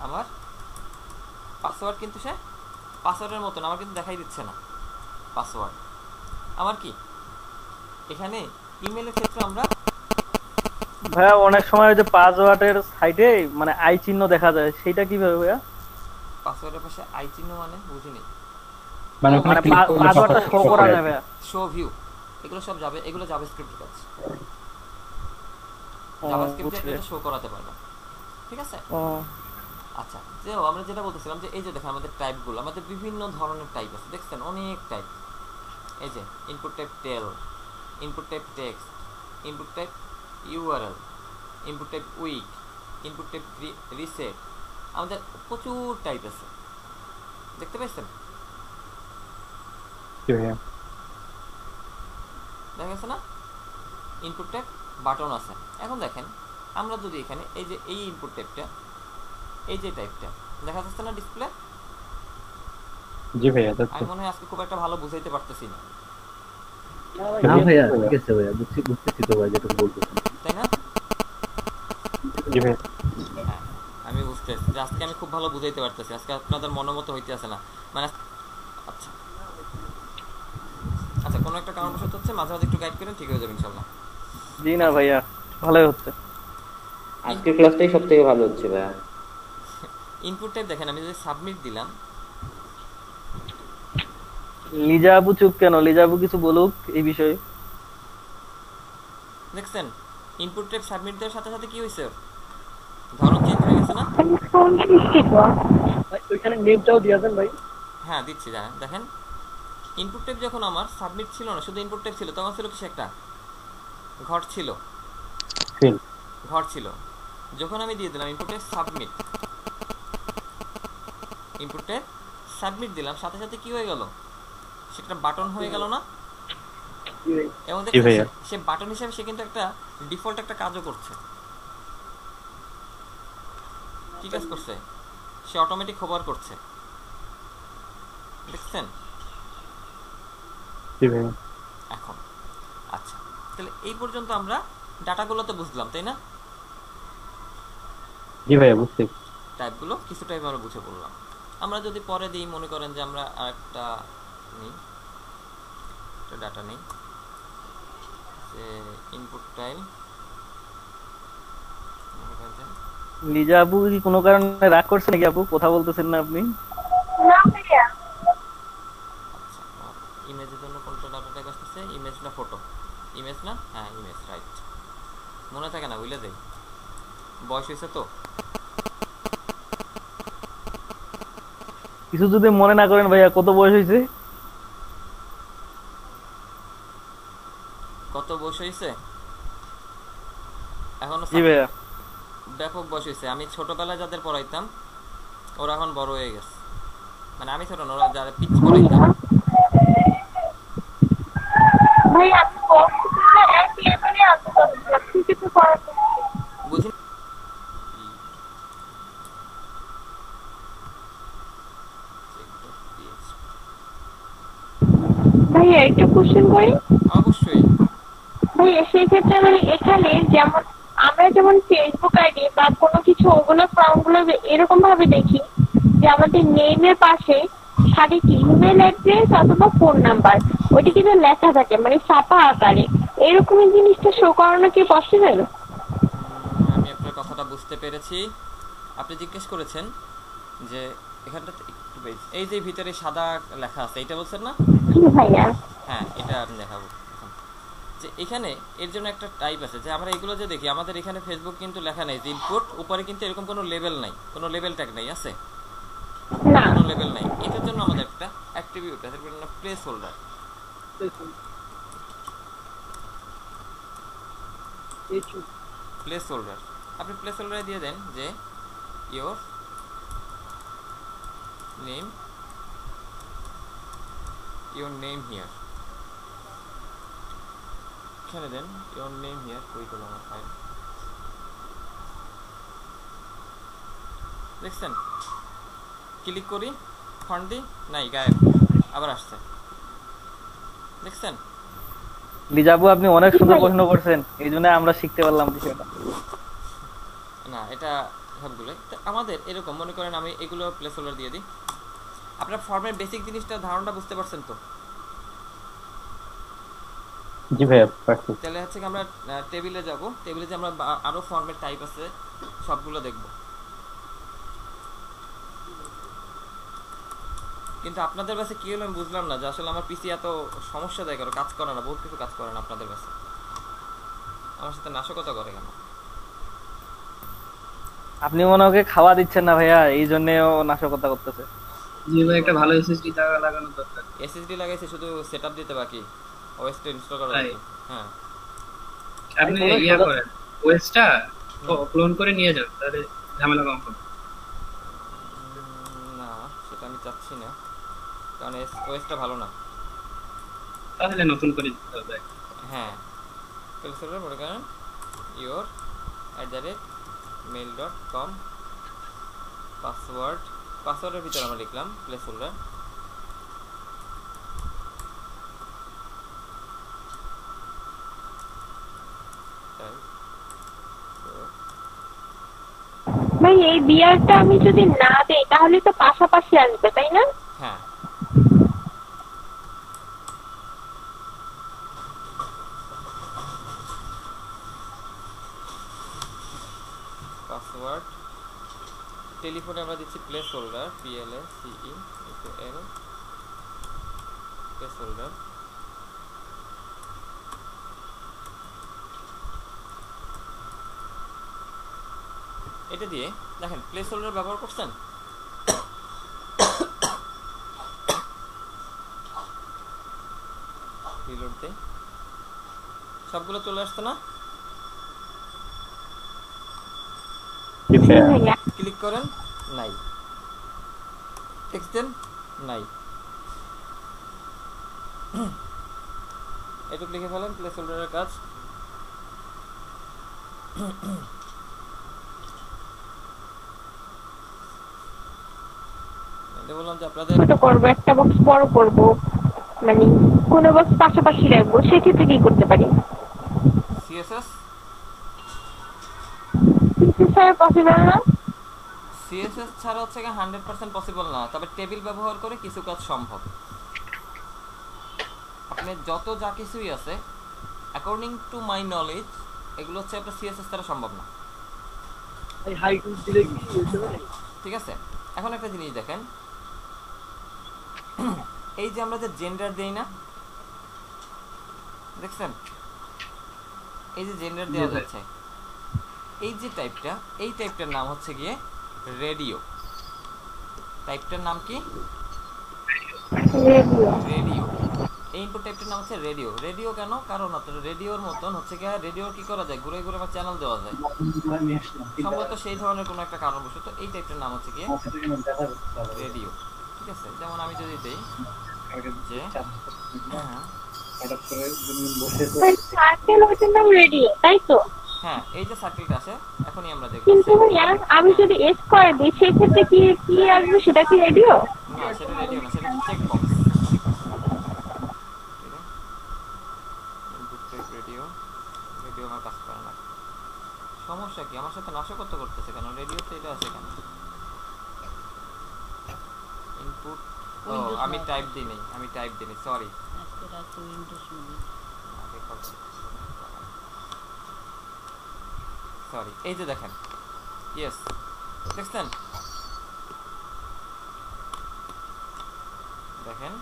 আমার পাসওয়ার্ড কিন্তু সে পাসওয়ার্ডের মতন আমার কিন্তু দেখাই দিচ্ছে না পাসওয়ার্ড। আমার কি এখানে ইমেলের ক্ষেত্রে আমরা ভাইয়া অনেক সময় ওই যে পাসওয়ার্ডের সাইডে মানে আই চিহ্ন দেখা যায়, সেটা কিভাবে ভাইয়া? পাসওয়ার্ডের পাশে আই চিহ্ন মানে বুঝিনি। মানে ওখানে ক্লিক করলে পাসওয়ার্ডটা শো করা যাবে, শো ভিউ, এগুলো সব যাবে, এগুলো জাভাস্ক্রিপ্টের কাজ। জাভাস্ক্রিপ্টে এটা শো করাতে পারবে, ঠিক আছে? আচ্ছা যে আমরা যেটা বলতেছিলাম যে এই যে দেখেন আমাদের টাইপগুলো, আমাদের বিভিন্ন ধরনের টাইপ আছে, দেখছেন অনেক টাইপ। এই যে input type tel, input type text, input type URL, input type week, input type reset, আমাদের প্রচুর টাইপ আছে, দেখতে পাচ্ছেন? দেখা গেছে না? ইনপুট টাইপ বাটন আছে। এখন দেখেন আমরা যদি এখানে এই যে এই ইনপুট টাইপটা, এই যে টাইপটা দেখা যাচ্ছে না ডিসপ্লে? জি ভাইয়া, আমি মনে হয় আজকে খুব একটা ভালো বুঝাইতে পারতেছি না। না ভাইয়া ঠিক আছে ভাইয়া, বুঝতেছি তো ভাই যেটা বলতেছেন, তাই না? জি ভাইয়া আমি বুঝতেছি যে আজকে আমি খুব ভালো বুঝাইতে পারতেছি, আজকে আপনাদের মনোমত হইতে আছে না মানে। আচ্ছা আচ্ছা কোনো একটা কারণবশত হচ্ছে, মাঝে মাঝে একটু গাইড করেন, ঠিক হয়ে যাবে ইনশাআল্লাহ। জি না ভাইয়া ভালোই হচ্ছে, আজকের ক্লাসটাই সবথেকে ভালো হচ্ছে ভাইয়া। ইনপুট টাইপ দেখেন আমি যদি সাবমিট দিলাম, লিজা আপু চুপ কেন? লিজা আপু কিছু বলুক এই বিষয়ে। দেখছেন ইনপুট টাইপ সাবমিট দেওয়ার সাথে সাথে কি হইছে, ধরন চেঞ্জ হয়ে গেছে না? ওইখানে নেমটাও দিয়া দেন ভাই। হ্যাঁ দিচ্ছি, জানেন দেখেন ইনপুট টাইপ যখন আমার সাবমিট ছিল না, শুধু ইনপুট টাইপ ছিল, তখন ছিল কিছু একটা ঘর ছিল, ঘর ছিল। যখন আমি দিয়ে দিলাম input type submit, input type submit দিলাম, সাথে সাথে কি হয়ে গেল, সেটা বাটন হয়ে গেল না? এবং দেখেন সে বাটন হিসেবে সে কিন্তু একটা ডিফল্ট একটা কাজও করছে। কি কাজ করছে? সে অটোমেটিক হোভার করছে, দেখছেন? এখন আচ্ছা, তাহলে এই পর্যন্ত আমরা ডাটাগুলো তো বুঝলাম, তাই না? জি ভাইয়া বুঝছি। টাইপগুলো কিছু টাইপ আমরা বুঝে পড়লাম। আমরা যদি পরে দিই, মনে করেন যে আমরা আরেকটা নিই, একটা ডাটা নিই, যে ইনপুট টাইম। লিজা আপু কি কোনো কারণে রাগ করছে নাকি? আপু কথা বলতেছেন না আপনি? না ভাইয়া। আচ্ছা, ইমেজের জন্য কোনটা ডাটা টাইপ আসছে? ইমেজ না ফটো? ইমেজ না? হ্যাঁ ইমেজ, রাইট। মনে থাকে না, বুঝলে দেই বয়স হয়েছে তো। কিছু যদি মনে না করেন ভাইয়া, কত বয়স হয়েছে? কত বয়স হয়েছে? এখনো জি ভাইয়া ব্যাপক বয়স হয়েছে। আমি ছোটবেলায় যাদের পড়াইতাম ওরা এখন বড় হয়ে গেছে, মানে আমি ছোট না, ওরা যারা পিচ পড়াইতাম। ভাই আপনি বক্সটা এক লেভেলে আনতে পারবেন, কিছু করার বুঝি ভাই একটা কোশ্চেন করি। অবশ্যই ভাই সেই ক্ষেত্রে মানে এখানে যেমন আমরা যেমন ফেসবুক আইডি বা কোনো কিছু ওগুলো ফর্মগুলো এরকম ভাবে দেখি যে আমাদের নেমের পাশে সারি কি ইমেল অ্যাড্রেস অথবা ফোন নাম্বার, ওইটা কিন্তু লেখা থাকে মানে ছাপা আকারে, এরকম জিনিসটা শো করানো কি পসিবল? আমি আপনার কথাটা বুঝতে পেরেছি। আপনি জিজ্ঞেস করেছেন যে এখানটা একটু এই যে ভিতরে সাদা লেখা আছে, এটা বলছেন না? ভাইয়া হ্যাঁ, এটা আমি দেখাবো। যে এখানে এর জন্য একটা টাইপ আছে, যে আমরা এগুলো যে দেখি আমাদের এখানে ফেসবুক কিন্তু লেখা নেই যে ইনপুট, উপরে কিন্তু এরকম কোনো লেভেল নাই, কোনো লেভেল ট্যাগ নাই, আছে কোনো লেভেল নাই। এটার জন্য আমাদের একটা অ্যাট্রিবিউট আছে, প্লেস হোল্ডার। প্লেস হোল্ডার আপনি প্লেস হোল্ডারে দিয়ে দেন যে ইয়োর নেম হিয়ার, এখানে দেন ইয়োর নেম হিয়ার। কই গেল আমার ফাইল? দেখছেন? ক্লিক করি, ফন্ট দিই, নাই, গায়েব, আবার আসছে। দেখছেন? লিজাবু আপনি অনেক সুন্দর প্রশ্ন করছেন, এই জন্য আমরা শিখতে পারলাম বিষয়টা। না, এটা সবগুলো আমাদের এরকম মনে করেন, আমি এগুলো প্লেস হোল্ডার দিয়ে দিই। আপনার ফর্মের বেসিক জিনিসটা ধারণাটা বুঝতে পারছেন তো? জি ভাইয়া পারছি। তাহলে হচ্ছে আমরা টেবিলে যাব, টেবিলে যে আমরা আরো ফর্মের টাইপ আছে সবগুলো দেখব। কিন্তু আপনাদের কাছে কি হলো আমি বুঝলাম না, যে আসলে আমার পিসি এত সমস্যা দেয় কেন, কাজ করে না, বহুত কিছু কাজ করে না আপনাদের কাছে, আমার সাথে নাশকতা করে কেন? আপনি মনে ওকে খাওয়া দিচ্ছেন না ভাইয়া, এই জন্য ও নাশকতা করতেছে। জি ভাই, একটা ভালো এসএসডি লাগানো দরকার। এসএসডি লাগাইছে, শুধু সেটআপ দিতে বাকি, ওএসটা ইনস্টল করা বাকি। হ্যাঁ, আপনি ইয়া করেন, ওএসটা ক্লোন করে নিয়ে যান, তাহলে ঝামেলা কম হবে। না, সেটা আমি চাচ্ছি না, কারণ ওএসটা ভালো না। তাহলে নতুন করে দিতে হবে। হ্যাঁ, প্লেসহোল্ডার মনে করেন your@mail.com, পাসওয়ার্ডের ভিতরে আমরা লিখলাম প্লেসহোল্ডার। ভাই এই বিয়ারটা আমি যদি না দেই তাহলে তো পাশাপাশি আসবে, তাই না? হ্যাঁ, পাসওয়ার্ড টেলিফোন এরপরে আমরা দিচ্ছি place holder PLACEL place holder. এটা দিয়ে দেখেন প্লেস হোল্ডার ব্যবহার করছেন, রিলোড দেই, সবগুলো চলে আসছে না? ক্লিক করেন, নাই। টেক্সট দেন, নাই। এটুকু লিখে ফেলেন, প্লেস হোল্ডারের কাজ। বললাম যে আপনাদের ছোট করব, একটা বক্স বড় করব, মানে কোন বক্স পাশাপাশি রাখবো, সেক্ষেত্রে কি করতে পারি? সিএসএস পসিবল না। সিএসএস ছাড়া হচ্ছে 100% পসিবল না, তবে টেবিল ব্যবহার করে কিছু কাজ সম্ভব। আপনি যত যা কিছুই আছে অ্যাকর্ডিং টু মাই নলেজ এগুলো হচ্ছে আপনার সিএসএস ছাড়া সম্ভব না। এই হাইট দিলে কি হতে পারে? ঠিক আছে, এখন একটা জিনিস দেখেন, এই যে আমরা যে জেন্ডার দেই না, দেখছেন এই যে জেন্ডার দেওয়া যাচ্ছে, এই যে টাইপটা, এই টাইপটার নাম হচ্ছে গিয়ে রেডিও। টাইপটার নাম কি? রেডিও। এই ইনপুট টাইপটার নাম হচ্ছে রেডিও। রেডিও কেন? কারণ আপনার রেডিওর মতন হচ্ছে গিয়ে রেডিওর কি করা যায়, ঘুরে ঘুরে চ্যানেল দেওয়া যায়, সম্ভবত সেই ধরনের কোনো একটা কারণবশত এই টাইপটার নাম হচ্ছে গিয়ে রেডিও। ঠিক আছে, যেমন আমি যদি দেই যে সার্কেল হচ্ছে নাম রেডিও, তাই তো? হ্যাঁ, এই যে সার্কেলটা আছে এখনই আমরা দেখব। কিন্তু আমি যদি এস করে দিই সেই ক্ষেত্রে কি কি আসবে, সেটা কি রেডিও? না, সেটা রেডিও না, সেটা check box. Input type radio, radio আমার কাজ করে না। সমস্যা কি? আমার সাথে নাশকতা করতেছে কেন? রেডিওতে এটা আছে কেন? ইনপুট, ও আমি টাইপ দিই নাই, সরি। সরি, এই যে দেখেন, ইয়েস, দেখছেন? দেখেন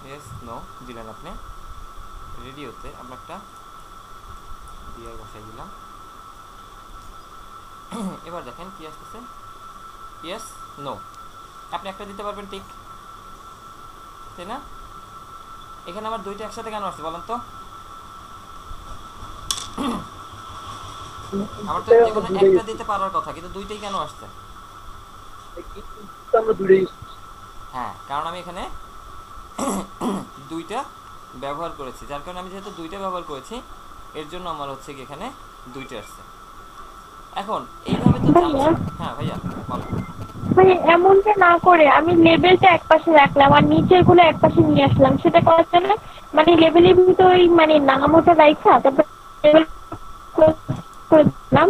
ইয়েস নো দিলেন আপনি। রেডিওতে আমরা একটা দিয়ে বসাই দিলাম। এবার দেখেন কি আসতেছে, ইয়েস নো। আপনি একটা দিতে পারবেন টিক, তাই না? এখানে আমার দুইটা একসাথে কেন আসছে বলেন তো? আমার তো যেকোনো একটা দিতে পারার কথা, কিন্তু দুইটাই কেন আসছে? হ্যাঁ, কারণ আমি এখানে দুইটা ব্যবহার করেছি, যার কারণে আমি যেহেতু দুইটা ব্যবহার করেছি এর জন্য আমার হচ্ছে কি এখানে দুইটা আসছে। এখন এইভাবে তো হ্যাঁ ভাইয়া বলো। মানে এমনটা না করে আমি লেভেলটা একপাশে রাখলাম আর নিচের গুলো একপাশে নিয়ে আসলাম, সেটা করার জন্য মানে লেভেলের ভিতরে মানে নাম ওটা রাখা, তারপর লেভেল করে দিলাম,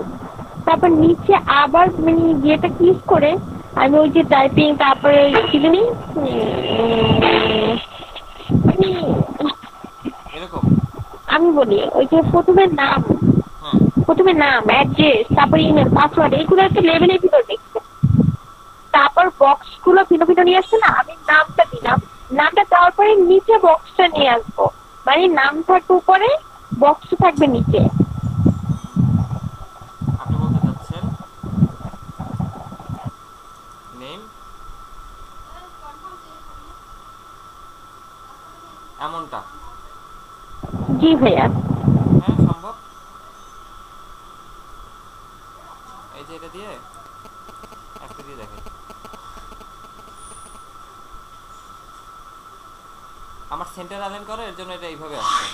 তারপর নিচে আবার মানে ইয়েটা ক্লিক করে আমি ওই যে টাইপিং, তারপরে কি আমি বলি ওই যে প্রথমে নাম, অ্যাড্রেস, তারপর ইমেল, পাসওয়ার্ড, এইগুলো একটা লেভেলের ভিতর দেখছে। তারপর বক্স গুলো ভিন্ন ভিন্ন নিয়ে আসছে না, আমি নামটা দিলাম, নামটা দেওয়ার পরে নিচে বক্সটা নিয়ে আসবো, মানে নাম থাকবে উপরে, বক্স থাকবে নিচে। আপনি বলতে চাচ্ছেন নেম এমনটা? জি ভাইয়া, হ্যাঁ সম্ভব। এই যে এটা দিয়ে একটা দিয়ে দেখেন, আমার সেন্টার অ্যালাইন করে, এর জন্য এটা এইভাবে আসছে।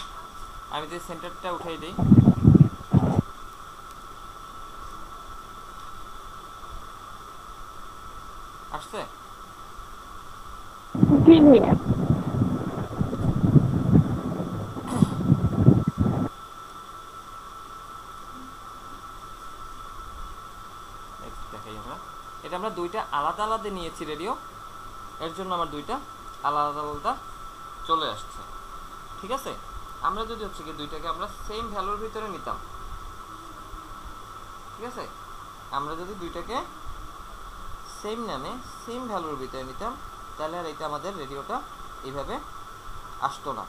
আমি যদি সেন্টারটা উঠাই দিই, আসছে? জি ভাইয়া। এটা আমরা দুইটা আলাদা আলাদা নিয়েছি রেডিও, এর জন্য আমার দুইটা আলাদা আলাদা চলে আসছে। ঠিক আছে, আমরা যদি হচ্ছে কি দুইটাকে আমরা সেম ভ্যালুর ভিতরে নিতাম, ঠিক আছে, আমরা যদি দুইটাকে সেম নামে সেম ভ্যালুর ভিতরে নিতাম তাহলে আর এটা আমাদের রেডিওটা এইভাবে আসতো না।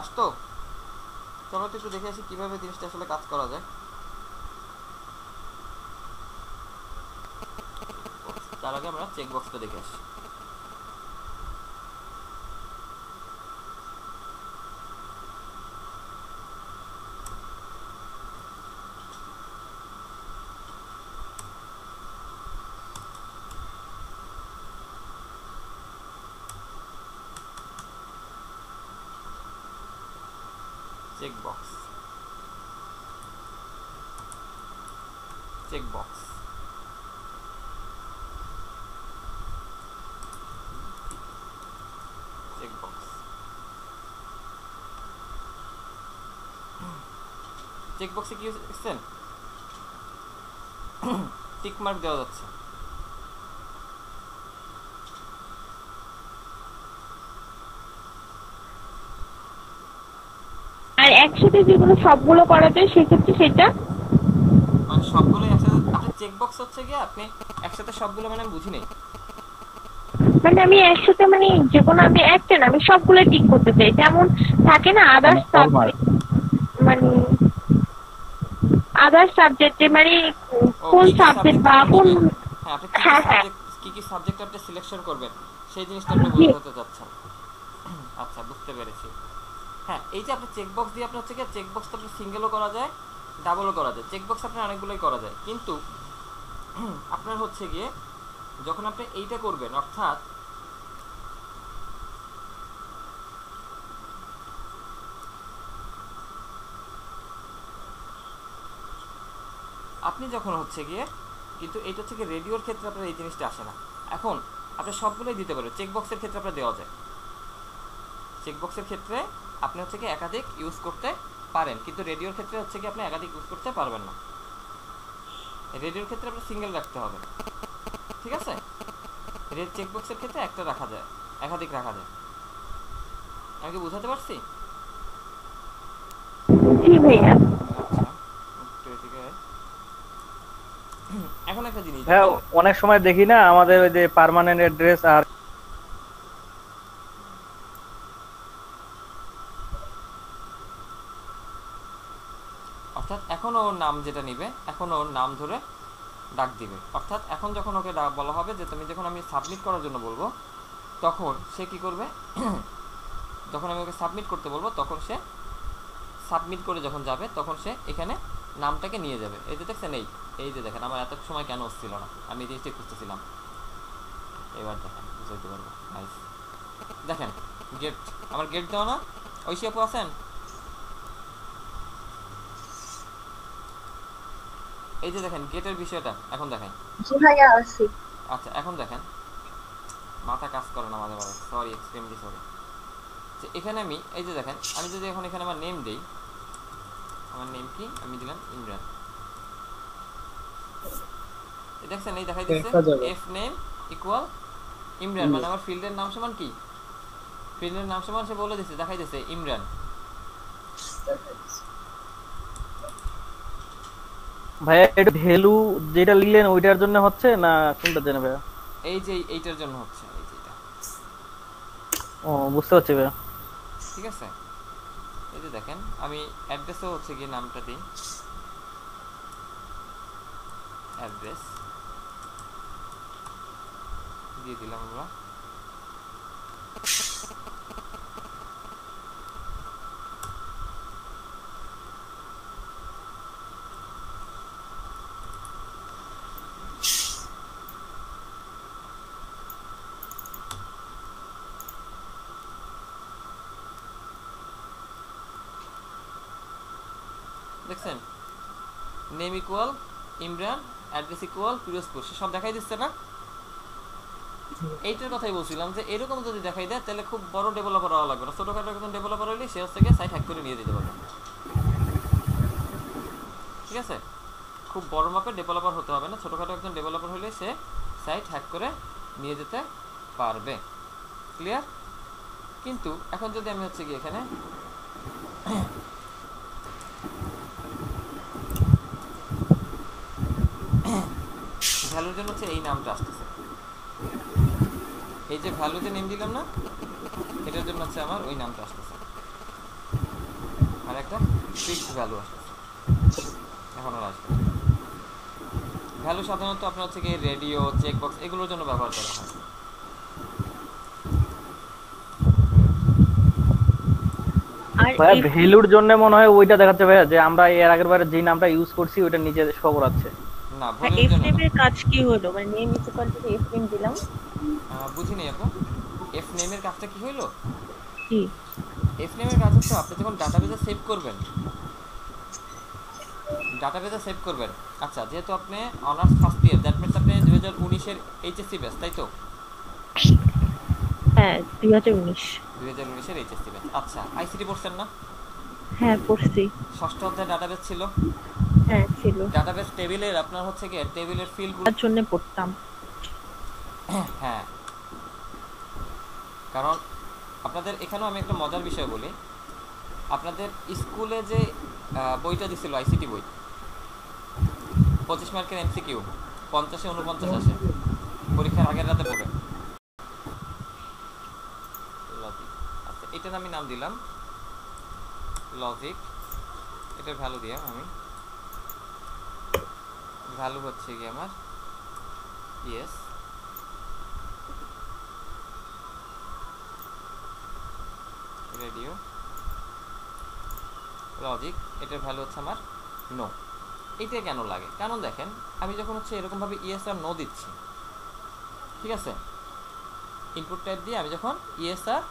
আসতো? চলো একটু দেখে আসি কিভাবে জিনিসটা আসলে কাজ করা যায়। তার আগে আমরা চেক বক্সটা দেখে আসি। checkbox, checkbox, checkbox, checkbox-এ কি দেখছেন? টিক মার্ক দেওয়া যাচ্ছে। আর একসাথে যেগুলো সবগুলো করা যায় সেক্ষেত্রে সেটা মানে সবগুলো একসাথে আপনি চেকবক্স হচ্ছে কি আপনি একসাথে সবগুলো মানে বুঝি নেই, মানে আমি একসাথে মানে যে কোনো আমি একটা না আমি সবগুলো টিক করতে চাই, যেমন থাকে না আদার্স সাবজেক্ট, মানে আদার্স সাবজেক্টে মানে কোন সাবজেক্ট বা কোন হ্যাঁ আপনি কি কি সাবজেক্ট আপনি সিলেকশন করবেন সেই জিনিসটা আপনি বোঝাতে চাচ্ছেন। আচ্ছা বুঝতে পেরেছি। হ্যাঁ এই যে আপনি চেকবক্স দিয়ে আপনি হচ্ছে কি চেকবক্সটা আপনি সিঙ্গেলও করা যায় ডাবলও করা যায়, চেকবক্স আপনার অনেকগুলোই করা যায়, কিন্তু আপনার হচ্ছে গিয়ে যখন আপনি এইটা করবেন অর্থাৎ আপনি যখন হচ্ছে গিয়ে কিন্তু এইটা হচ্ছে গিয়ে রেডিওর ক্ষেত্রে আপনার এই জিনিসটা আসে না। এখন আপনি সবগুলোই দিতে পারেন, চেকবক্সের ক্ষেত্রে আপনার দেওয়া যায়, চেকবক্সের ক্ষেত্রে আপনি হচ্ছে কি একাধিক ইউজ করতে পারেন, কিন্তু রেডিওর ক্ষেত্রে হচ্ছে কি আপনি একাধিক ইউজ করতে পারবেন না। রেডিওর ক্ষেত্রে আপনি সিঙ্গেল রাখতে হবে, ঠিক আছে। চেকবক্সের ক্ষেত্রে একটা রাখা যায়, একাধিক রাখা যায়। আমি কি বুঝাতে পারছি? জি ভাইয়া। এখন একটা জিনিস হ্যাঁ অনেক সময় দেখি না আমাদের ওই যে পার্মানেন্ট অ্যাড্রেস আর অর্থাৎ এখন ওর নাম যেটা নিবে এখন ওর নাম ধরে ডাক দিবে, অর্থাৎ এখন যখন ওকে বলা হবে যে তুমি যখন আমি সাবমিট করার জন্য বলবো তখন সে কি করবে, যখন আমি ওকে সাবমিট করতে বলবো তখন সে সাবমিট করে যখন যাবে তখন সে এখানে নামটাকে নিয়ে যাবে। এই যে দেখছেন এই যে দেখেন আমার এত সময় কেন হচ্ছিল না, আমি এই জিনিসটা খুঁজতেছিলাম, এবার দেখেন বুঝতে পারবো। নাইস, দেখেন গেট আমার গেট দেওয়া না, ঐশী আপু আছেন? এই যে দেখেন গেটের বিষয়টা এখন দেখেন। আচ্ছা এখন দেখেন মাথা কাজ করে না মাঝে মাঝে, সরি এক্সট্রিমলি সরি। এখানে আমি এই যে দেখেন আমি যদি এখন এখানে আমার নেম দেই, আমার নেম কি আমি দিলাম ইমরান, দেখছেন এই দেখাই দিচ্ছে এফ নেম ইকুয়াল ইমরান, মানে আমার ফিল্ডের নাম সমান কি, ফিল্ডের নাম সমান সে বলে দিচ্ছে দেখাই দিচ্ছে ইমরান। ভাইয়া এটা ভ্যালু যেটা লিখলেন ওইটার জন্য হচ্ছে না কোনটার জন্য ভাইয়া? এই যে এইটার জন্য হচ্ছে, এই যে এটা। ও বুঝতে পারছি ভাইয়া। ঠিক আছে এই যে দেখেন আমি অ্যাড্রেসও হচ্ছে কি নামটা দিই, অ্যাড্রেস দিয়ে দিলাম আমরা। দেখছেন name equal Imran, address equal Pirojpur, সব দেখাই দিচ্ছে না? এইটার কথাই বলছিলাম যে এরকম যদি দেখাই দেয় তাহলে খুব বড় ডেভেলপার হওয়া লাগবে না, ছোটখাটো একজন ডেভেলপার হইলে সে হচ্ছে গিয়ে সাইট হ্যাক করে নিয়ে যেতে পারবে, ঠিক আছে। খুব বড় মাপের ডেভেলপার হতে হবে না, ছোটখাটো একজন ডেভেলপার হইলে সে সাইট হ্যাক করে নিয়ে যেতে পারবে, ক্লিয়ার। কিন্তু এখন যদি আমি হচ্ছে গিয়ে এখানে ভ্যালুর জন্য হচ্ছে এই নামটা আসতেছে, এই যে ভ্যালু যে নেম দিলাম না, এটার জন্য হচ্ছে আমার ওই নামটা আসতেছে, আর একটা ফিক্সড ভ্যালু আসতেছে। এখন আর আসবে ভ্যালু সাধারণত আপনার হচ্ছে কি রেডিও, চেকবক্স এগুলোর জন্য ব্যবহার করা হয়। ভাইয়া ভ্যালুর জন্য মনে হয় ওইটা দেখাচ্ছে ভাইয়া, যে আমরা এর আগের বারে যে নামটা ইউজ করছি ওইটা নিচে শো করাচ্ছে। না, এফ নেমের কাজ কি হলো? মানে name equal to F name দিলাম, বুঝিনি আপু। এফ নেমের কাজটা কি হইলো? কি এফ নেমের কাজ হচ্ছে আপনি যখন ডাটাবেজে সেভ করবেন, ডাটাবেজে সেভ করবেন। আচ্ছা, যেহেতু আপনি honours first year, that means আপনি 2019 এর এইচএসসি ব্যাচ, তাই তো? হ্যাঁ 2019 এর এইচএসসি ব্যাচ। আচ্ছা, আইসিটি পড়ছেন না? হ্যাঁ পড়ছি। ষষ্ঠ অধ্যায়ে ডাটাবেজ ছিল? হ্যাঁ ছিল। ডাটাবেজ টেবিলের আপনার হচ্ছে কি টেবিলের ফিল্ডগুলোর জন্য পড়তাম। হ্যাঁ, কারণ আপনাদের এখানেও আমি একটা মজার বিষয় বলি, আপনাদের স্কুলে যে বইটা দিছিল আইসিটি বই, 25 মার্কের এমসিকিউ 50-এ 49 আসে, পরীক্ষার আগের রাতে পড়ে। আচ্ছা, এটার আমি নাম দিলাম লজিক, এটার ভ্যালু দিয়ে আমি, ভ্যালু হচ্ছে কি আমার ইয়েস, রেডিও, লজিক, এটার ভ্যালু হচ্ছে আমার নো। এইটা কেন লাগে? কারণ দেখেন, আমি যখন হচ্ছে এরকমভাবে ইয়েস আর নো দিচ্ছি, ঠিক আছে, ইনপুট টাইপ দিয়ে আমি যখন ইয়েস আর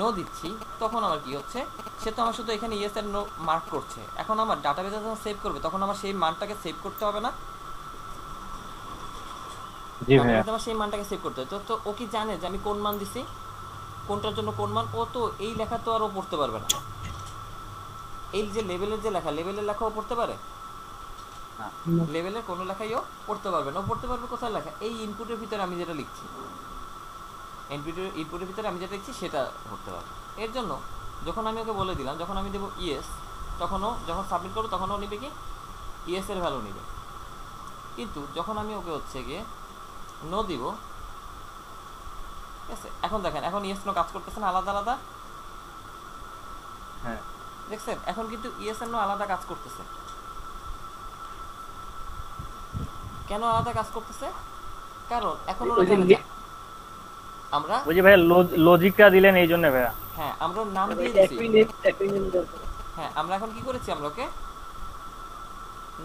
নো দিচ্ছি, তখন আমার কি হচ্ছে, সে তো আমার শুধু এখানে ইয়েস আর নো মার্ক করছে। এখন আমার ডাটাবেজে যখন সেভ করবে তখন আমার সেই মানটাকে সেভ করতে হবে না? জি ভাই, আমার সেই মানটাকে সেভ করতে হবে। তো ও কি জানে যে আমি কোন মান দিছি, কোনটার জন্য কোন মান? ও তো এই লেখা তো আর ও পড়তে পারবে না। এই যে লেভেলের যে লেখা, লেভেলের লেখাও পড়তে পারে না, লেভেলের কোনো লেখাইও পড়তে পারবে না। ও পড়তে পারবে কোথায় লেখা? এই ইনপুটের ভিতরে আমি যেটা লিখছি, ইনপুটের ভিতরে আমি যেটা লিখছি সেটা পড়তে পারবে। এর জন্য যখন আমি ওকে বলে দিলাম, যখন আমি দেবো ইয়েস, তখনও যখন সাবমিট করবো তখনও নিবে কি ইয়েস এর ভ্যালু নিবে। কিন্তু যখন আমি ওকে হচ্ছে গিয়ে নো দিব, ঠিক আছে, এখন দেখেন, এখন ইয়েস নো কাজ করতেছে না আলাদা আলাদা? হ্যাঁ, দেখছেন, এখন কিন্তু ইয়েস আর নো আলাদা কাজ করতেছে। কেন আলাদা কাজ করতেছে? কারণ এখন আমরা বুঝি ভাই লজিকটা দিলেন এই জন্য ভাইয়া। হ্যাঁ, আমরা নাম দিয়ে দিয়েছি। হ্যাঁ, আমরা এখন কি করেছি, আমরা ওকে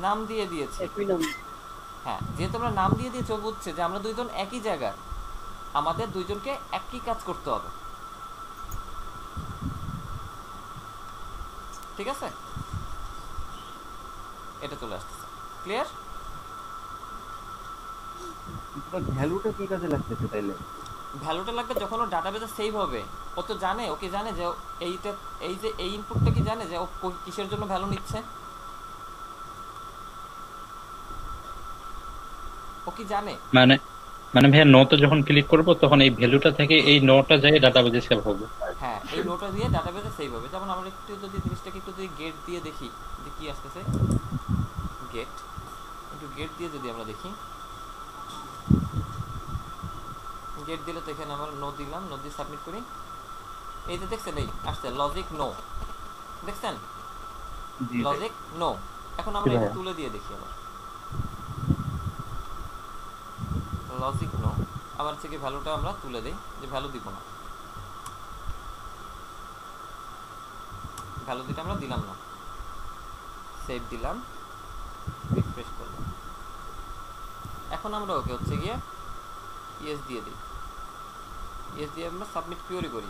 নাম দিয়ে দিয়েছি। হ্যাঁ, যেহেতু আমরা নাম দিয়ে দিয়েছি, ও বুঝছে যে আমরা দুইজন একই জায়গায়, আমাদের দুইজনকে একই কাজ করতে হবে, ঠিক আছে? এটা চলে আসতেছে, ক্লিয়ার? ভ্যালুটা কি কাজে লাগতেছে তাইলে? ভ্যালুটা লাগবে যখন ও ডাটাবেজে সেভ হবে। ও তো জানে, ওকে জানে যে এইটা, এই যে এই ইনপুটটা কি জানে যে ও কিসের জন্য ভ্যালু নিচ্ছে? ও কি জানে? মানে ভাইয়া নোটা যখন ক্লিক করব তখন এই ভ্যালুটা থেকে এই নোটা যায় ডাটাবেজে সেভ হবে। হ্যাঁ, এই নোটা দিয়ে ডাটাবেজে সেভ হবে। যেমন আমরা একটু যদি জিনিসটাকে একটু যদি গেট দিয়ে দেখি যে কি আসতেছে, গেট, একটু গেট দিয়ে যদি আমরা দেখি, গেট দিলে তো এখানে আমরা নো দিলাম, নো দিয়ে সাবমিট করি, এই যে দেখছেন এই আসছে লজিক নো, দেখছেন লজিক নো। এখন আমরা এটা তুলে দিয়ে দেখি, আবার লজিক নো, আবার থেকে ভ্যালুটা আমরা তুলে দেই, যে ভ্যালু দিব না, ভ্যালু দিতে আমরা দিলাম না, সেভ দিলাম, রিফ্রেশ করলাম। এখন আমরা ওকে হচ্ছে গিয়ে ইয়েস দিয়ে দিই, ইয়েস দিয়ে আমরা সাবমিট কিউরি করি,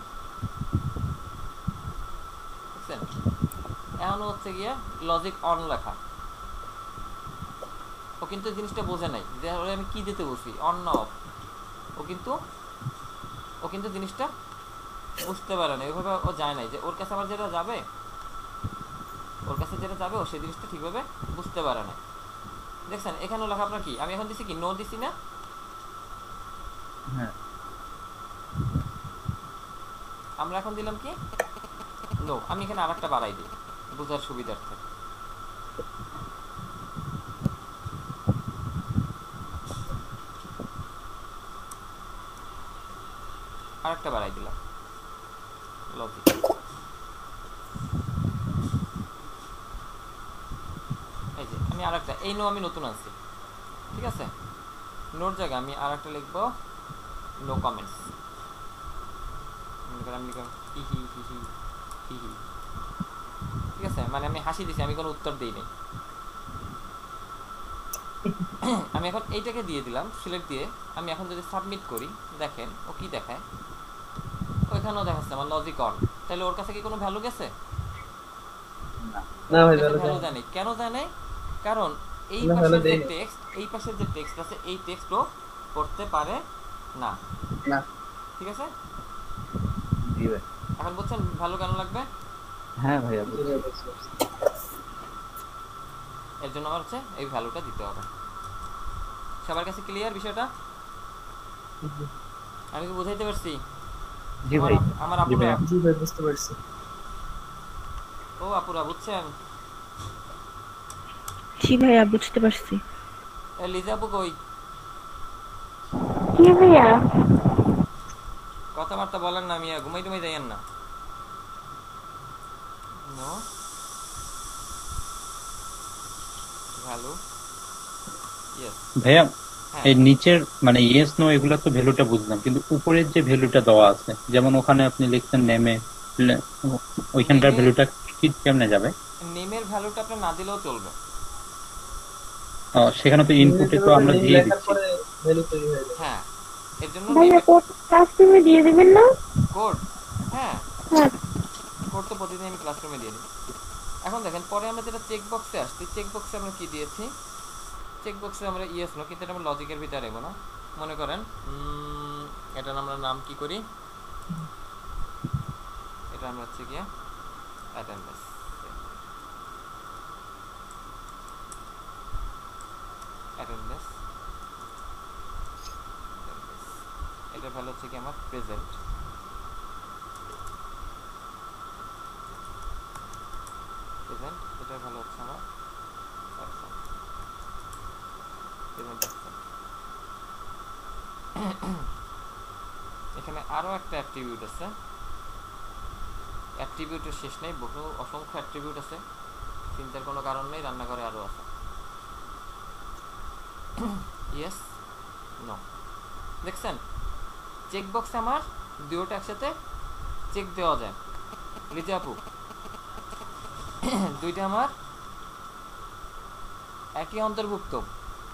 বুঝছেন? এখন হচ্ছে গিয়ে লজিক অন লেখা, ও কিন্তু জিনিসটা বোঝে নাই যে আমি কি দিতে বলছি, অন না অফ। ও কিন্তু জিনিসটা বুঝতে পারে না, ওইভাবে ও যায় নাই যে ওর কাছে আমার যেটা যাবে, ওর কাছে যেটা যাবে ও সেই জিনিসটা ঠিকভাবে বুঝতে পারে না। দেখছেন এখানেও লেখা আপনার কি, আমি এখন দিছি কি নো দিছি না? আমরা এখন দিলাম কি নো, আমি এখানে আরেকটা বাড়াই দিই বোঝার সুবিধার্থে। আরেকটা বাড়াই দিলাম লজিক। এই যে আমি আরেকটা, এই নো আমি নতুন আনছি, ঠিক আছে? নোর জায়গায় আমি আরেকটা লিখবো নো কমেন্টস। আমি লিখলাম হি হি হি হি হি হি, ঠিক আছে? মানে আমি হাসি দিছি, আমি কোনো উত্তর দিই নাই। আমি এখন এইটাকে দিয়ে দিলাম সিলেক্ট দিয়ে। আমি এখন যদি সাবমিট করি, দেখেন ও কি দেখায়, ওইখানেও দেখাচ্ছে আমার লজিক অন। তাহলে ওর কাছে কি কোনো ভ্যালু গেছে? না ভাই, ভ্যালু দেয় নাই। কেন দেয় নাই? কারণ এই পাশের যে টেক্সট, এই পাশের যে টেক্সট আছে, এই টেক্সটও পড়তে পারে না। ঠিক আছে? জি ভাই। এখন বুঝছেন ভ্যালু কেন লাগবে? হ্যাঁ ভাইয়া, এর জন্য আমার হচ্ছে এই ভ্যালুটা দিতে হবে। সবার কাছে ক্লিয়ার বিষয়টা? আমি কি বুঝাইতে পারছি? জি ভাই। আমার আপুরা? জি ভাই, বুঝতে পারছি। ও আপুরা বুঝছেন? জি ভাইয়া, বুঝতে পারছি। লিজা আপু কই? কি ভাইয়া? কথাবার্তা বলেন না, মিয়া ঘুমাই টুমাই যাইয়েন না। নো ভ্যালু ইয়েস ভাইয়া, এই নিচের মানে ইয়েস নো এগুলা তো ভ্যালুটা বুঝলাম, কিন্তু উপরের যে ভ্যালুটা দেওয়া আছে, যেমন ওখানে আপনি লিখছেন নেমে, ওইখানকার ভ্যালুটা কি কেমনে যাবে? নেমের ভ্যালুটা আপনি না দিলেও চলবে। সেখানে তো ইনপুটে তো আমরা দিয়ে দিচ্ছি। হ্যাঁ, এর জন্য ভাইয়া কোড ক্লাসরুমে দিয়ে দিবেন না? কোড? হ্যাঁ, কোড তো প্রতিদিন আমি ক্লাসরুমে দিয়ে দিই। এখন দেখেন পরে আমরা যেটা চেক বক্সে আসছি, চেক বক্সে আমরা কি দিয়েছি? চেক বক্সে আমরা ইয়েস নো, কিন্তু এটা আমরা লজিকের ভিতরে নেব না। মনে করেন এটার আমরা নাম কি করি? এটা আমরা হচ্ছে গিয়ে অ্যাটেন্ডেন্স। অ্যাটেন্ডেন্স এটার ভ্যালু হচ্ছে কি আমার প্রেজেন্ট। প্রেজেন্ট এটার ভ্যালু হচ্ছে আমার প্রেজেন্ট অ্যাবসেন্ট। এখানে আরো একটা অ্যাট্রিবিউট আছে, অ্যাট্রিবিউটের শেষ নেই, বহু অসংখ্য অ্যাট্রিবিউট আছে, চিন্তার কোনো কারণ নেই, রান্নাঘরে আরো আছে। ইয়েস নো, দেখছেন চেক বক্সে আমার দুটোটা একসাথে চেক দেওয়া যায়। লিজা আপু, দুইটা আমার একই অন্তর্ভুক্ত,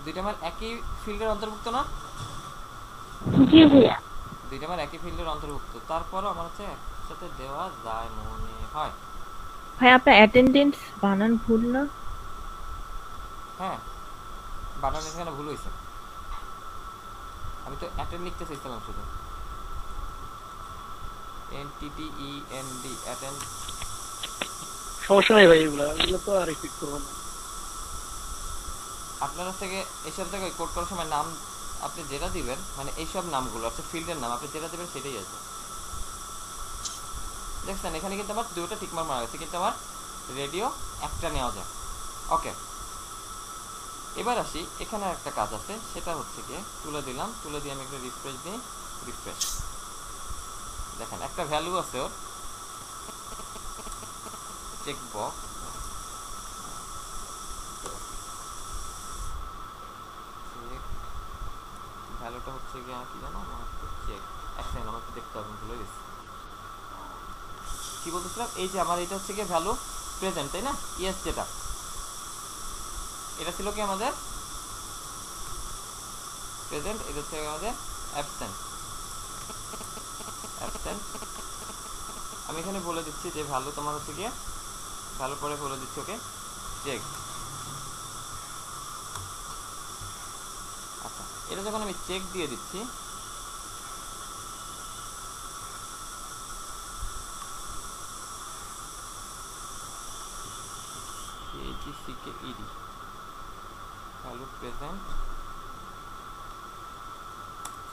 দুইটা আমার একই ফিল্ডের অন্তর্ভুক্ত না? জি ভাইয়া। দুইটা আমার একই ফিল্ডের অন্তর্ভুক্ত, তারপরও আমার হচ্ছে একসাথে দেওয়া যায় মনে হয়। ভাই আপনার অ্যাটেন্ডেন্স বানান ভুল না? হ্যাঁ, বানান এখানে ভুল হয়েছে। আমি তো অ্যাটেন্ড লিখতে চাইছিলাম শুধু, NTTEND অ্যাটেন্ড। সমস্যা নাই ভাই, এগুলো তো আর রিপিট করবো না। আপনার থেকে এইসব থেকে কোড করার সময় নাম আপনি যেটা দিবেন, মানে এইসব নামগুলো আছে ফিল্ডের নাম, আপনি যেটা দিবেন সেটাই আছে। দেখছেন এখানে কিন্তু আমার দুটো টিকমার্ক মারা গেছে, কিন্তু আমার রেডিও একটা নেওয়া যায়। ওকে, এবার আসি, এখানে একটা কাজ আছে, সেটা হচ্ছে কি তুলে দিলাম, তুলে দিয়ে আমি একটা রিফ্রেশ দিই, রিফ্রেশ দেখেন একটা ভ্যালু আছে ওর, চেক বক্স ভ্যালুটা হচ্ছে গিয়ে কি জানো, আমার চেক এক সেকেন্ড আমাকে দেখতে হবে, ভুলে গেছি কি বলতেছিলাম। এই যে আমার এটা হচ্ছে গিয়ে ভ্যালু প্রেজেন্ট, তাই না? ইয়েস, যেটা এটা ছিল কি আমাদের প্রেজেন্ট, এটা হচ্ছে আমাদের অ্যাবসেন্ট। অ্যাবসেন্ট আমি এখানে বলে দিচ্ছি যে ভ্যালু তোমার হচ্ছে গিয়ে ভ্যালু পরে বলে দিচ্ছি ওকে চেক। আচ্ছা, এটা যখন আমি চেক দিয়ে দিচ্ছি, AGCKED value present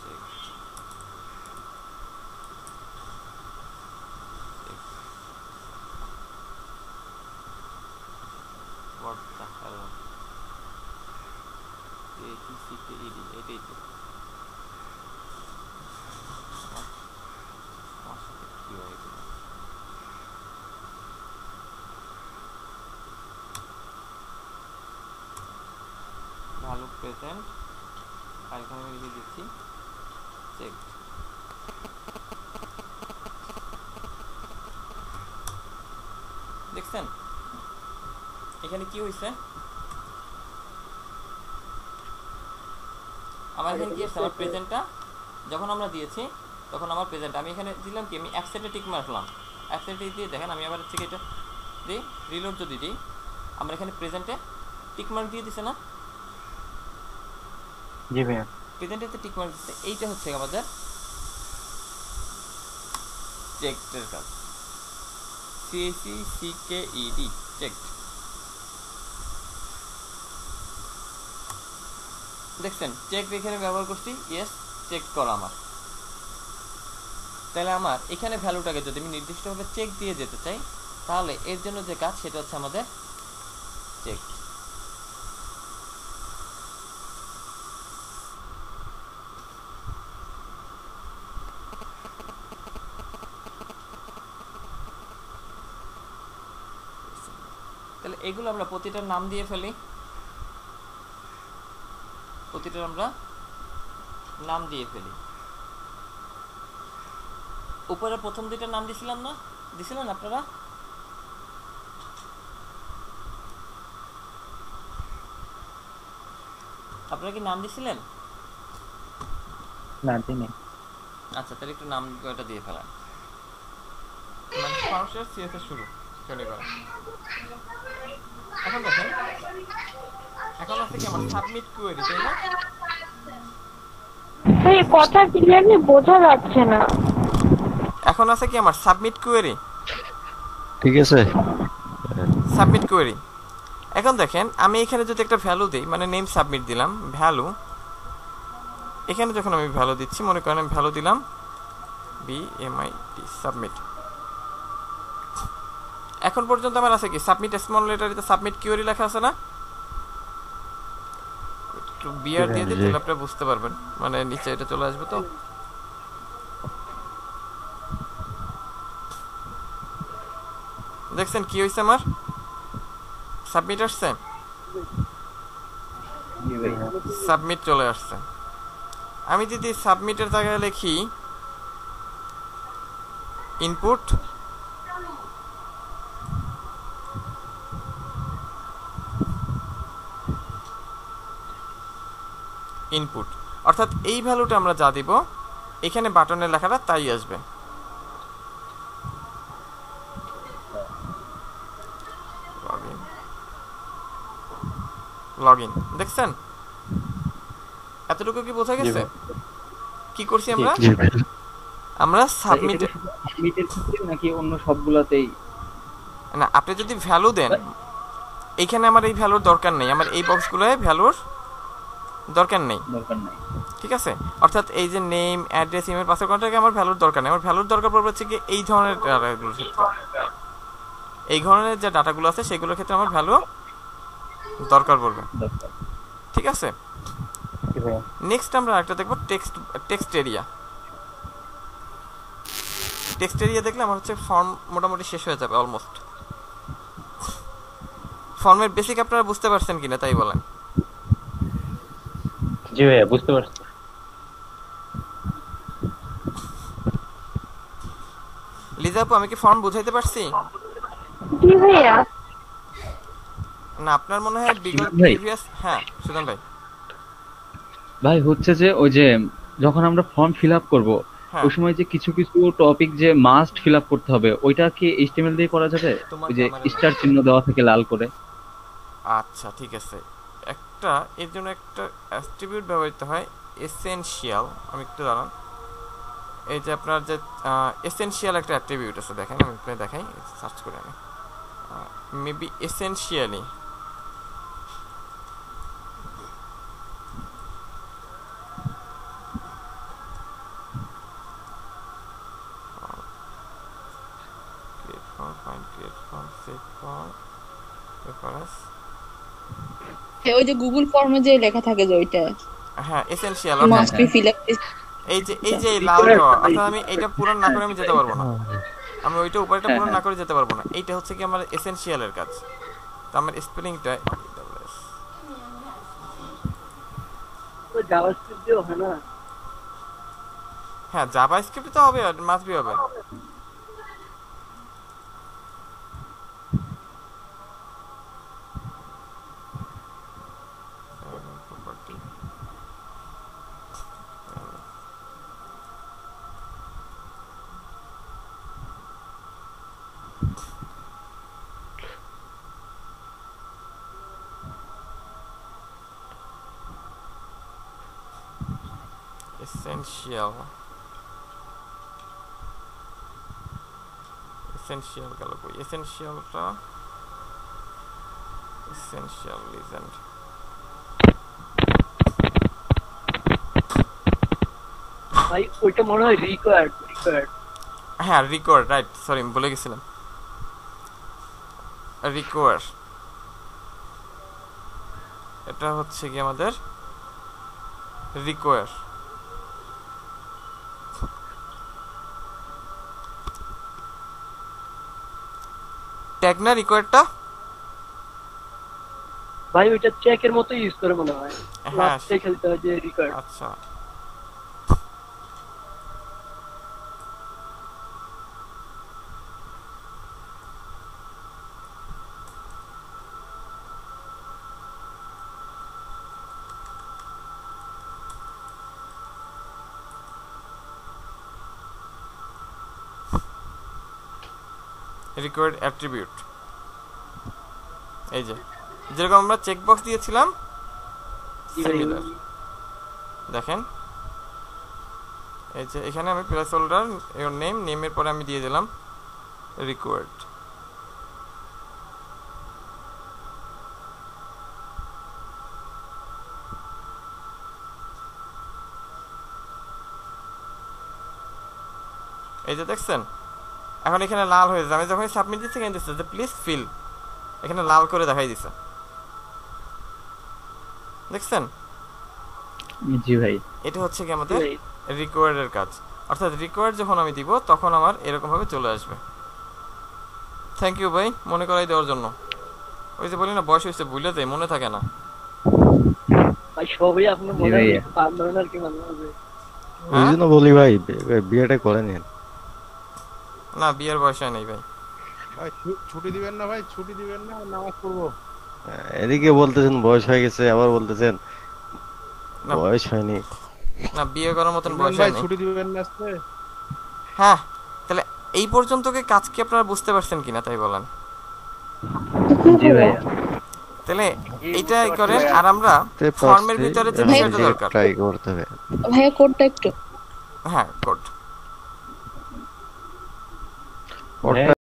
check. CATCKED এটাই তো আমার সাথে কি হয় এগুলো ভালো প্রেজেন্ট আর এখানে আমি লিখে দিচ্ছি চেক দেখছেন এখানে কি হইছে আমার এখানে কি আছে আমার প্রেজেন্টটা যখন আমরা দিয়েছি তখন আমার প্রেজেন্ট আমি এখানে দিলাম কি আমি অ্যাকসেপ্টে টিক মারলাম অ্যাকসেপ্টে দিয়ে দেখেন আমি আবার হচ্ছে এটা দিই রিলোড যদি দিই আমরা এখানে প্রেজেন্টে টিক মার্ক দিয়ে দিছে না জি ভাইয়া প্রেজেন্টে টিক মার্ক দিতে এইটা হচ্ছে আমাদের চেকড কাজ CACCKED চেকড দেখছেন চেক এখানে ব্যবহার করছি ইয়েস চেক করা আমার তাহলে আমার এখানে ভ্যালুটাকে যদি আমি নির্দিষ্টভাবে চেক দিয়ে যেতে চাই তাহলে এর জন্য যে কাজ সেটা হচ্ছে আমাদের চেক তাহলে এগুলো আমরা প্রতিটার নাম দিয়ে ফেলি প্রতিটার আমরা নাম দিয়ে ফেলি উপরে প্রথম দুইটার নাম দিছিলাম না দিছিলেন আপনারা আপনারা কি নাম দিছিলেন না দিনে আচ্ছা তাহলে একটু নাম কয়টা দিয়ে ফেলেন মানে ফাংশন সিএসএস শুরু চলে গেল এখন দেখেন এখন আছে কি আমার সাবমিট কোয়েরি তাই না এই কথা ক্লিয়ারলি বোঝা যাচ্ছে না এখন আছে কি আমার সাবমিট কোয়েরি ঠিক আছে সাবমিট কোয়েরি এখন দেখেন আমি এখানে যদি একটা ভ্যালু দেই মানে নেম সাবমিট দিলাম ভ্যালু এখানে যখন আমি ভ্যালু দিচ্ছি মনে করেন আমি ভ্যালু দিলাম BMIT সাবমিট এখন পর্যন্ত আমার আছে কি সাবমিট স্মল লেটারে সাবমিট কোয়েরি লেখা আছে না একটু বিআর দিয়ে দিলে আপনি বুঝতে পারবেন মানে নিচে এটা চলে আসবে তো দেখছেন কি হইছে আমার সাবমিট আসছে সাবমিট চলে আসছে আমি যদি সাবমিটের জায়গায় লিখি ইনপুট ইনপুট অর্থাৎ এই ভ্যালুটা আমরা যা দিব এখানে বাটনের লেখাটা তাই আসবে লগইন দেখছেন এতটুকু কি বোঝা গেছে কি করছি আমরা আমরা সাবমিটের ক্ষেত্রে নাকি অন্য সবগুলোতেই না আপনি যদি ভ্যালু দেন এখানে আমার এই ভ্যালুর দরকার নেই আমার এই বক্সগুলোয় ভ্যালুর দরকার নেই ঠিক আছে অর্থাৎ এই যে নেম অ্যাড্রেস ইমেল পাসওয়ার্ড কোনটাকে আমার ভ্যালুর দরকার নেই আমার ভ্যালুর দরকার পড়বে হচ্ছে কি এই ধরনের ডাটাগুলোর ক্ষেত্রে এই ধরনের যে ডাটাগুলো আছে সেগুলোর ক্ষেত্রে আমার ভ্যালু দরকার পড়বে ঠিক আছে নেক্সট আমরা একটা দেখব টেক্সট এরিয়া টেক্সট এরিয়া দেখলে আমার হচ্ছে ফর্ম মোটামুটি শেষ হয়ে যাবে অলমোস্ট ফর্মের বেসিক আপনারা বুঝতে পারছেন কিনা তাই বলেন জি ভাইয়া বুঝতে পারছি লিজা আপু আমি কি ফর্ম বুঝাইতে পারছি জি ভাইয়া না আপনার মনে হয় বিগত প্রিভিয়াস হ্যাঁ সুজন ভাই ভাই হচ্ছে যে ওই যে যখন আমরা ফর্ম ফিল আপ করবো ওই সময় যে কিছু কিছু টপিক যে মাস্ট ফিল আপ করতে হবে ওইটা কি HTML দিয়ে করা যাবে ওই যে স্টার চিহ্ন দেওয়া থাকে লাল করে আচ্ছা ঠিক আছে একটা এর জন্য একটা অ্যাট্রিবিউট ব্যবহৃত হয় এসেনশিয়াল আমি একটু দাঁড়ান এই যে আপনার যে এসেনশিয়াল একটা অ্যাট্রিবিউট আছে দেখেন আমি আপনাকে দেখাই সার্চ করে আমি maybe essentially find create form save form reference হ্যাঁ ওই যে গুগল ফর্মে যে লেখা থাকে যে ওইটা হ্যাঁ essential must be fill up এই যে লালটা অর্থাৎ আমি এটা পূরণ না করে আমি যেতে পারবো না, আমি ওইটা উপরেটা পূরণ না করে যেতে পারবো না। এইটা হচ্ছে কি আমার এসেনশিয়ালের কাজ। তো আমার স্পেলিংটা তো জাভাস্ক্রিপ্ট দিও হয় না? হ্যাঁ জাভাস্ক্রিপ্ট তো হবে, মাস্ট বি হবে। এসেনশিয়াল গেল কই? এসেনশিয়ালটা এসেনশিয়াল লিজেন্ড ভাই ওইটা মনে হয় রিকোয়ার্ড। হ্যাঁ রিকোয়ার্ড, রাইট, সরি আমি ভুলে গেছিলাম। রিকোয়ার্ড এটা হচ্ছে কি আমাদের রিকোয়ার্ড। ট্যাগ না রিকোয়ার্ডটা? ভাই ওইটা চেকের মতো ইউজ করে মনে হয়। হ্যাঁ চেক খেলতে হয় যে রিকোয়ার্ড। আচ্ছা রিকোয়ার্ড অ্যাট্রিবিউট, এই যে যেরকম আমরা চেকবক্স দিয়েছিলাম সিমিলার। দেখেন এই যে এখানে আমি প্লেস হোল্ডার ইওর নেম, নেমের পরে আমি দিয়ে দিলাম রিকোয়ার্ড। এই যে দেখছেন এখন এখানে লাল হয়ে যাবে। আমি যখন সাবমিট দিচ্ছি এখানে দিচ্ছে যে প্লিজ ফিল, এখানে লাল করে দেখাই দিচ্ছে, দেখছেন? জি ভাই, এটা হচ্ছে কি আমাদের রিকোয়ার্ডের কাজ। অর্থাৎ রিকোয়ার্ড যখন আমি দিব তখন আমার এরকম ভাবে চলে আসবে। থ্যাংক ইউ ভাই মনে করাই দেওয়ার জন্য। ওই যে বলি না বয়স হয়েছে ভুলে যায়, মনে থাকে না ভাই। সবই আপনি মনে পারবেন আর কি মনে হবে। ওই জন্য বলি ভাই বিয়েটা করে নিন। না বিয়ের বয়স হয় নাই ভাই। ভাই ছুটি দিবেন না ভাই? ছুটি দিবেন না? নামাজ পড়বো। এদিকে বলতেছেন বয়স হয়ে গেছে, আবার বলতেছেন বয়স হয়নি। না বিয়ে করার মতন বয়স ভাই হয়নি। ছুটি দিবেন না আজকে? হ্যাঁ তাহলে এই পর্যন্ত কি কাজ কি আপনারা বুঝতে পারছেন কিনা তাই বলেন? জি ভাই। তাহলে এইটাই করেন। আর আমরা ফর্মের ভিতরে যে বিষয়টা দরকার ট্রাই করতে হবে ভাইয়া কোডটা একটু। হ্যাঁ কোড।